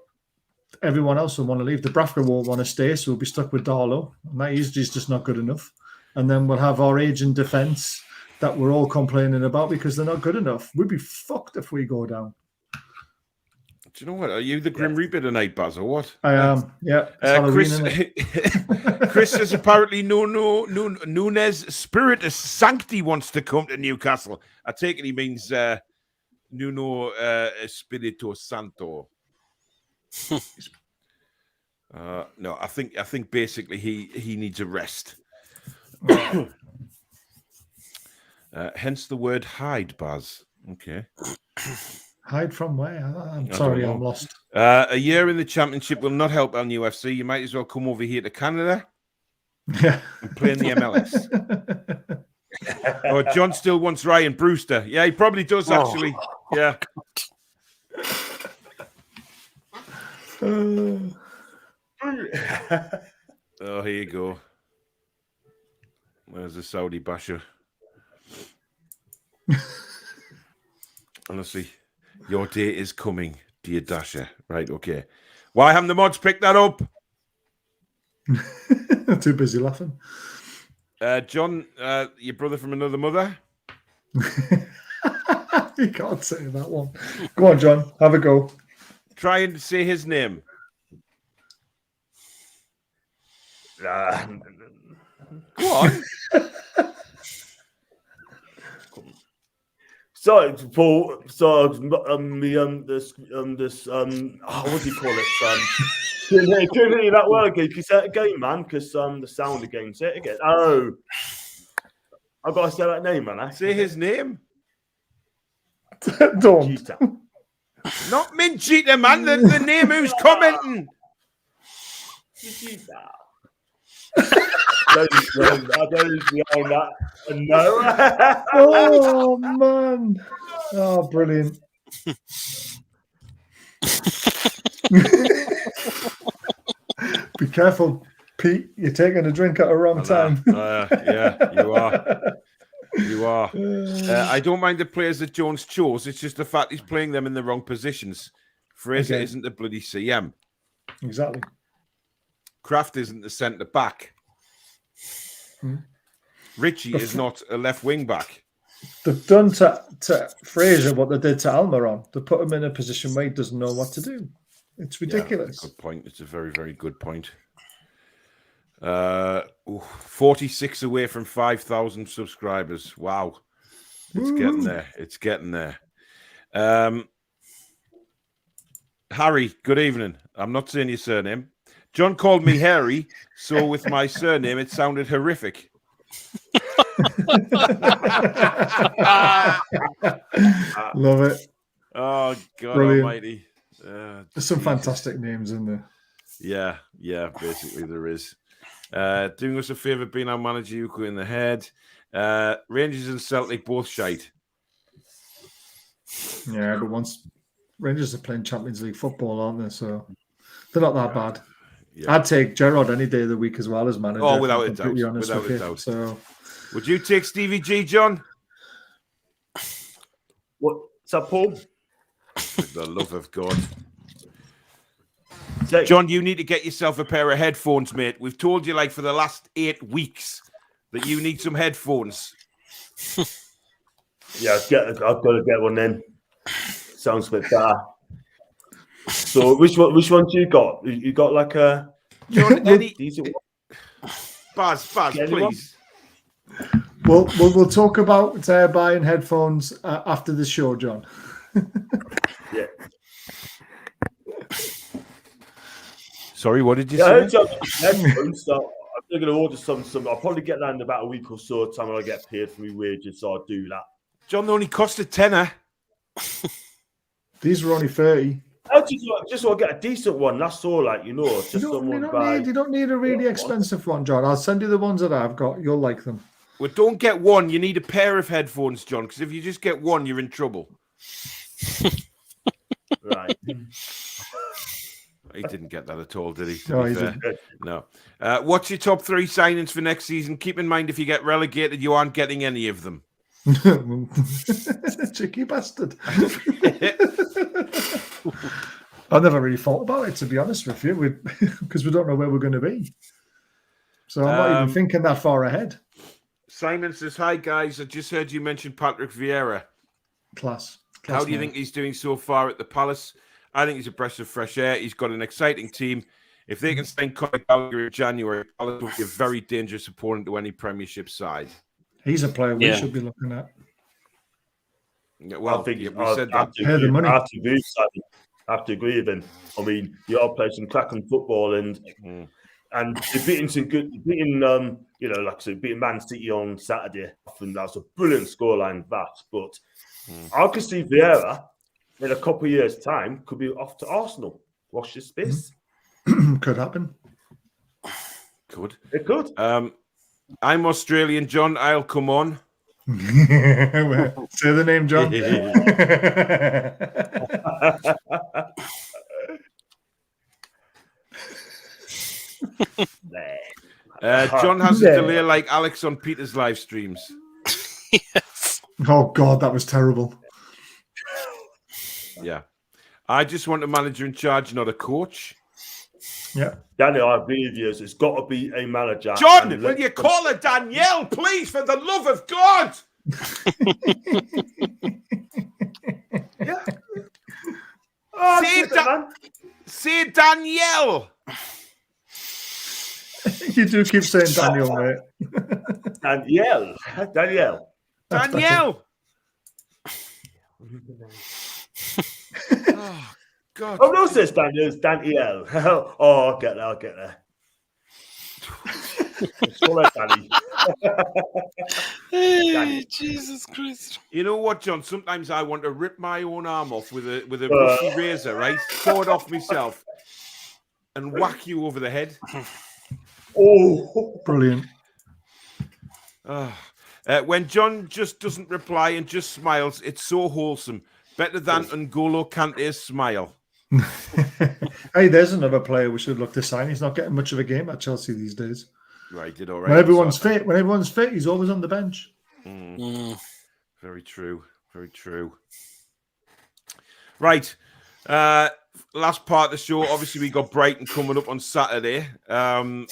S3: everyone else will want to leave. The Brafka won't want to stay, so we'll be stuck with Darlow. And that is just not good enough. And then we'll have our aging defence that we're all complaining about because they're not good enough. We'd be fucked if we go down.
S2: Do you know what? Are you the Grim Reaper tonight, Baz, or what?
S3: I am. Yeah. It's Halloween, isn't it?
S2: Chris says apparently Nunez Spiritus Sancti wants to come to Newcastle. I take it he means Nuno Espirito Santo. No, I think basically he needs a rest. Hence the word hide, Baz. Okay.
S3: Hide from where? I'm sorry, I'm lost.
S2: A year in the championship will not help LNUFC. You might as well come over here to Canada and play in the MLS. Oh, John still wants Ryan Brewster. Yeah, he probably does, actually. Yeah. Oh, here you go. There's a Saudi basher. Honestly, your day is coming, dear Dasher. Right, okay. Why haven't the mods picked that up?
S3: Too busy laughing.
S2: John, your brother from another mother?
S3: You can't say that one. Go on, John. Have a go.
S2: Try and say his name. Go on.
S5: So, Paul, so what do you call it? Couldn't hear that word again. Can you say it again, man? Because the sound again. Say it again. Oh, I've got to say that name, man.
S2: Say his name.
S3: Don't.
S5: Cheetah.
S2: Not Mincheater, man. The name who's commenting.
S5: Cheetah. I don't behind that. No.
S3: Oh, man. Oh, brilliant. Be careful, Pete. You're taking a drink at a wrong time.
S2: Yeah, you are. You are. I don't mind the players that Jones chose. It's just the fact he's playing them in the wrong positions. Fraser isn't the bloody CM.
S3: Exactly.
S2: Kraft isn't the centre back. Richie is not a left wing back.
S3: They've done to Fraser what they did to Almiron. They put him in a position where he doesn't know what to do. It's ridiculous.
S2: Yeah, good point. It's a very, very good point. 46 away from 5,000 subscribers. Wow. It's getting there. It's getting there. Harry, good evening. I'm not saying your surname. John called me Harry, so with my surname, it sounded horrific.
S3: Love it.
S2: Oh, God
S3: Brilliant.
S2: almighty.
S3: There's some fantastic names in there.
S2: Yeah, basically there is. Doing us a favour, being our manager, you in the head. Rangers and Celtic both shite.
S3: Yeah, but once Rangers are playing Champions League football, aren't they? So they're not that bad. Yeah. I'd take Gerrard any day of the week as well as manager.
S2: Oh, without a doubt.
S3: So,
S2: would you take Stevie G, John?
S5: What's up, Paul?
S2: For the love of God. John, you need to get yourself a pair of headphones, mate. We've told you, like, for the last 8 weeks that you need some headphones.
S5: Yeah, I've got to get one then. Sounds a bit better. So which one do you got? You got like a
S2: John, any
S5: decent one?
S2: Baz, please.
S3: We'll talk about buying headphones after the show, John.
S5: Yeah.
S2: Sorry, what did you
S5: I
S2: say?
S5: heard some headphones. So I'm going to order some. I'll probably get that in about a week or so. Time when I get paid for my wages, so I'll do that.
S2: John, they only cost a tenner.
S3: These were only 30.
S5: I just want to get a decent one. That's all, like, just
S3: You don't need a really expensive one, John. I'll send you the ones that I've got. You'll like them.
S2: Well, don't get one. You need a pair of headphones, John, because if you just get one, you're in trouble.
S5: Right.
S2: He didn't get that at all, did he?
S3: No, he didn't.
S2: No. What's your top 3 signings for next season? Keep in mind, if you get relegated, you aren't getting any of them.
S3: Cheeky bastard. I never really thought about it, to be honest with you, because we don't know where we're going to be. So I'm not even thinking that far ahead.
S2: Simon says, hi, guys. I just heard you mention Patrick Vieira.
S3: Class
S2: How do you
S3: man.
S2: think he's doing so far at the Palace? I think he's a breath of fresh air. He's got an exciting team. If they can sign Conor Gallagher in January, Palace will be a very dangerous opponent to any Premiership side.
S3: He's a player we should be looking at.
S2: Well,
S5: I think
S2: we said that.
S3: Pay the money.
S5: I have to agree with him. I mean, you all play some cracking football, and they're beating some good. Beating like I said, beating Man City on Saturday, and that's a brilliant scoreline. But I could see Vieira in a couple of years' time could be off to Arsenal. Watch this space.
S3: Could happen.
S2: Could.
S5: It could.
S2: I'm Australian, John. I'll come on.
S3: Say the name, John.
S2: John has a delay like Alex on Peter's live streams.
S4: Yes.
S3: Oh, God, that was terrible.
S2: Yeah. I just want a manager in charge, not a coach.
S3: Yeah.
S5: Daniel, I agree with you. It's got to be a manager.
S2: John, will you call her Danielle, please, for the love of God?
S5: Yeah. Oh,
S2: say Danielle.
S3: You do keep saying Daniel, mate.
S5: Danielle.
S2: Danielle. Oh, God.
S5: Oh, no, says Daniel. It's Danielle. Oh, I'll get there. It's all right, Danny.
S4: Hey, Jesus Christ.
S2: You know what, John? Sometimes I want to rip my own arm off with a rusty razor, right? Saw it off myself and whack you over the head.
S5: Oh,
S3: brilliant.
S2: When John just doesn't reply and just smiles, it's so wholesome. Better than N'Golo Kante's smile.
S3: Hey, there's another player we should look to sign. He's not getting much of a game at Chelsea these days.
S2: Right, did all right.
S3: When everyone's fit, he's always on the bench.
S2: Very true. Very true. Right. Last part of the show. Obviously, we got Brighton coming up on Saturday. I'm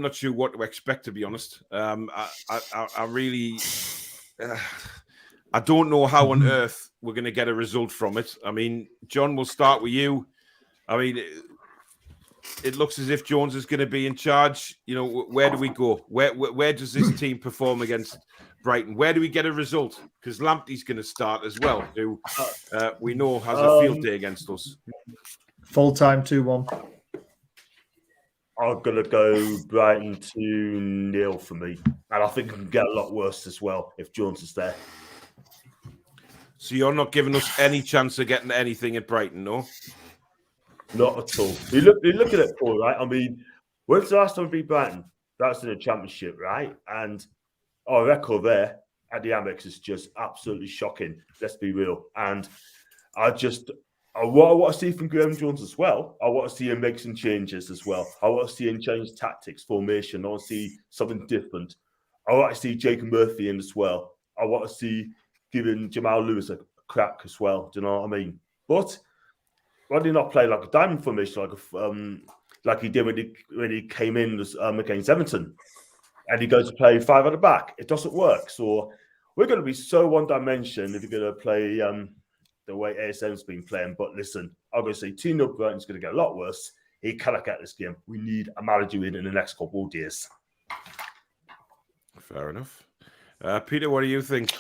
S2: not sure what to expect, to be honest. I really, I don't know how on earth we're going to get a result from it. I mean, John, we'll start with you. I mean, it looks as if Jones is going to be in charge. You know, where do we go? Where does this team perform against Brighton? Where do we get a result? Because Lamptey's going to start as well, who we know has a field day against us.
S3: Full time 2-1.
S5: I'm going to go Brighton 2-0 for me. And I think it can get a lot worse as well if Jones is there.
S2: So you're not giving us any chance of getting anything at Brighton, no?
S5: Not at all. You look at it, Paul, right? I mean, when's the last time we beat Brighton? That's in the Championship, right? And our record there at the Amex is just absolutely shocking. Let's be real. And what I want to see from Graeme Jones as well, I want to see him make some changes as well. I want to see him change tactics, formation. I want to see something different. I want to see Jacob Murphy in as well. I want to see giving Jamal Lewis a crack as well. Do you know what I mean? But why did he not play like a diamond formation, like he did when he came in against Everton? and he goes to play 5 at the back. It doesn't work. So we're going to be so one-dimension if you're going to play the way ASM's been playing. But listen, I'm going to say 2-0 Burton's going to get a lot worse. He cannot get this game. We need a manager in the next couple of years.
S2: Fair enough. Peter, what do you think?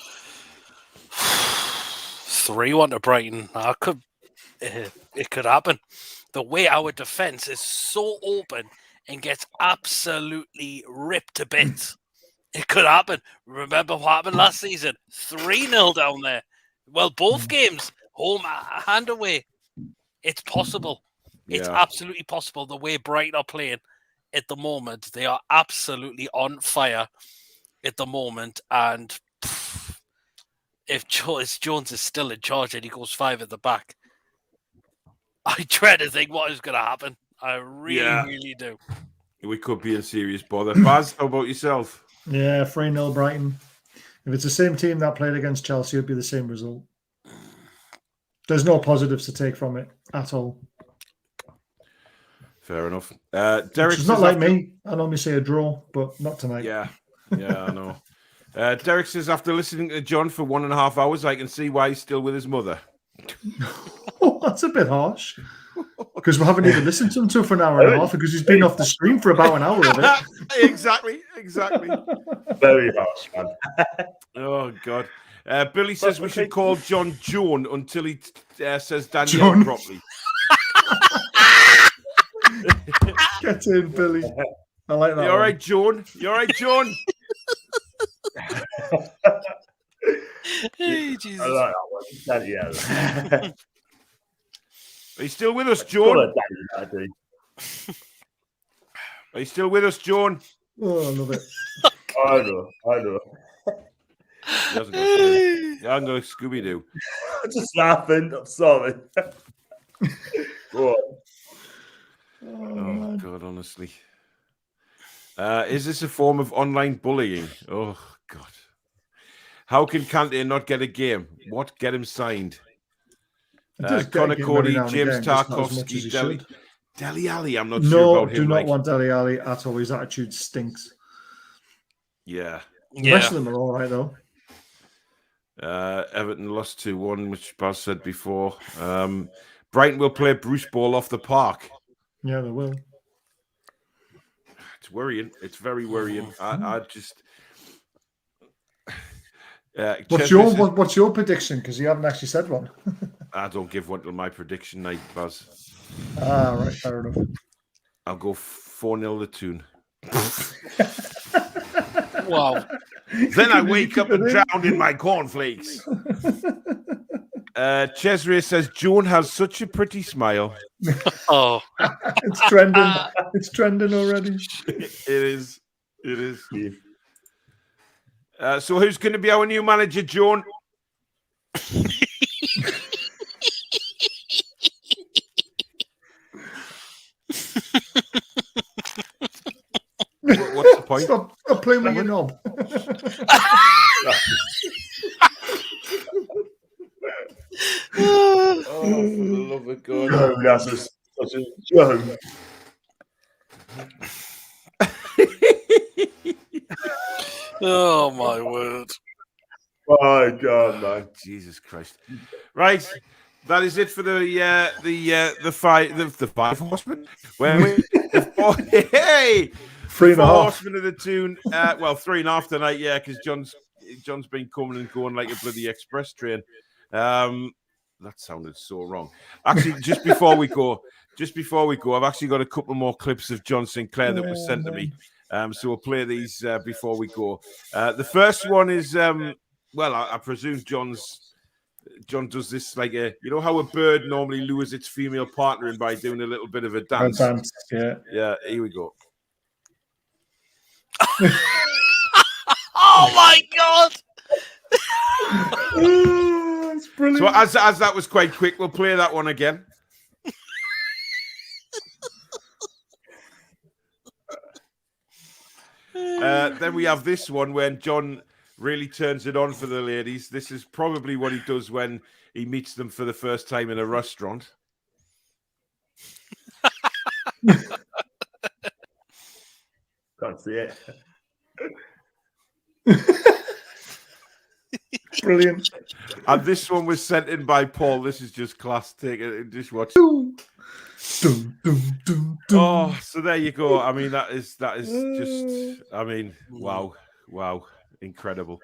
S4: 3-1 to Brighton. It could happen. The way our defence is so open and gets absolutely ripped to bits. It could happen. Remember what happened last season? 3-0 down there. Well, both games, home and away. It's possible. It's absolutely possible. The way Brighton are playing at the moment, they are absolutely on fire at the moment. And if Jones is still in charge and he goes 5 at the back, I dread to think what is going to happen. I really do.
S2: We could be in serious bother. Baz, how about yourself?
S3: Yeah, 3-0 Brighton. If it's the same team that played against Chelsea, it'd be the same result. There's no positives to take from it at all.
S2: Fair enough. Derek,
S3: it's not like me. I normally say a draw, but not tonight.
S2: Yeah, I know. Derek says, after listening to John for 1.5 hours, I can see why he's still with his mother.
S3: Oh, that's a bit harsh. Because we haven't even listened to him for an hour and a half because he's been off the stream for about an hour of it.
S2: Exactly.
S5: Very harsh, man.
S2: Oh, God. Billy says we should call John Joan until he says Danielle
S3: John.
S2: properly.
S3: Get in, Billy. I like that.
S2: You all right, Joan?
S4: Hey, Jesus.
S5: I like that one. Yeah.
S2: Are you still with us, Joan?
S5: I do.
S2: Are you still with us, Joan?
S3: Oh, I love it.
S5: I know.
S2: He hasn't got Scooby. I'm going to Scooby-Doo.
S5: I'm just laughing. I'm sorry. Go on.
S2: Oh, God, honestly. Is this a form of online bullying? Oh, God. How can Kante not get a game? What? Get him signed. Connor Cody, James Tarkovsky, Dele Alli. I'm not sure about him.
S3: No, do not want Dele Alli at all. His attitude stinks.
S2: Yeah.
S3: The rest of them are all right, though.
S2: Everton lost 2-1, which Baz said before. Brighton will play Bruce Ball off the park.
S3: Yeah, they will.
S2: It's worrying. It's very worrying. I just...
S3: What's your prediction? Because you haven't actually said one.
S2: I don't give one till my prediction night, Baz.
S3: Right, fair enough.
S2: I'll go 4-0 to Toon.
S4: Wow.
S2: Then I wake up and drown in my cornflakes. Cesare says, Joan has such a pretty smile.
S4: Oh.
S3: It's trending. It's trending already.
S2: It is. So who's going to be our new manager, Joan? What's the point?
S3: Stop playing with your knob.
S2: Oh, for the love of God.
S5: No, that's such a joke.
S4: Oh, my word.
S5: My God, man.
S2: Jesus Christ. Right. That is it for the five horsemen. Hey!
S3: 3.5.
S2: Horsemen of the Toon. 3.5 tonight, yeah, because John's been coming and going like a bloody express train. That sounded so wrong. Actually, just before we go, I've actually got a couple more clips of John Sinclair that was sent to me. So we'll play these before we go. The first one is, I presume John does this like you know how a bird normally lures its female partner in by doing a little bit of a dance.
S3: Yeah.
S2: Yeah, here we go.
S4: Oh my God!
S3: It's brilliant.
S2: So as that was quite quick, we'll play that one again. Then we have this one when John really turns it on for the ladies. This is probably what he does when he meets them for the first time in a restaurant.
S5: Can't see it.
S3: Brilliant.
S2: And this one was sent in by Paul. This is just class. Take it. Just watch.
S3: Dum, dum, dum, dum.
S2: Oh, so there you go. I mean, that is just. I mean, wow, incredible.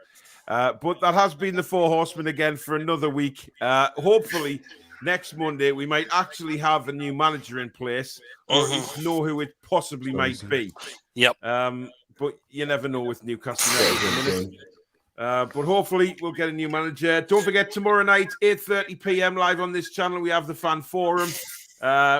S2: But that has been the Four Horsemen again for another week. Hopefully, next Monday we might actually have a new manager in place, or at least know who it possibly might be.
S4: Yep.
S2: But you never know with Newcastle United at the minute. But hopefully we'll get a new manager. Don't forget, tomorrow night, 8:30 p.m. live on this channel, we have the Fan Forum,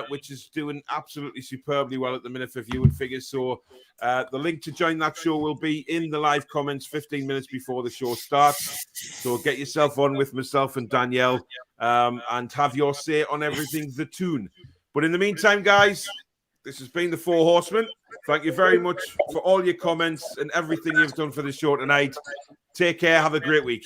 S2: which is doing absolutely superbly well at the minute for viewing figures. So the link to join that show will be in the live comments 15 minutes before the show starts. So get yourself on with myself and Danielle and have your say on everything the Toon. But in the meantime, guys, this has been the Four Horsemen. Thank you very much for all your comments and everything you've done for the show tonight. Take care. Have a great week.